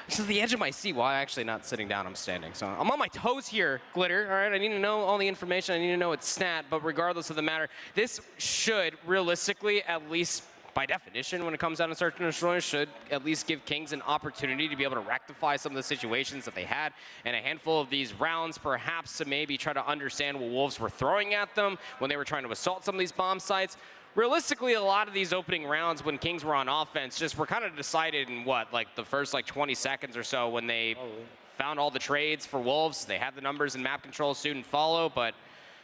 Speaker 3: Just the edge of my seat while I'm actually not sitting down, I'm standing. So I'm on my toes here, Glitter. All right, I need to know all the information. I need to know it's stat, but regardless of the matter, this should realistically, at least by definition, when it comes down to Search and Destroy, should at least give Kings an opportunity to be able to rectify some of the situations that they had in a handful of these rounds, perhaps to maybe try to understand what Wolves were throwing at them when they were trying to assault some of these bomb sites. Realistically, a lot of these opening rounds when Kings were on offense just were kind of decided in what, like the first 20 seconds or so when they found all the trades for Wolves. They had the numbers and map control soon follow, but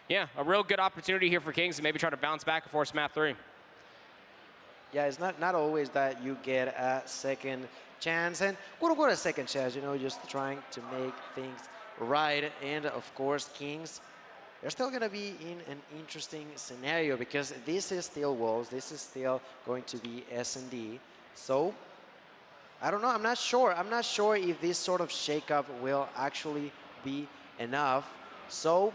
Speaker 3: yeah, a real good opportunity here for Kings to maybe try to bounce back and force map 3.
Speaker 4: Yeah, it's not always that you get a second chance, and what a second chance, you know, just trying to make things right. And of course, Kings, they're still going to be in an interesting scenario because this is still Wolves. This is still going to be S&D. So, I don't know. I'm not sure. I'm not sure if this sort of shakeup will actually be enough. So,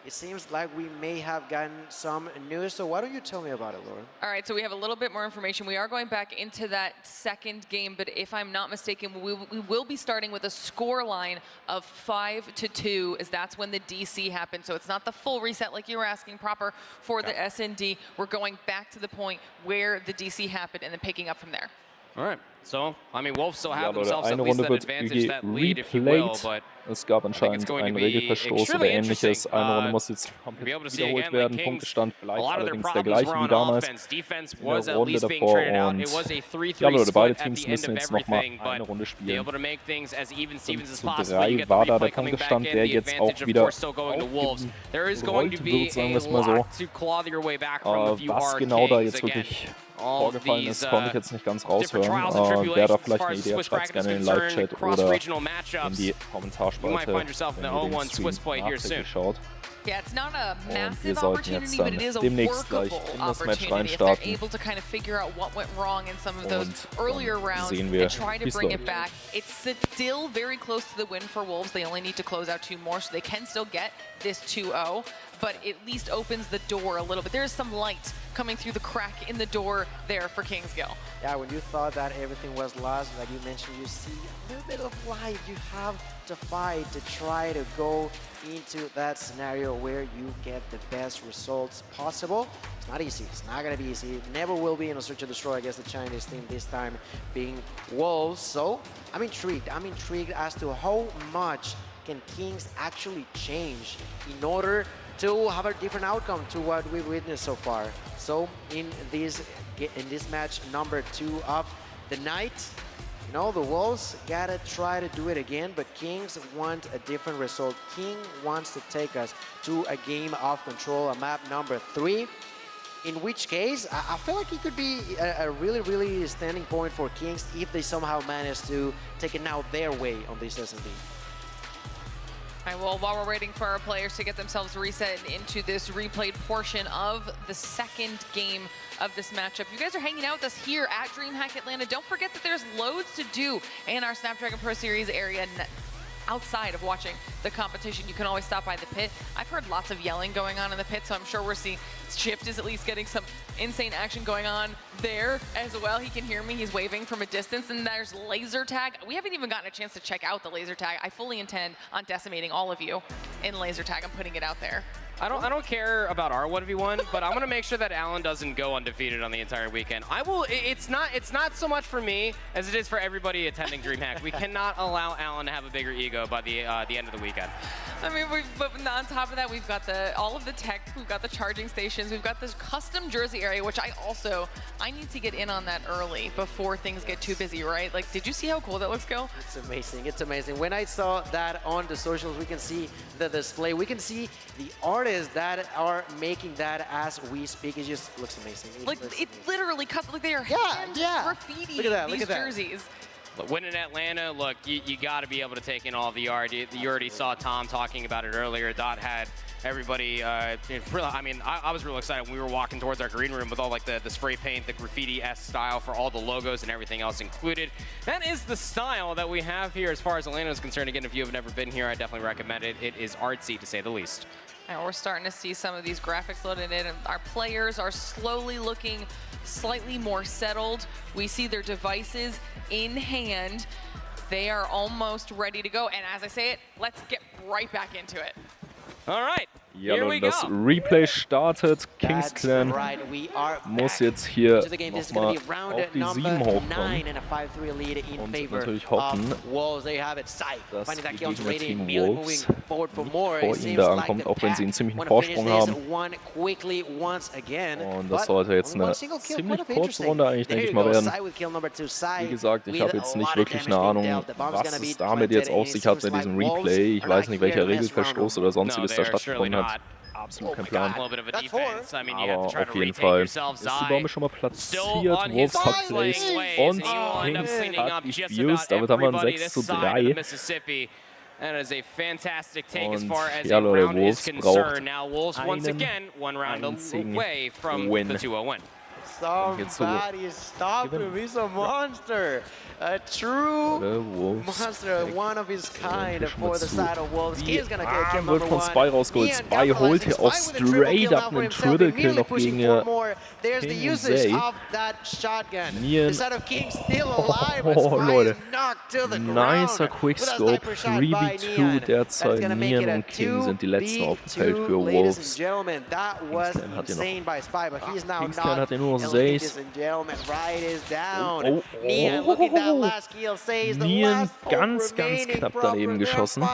Speaker 4: it seems like we may have gotten some news. So why don't you tell me about it, Laura?
Speaker 2: All right, so we have a little bit more information. We are going back into that second game, but if I'm not mistaken, we will be starting with a score line of 5-2, as that's when the DC happened. So it's not the full reset like you were asking proper for the S&D. We're going back to the point where the DC happened and then picking up from there.
Speaker 3: All right. So, I mean, Wolves still have themselves at least that advantage, that lead, if you will, but
Speaker 1: es gab anscheinend einen Regelverstoß oder ähnliches. Eine Runde muss jetzt komplett wiederholt werden. Punktestand bleibt allerdings der gleiche wie damals in der Runde davor. Und ja, Leute, beide Teams müssen jetzt nochmal eine Runde spielen. 5:3 war da der Punktestand, der jetzt auch wieder aufgerollt wird, sagen wir es mal so. Was genau da jetzt wirklich vorgefallen ist, konnte ich jetzt nicht ganz raushören. Wer da vielleicht eine Idee hat, schreibt es gerne in den Live-Chat oder in die Kommentarspalte, wenn ihr den Stream nachträglich schaut.
Speaker 2: Yeah, it's not a massive opportunity, but it is a workable opportunity if they're able to kind of figure out what went wrong in some of those earlier rounds and try to bring it back. It's still very close to the win for Wolves. They only need to close out 2 more, so they can still get this 2-0, but it at least opens the door a little bit. There's some light coming through the crack in the door there for Kingsgill.
Speaker 4: Yeah, when you thought that everything was lost, like you mentioned, you see a little bit of light. You have to fight to try to go into that scenario where you get the best results possible. It's not easy. It's not going to be easy. It never will be in a Search and Destroy against the Chinese team, this time being Wolves. So I'm intrigued. I'm intrigued as to how much can Kings actually change in order to have a different outcome to what we've witnessed so far. So in this match number 2 of the night, you know, the Wolves gotta try to do it again, but Kings want a different result. King wants to take us to a game of control, a map number 3, in which case I feel like it could be a really, really standing point for Kings if they somehow manage to take it now their way on this S&D.
Speaker 2: All right, well, while we're waiting for our players to get themselves reset into this replayed portion of the second game of this matchup, you guys are hanging out with us here at DreamHack Atlanta. Don't forget that there's loads to do in our Snapdragon Pro Series area outside of watching the competition, you can always stop by the pit. I've heard lots of yelling going on in the pit, so I'm sure we're seeing Shift is at least getting some insane action going on there as well. He can hear me, he's waving from a distance, and there's laser tag. We haven't even gotten a chance to check out the laser tag. I fully intend on decimating all of you in laser tag. I'm putting it out there.
Speaker 3: I don't care about our 1v1, but I want to make sure that Alan doesn't go undefeated on the entire weekend. I will. It's not so much for me as it is for everybody attending DreamHack. We cannot allow Alan to have a bigger ego by the end of the weekend.
Speaker 2: I mean, but on top of that, we've got all of the tech, we've got the charging stations, we've got this custom jersey area, which I need to get in on that early before things get too busy, right? Like, did you see how cool that looks, Go?
Speaker 4: It's amazing, it's amazing. When I saw that on the socials, we can see the display, we can see the artists that are making that as we speak. It just looks amazing.
Speaker 2: It's literally custom, like they are hand graffiti these jerseys.
Speaker 3: But winning Atlanta, look, you got to be able to take in all the art. You already saw Tom talking about it earlier. Dot had everybody, I mean, I was real excited when we were walking towards our green room with all like the spray paint, the graffiti-esque style for all the logos and everything else included. That is the style that we have here as far as Atlanta is concerned. Again, if you have never been here, I definitely recommend it. It is artsy, to say the least.
Speaker 2: And we're starting to see some of these graphics loaded in, and our players are slowly looking slightly more settled. We see their devices in hand. They are almost ready to go. And as I say it, let's get right back into it.
Speaker 3: All right.
Speaker 1: Ja, und das Replay startet. Kings Clan muss jetzt hier nochmal auf die 7 hochkommen. Und natürlich hoffen, dass die Gegner-Team Wolves nicht vor ihnen da ankommt, auch wenn sie einen ziemlichen Vorsprung haben. Und das sollte jetzt eine ziemlich kurze Runde eigentlich, denke ich mal, werden. Wie gesagt, ich habe jetzt nicht wirklich eine Ahnung, was es damit jetzt auf sich hat mit diesem Replay. Ich weiß nicht, welcher Regelverstoß oder sonstiges da stattgefunden hat. Absolut kein Plan. Aber auf jeden Fall ist die Bombe schon mal platziert. Wolves hat placed und Kings hat defused. Damit haben wir ein 6:3. Und ja, Leute, Wolves braucht einen einzigen Win.
Speaker 4: Somebody stop him, he's a monster. A true monster, one of his kind for the side of Wolves. He is gonna get kill number
Speaker 1: wird von Spy rausgeholt. Spy holt hier auch straight up einen Triple-Kill noch gegen Zay. Nien. Oh, Leute. Nicer Quickscope. 3v2 derzeit. Nien und King sind die letzten auf dem Feld für Wolves. Kingsclan hat ja nur noch Zays. Nien ganz knapp daneben geschossen.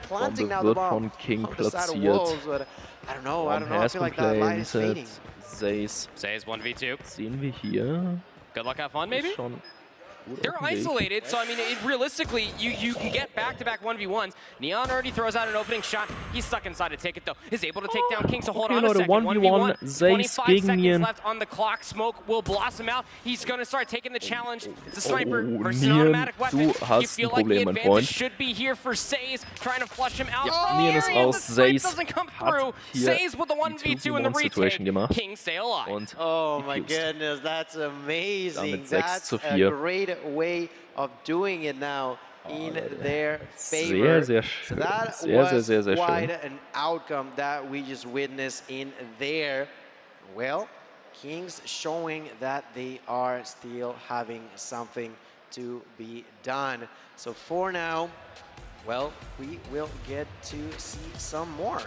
Speaker 1: Bombe wird von King platziert. One has been planted. Zays
Speaker 3: 1v2.
Speaker 1: Sehen wir hier.
Speaker 3: Good luck, have fun, maybe? They're isolated, so I mean, realistically, you can get back-to-back 1v1s. Neon already throws out an opening shot. He's stuck inside to take it, though. Is able to take down King, so hold on a second.
Speaker 1: 1v1,
Speaker 3: 25 seconds left on the clock. Smoke will blossom out. He's going to start taking the challenge. It's a sniper versus an automatic weapon. You feel like the advantage should be here for Says, trying to flush him out.
Speaker 1: Nien ist raus. Zays
Speaker 3: doesn't come through. Says with the 1v2 in the retake. King stay alive.
Speaker 1: Und
Speaker 4: oh my goodness, that's amazing. That's a great way of doing it now in their favor.
Speaker 1: Sehr
Speaker 4: schön. Quite an outcome that we just witnessed in there. Well, Kings showing that they are still having something to be done. So for now, well, we will get to see some more.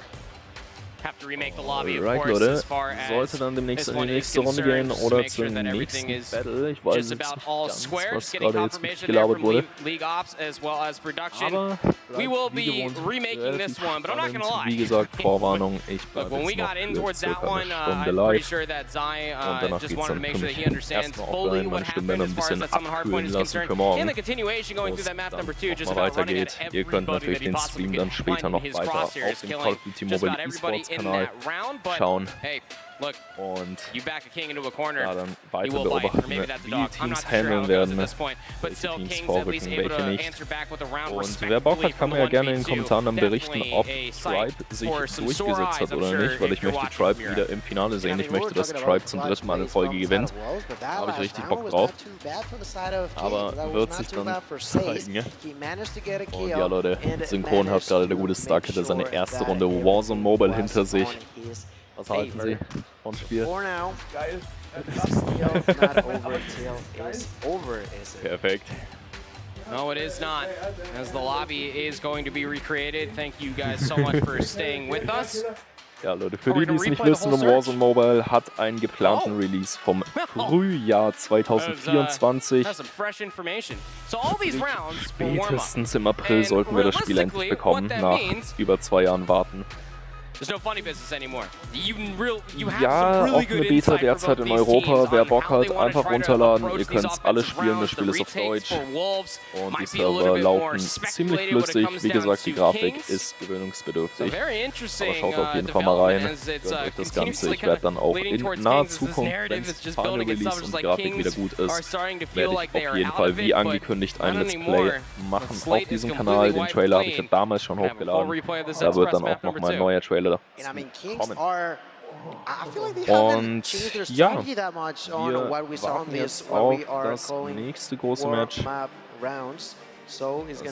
Speaker 3: Have to remake the lobby, of
Speaker 1: right,
Speaker 3: course,
Speaker 1: Leute,
Speaker 3: as far as
Speaker 1: sollte dann demnächst in die nächste Runde gehen oder zur nächsten Battle. Ich weiß jetzt nicht ganz, was gerade jetzt gelabert wurde. Aber
Speaker 3: we will be remaking this one, but I'm not gonna lie.
Speaker 1: Wie gesagt, Vorwarnung, ich bleibe jetzt noch für circa eine Stunde live. Und danach geht es dann für mich erstmal offline, meine Stimme ein bisschen abkühlen lassen für morgen. Wo es dann nochmal weitergeht. Ihr könnt natürlich den Stream dann später noch weiter auf dem Call of Duty Mobile Esports Kanal schauen. Und
Speaker 3: ja,
Speaker 1: dann weiter beobachten, wie die Teams handeln werden, welche Teams vorrücken, welche nicht. Und wer Bock hat, kann mir ja gerne in den Kommentaren dann berichten, ob Tribe sich durchgesetzt hat oder nicht, weil ich möchte Tribe wieder im Finale sehen. Ich möchte, dass Tribe zum 3. Mal in Folge gewinnt. Da habe ich richtig Bock drauf. Aber wird sich dann zeigen. Und ja, Leute, Synchron hat gerade der gute Starkhitter seine erste Runde Warzone Mobile hinter sich. Was halten Sie vom Spiel?
Speaker 4: Geil.
Speaker 1: Perfekt.
Speaker 3: No, it is not, as the lobby is going to be recreated. Thank you guys so much for staying with us.
Speaker 1: Ja, Leute, für die, die es nicht wissen, Warzone Mobile hat einen geplanten Release vom Frühjahr 2024. Spätestens im April sollten wir das Spiel endlich bekommen, nach über 2 Jahren Warten. Ja, offene Beta derzeit in Europa. Wer Bock hat, einfach runterladen. Ihr könnt alle spielen, das Spiel ist auf Deutsch. Und die Server laufen ziemlich flüssig. Wie gesagt, die Grafik ist gewöhnungsbedürftig. Aber schaut auf jeden Fall mal rein. Gönnt euch das Ganze. Ich werde dann auch in naher Zukunft, wenn es Final Release und die Grafik wieder gut ist, werde ich auf jeden Fall, wie angekündigt, ein Let's Play machen auf diesem Kanal. Den Trailer habe ich ja damals schon hochgeladen. Da wird dann auch nochmal ein neuer Trailer kommen. Und ja, wir warten jetzt auf das nächste große Match, das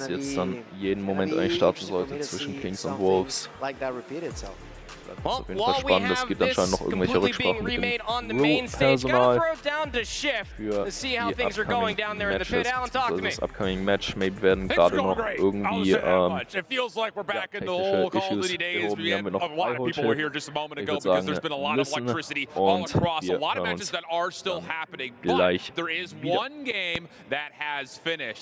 Speaker 1: jetzt dann jeden Moment eigentlich starten sollte zwischen Kings und Wolves. Das ist auf jeden Fall spannend. Es gibt anscheinend noch irgendwelche Rücksprachen mit dem Row-Personal für die upcoming Matches, beziehungsweise das upcoming Match. Maybe werden gerade noch irgendwie technische Issues behoben. Hier haben wir noch 2 Holdschiff. Ich würde sagen, listen, und wir hören uns gleich wieder.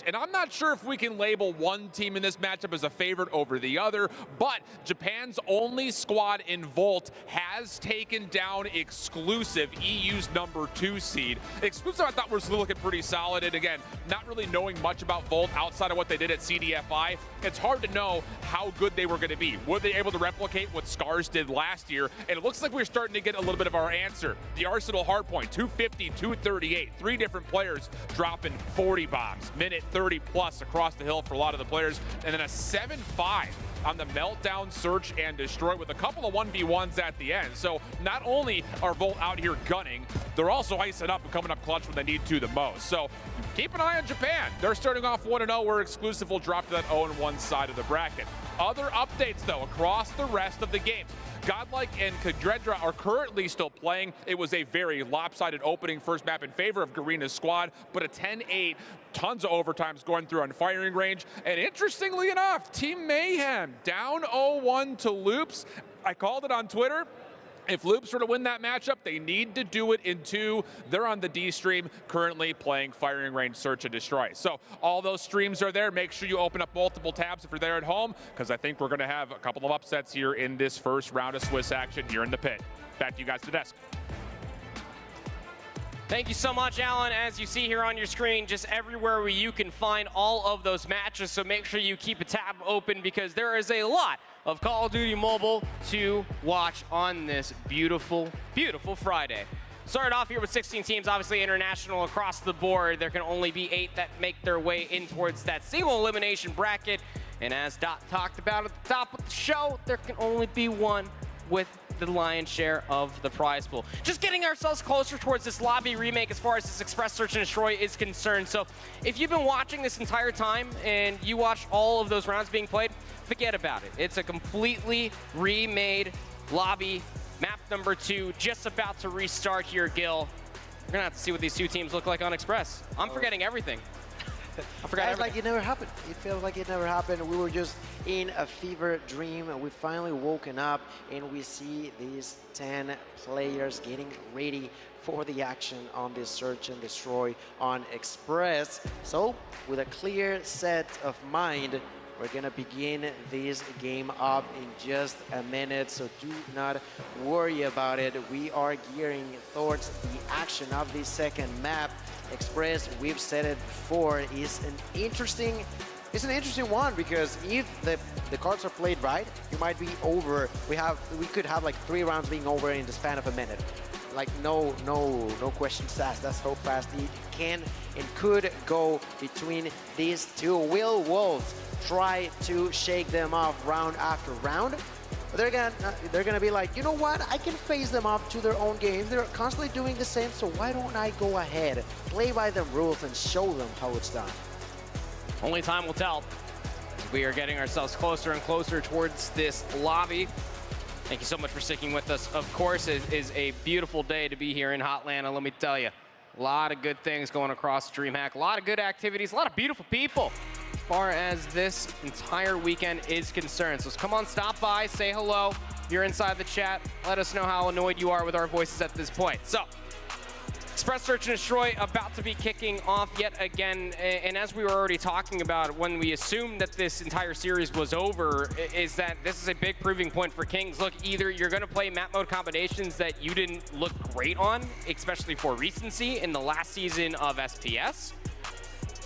Speaker 2: And I'm not sure if we can label one team in this matchup as a favorite over the other, but Japan's only squad in Volt has taken down Exclusive, EU's #2 seed. Exclusive I thought was looking pretty solid, and again, not really knowing much about Volt outside of what they did at CDFI, it's hard to know how good they were going to be. Were they able to replicate what Scars did last year? And it looks like we're starting to get a little bit of our answer. The Arsenal hardpoint, 250, 238, 3 different players dropping 40 bombs, minute 30 plus across the hill for a lot of the players, and then a 7-5 on the Meltdown, Search, and Destroy with a couple of 1v1s at the end. So not only are Volt out here gunning, they're also icing up and coming up clutch when they need to the most. So keep an eye on Japan. They're starting off 1-0, where Exclusive will drop to that 0-1 side of the bracket. Other updates, though, across the rest of the games. Godlike and Kadredra are currently still playing. It was a very lopsided opening first map in favor of Garena's squad, but a 10-8, tons of overtimes going through on firing range. And interestingly enough, Team Mayhem down 0-1 to Loops. I called it on Twitter. If Loops were to win that matchup, they need to do it in 2. They're on the D stream, currently playing Firing Range, Search, and Destroy. So all those streams are there. Make sure you open up multiple tabs if you're there at home, because I think we're going to have a couple of upsets here in this first round of Swiss action here in the pit. Back to you guys to the desk.
Speaker 3: Thank you so much, Alan. As you see here on your screen, just everywhere where you can find all of those matches, so make sure you keep a tab open, because there is a lot of Call of Duty Mobile to watch on this beautiful, beautiful Friday. Started off here with 16 teams, obviously international across the board. There can only be 8 that make their way in towards that single elimination bracket. And as Dot talked about at the top of the show, there can only be 1 with the lion's share of the prize pool. Just getting ourselves closer towards this lobby remake as far as this Express Search and Destroy is concerned. So if you've been watching this entire time and you watched all of those rounds being played, forget about it. It's a completely remade lobby, map #2, just about to restart here, Gil. We're gonna have to see what these 2 teams look like on Express. I'm forgetting everything. I forgot everything.
Speaker 4: Like it never happened. It feels like it never happened. We were just in a fever dream. We finally woken up and we see these 10 players getting ready for the action on this Search and Destroy on Express. So with a clear set of mind, we're gonna begin this game up in just a minute, so do not worry about it. We are gearing towards the action of this second map. Express, we've said it before, is an interesting It's an interesting one because if the cards are played right, you might be over. We could have like 3 rounds being over in the span of a minute. Like no questions asked. That's how fast it can and could go between these two. Will Wolves try to shake them off round after round? They're gonna be like, you know what? I can phase them off to their own games. They're constantly doing the same, so why don't I go ahead, play by the rules, and show them how it's done?
Speaker 3: Only time will tell. We are getting ourselves closer and closer towards this lobby. Thank you so much for sticking with us. Of course, it is a beautiful day to be here in Hotlanta, let me tell you. A lot of good things going across DreamHack, a lot of good activities, a lot of beautiful people as far as this entire weekend is concerned. So come on, stop by, say hello. If you're inside the chat, let us know how annoyed you are with our voices at this point. So, Express Search and Destroy about to be kicking off yet again, and as we were already talking about when we assumed that this entire series was over, is that this is a big proving point for Kings. Look, either you're going to play map mode combinations that you didn't look great on, especially for recency in the last season of SPS,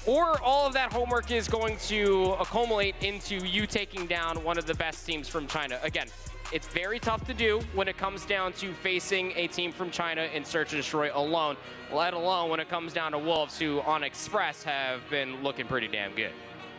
Speaker 3: or all of that homework is going to accumulate into you taking down one of the best teams from China. Again, it's very tough to do when it comes down to facing a team from China in Search and Destroy alone, let alone when it comes down to Wolves, who on Express have been looking pretty damn good.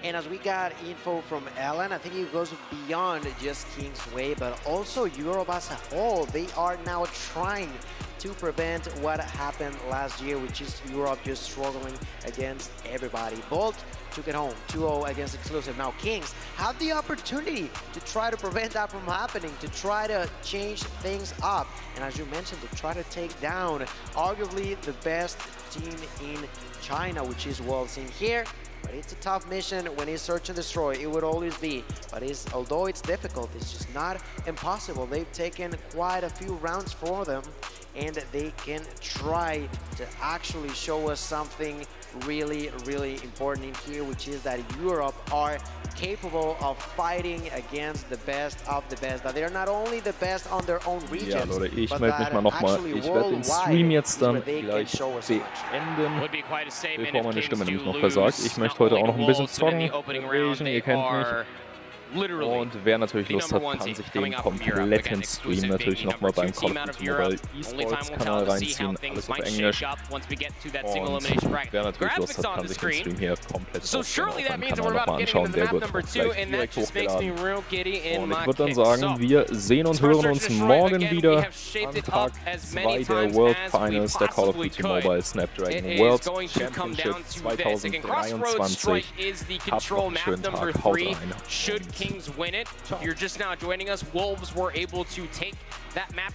Speaker 4: And as we got info from Ellen, I think it goes beyond just King's Way, but also Europe as a whole. They are now trying to prevent what happened last year, which is Europe just struggling against everybody. Bolt took it home, 2-0 against Exclusive. Now Kings have the opportunity to try to prevent that from happening, to try to change things up, and as you mentioned, to try to take down arguably the best team in China, which is Wolves in here. But it's a tough mission when it's Search and Destroy. It would always be. But although it's difficult, it's just not impossible. They've taken quite a few rounds for them, and they can try to actually show us something really, really important in here, which is that Europe are capable of fighting against the best of the best. That they're not only the best on their own regions,
Speaker 1: ja, Leute, ich melde mich mal nochmal. Ich werde den Stream jetzt dann gleich beenden, bevor meine Stimme nämlich noch versagt. Ich möchte heute auch noch ein bisschen zocken. Ihr kennt mich. Und wer natürlich Lust hat, kann sich den kompletten Stream natürlich nochmal beim Call of Duty Mobile eSports Kanal reinziehen, alles auf Englisch. Und wer natürlich Lust hat, kann sich den Stream hier komplett auf meinem Kanal nochmal anschauen, der wird gleich direkt hochgeladen. Und ich würde dann sagen, wir sehen und hören uns morgen wieder an Tag 2 der World Finals der Call of Duty Mobile Snapdragon Worldchampionsship 2023. Habt noch einen schönen Tag, haut rein.
Speaker 3: Should Kings win it? If you're just now joining us, Wolves were able to take that map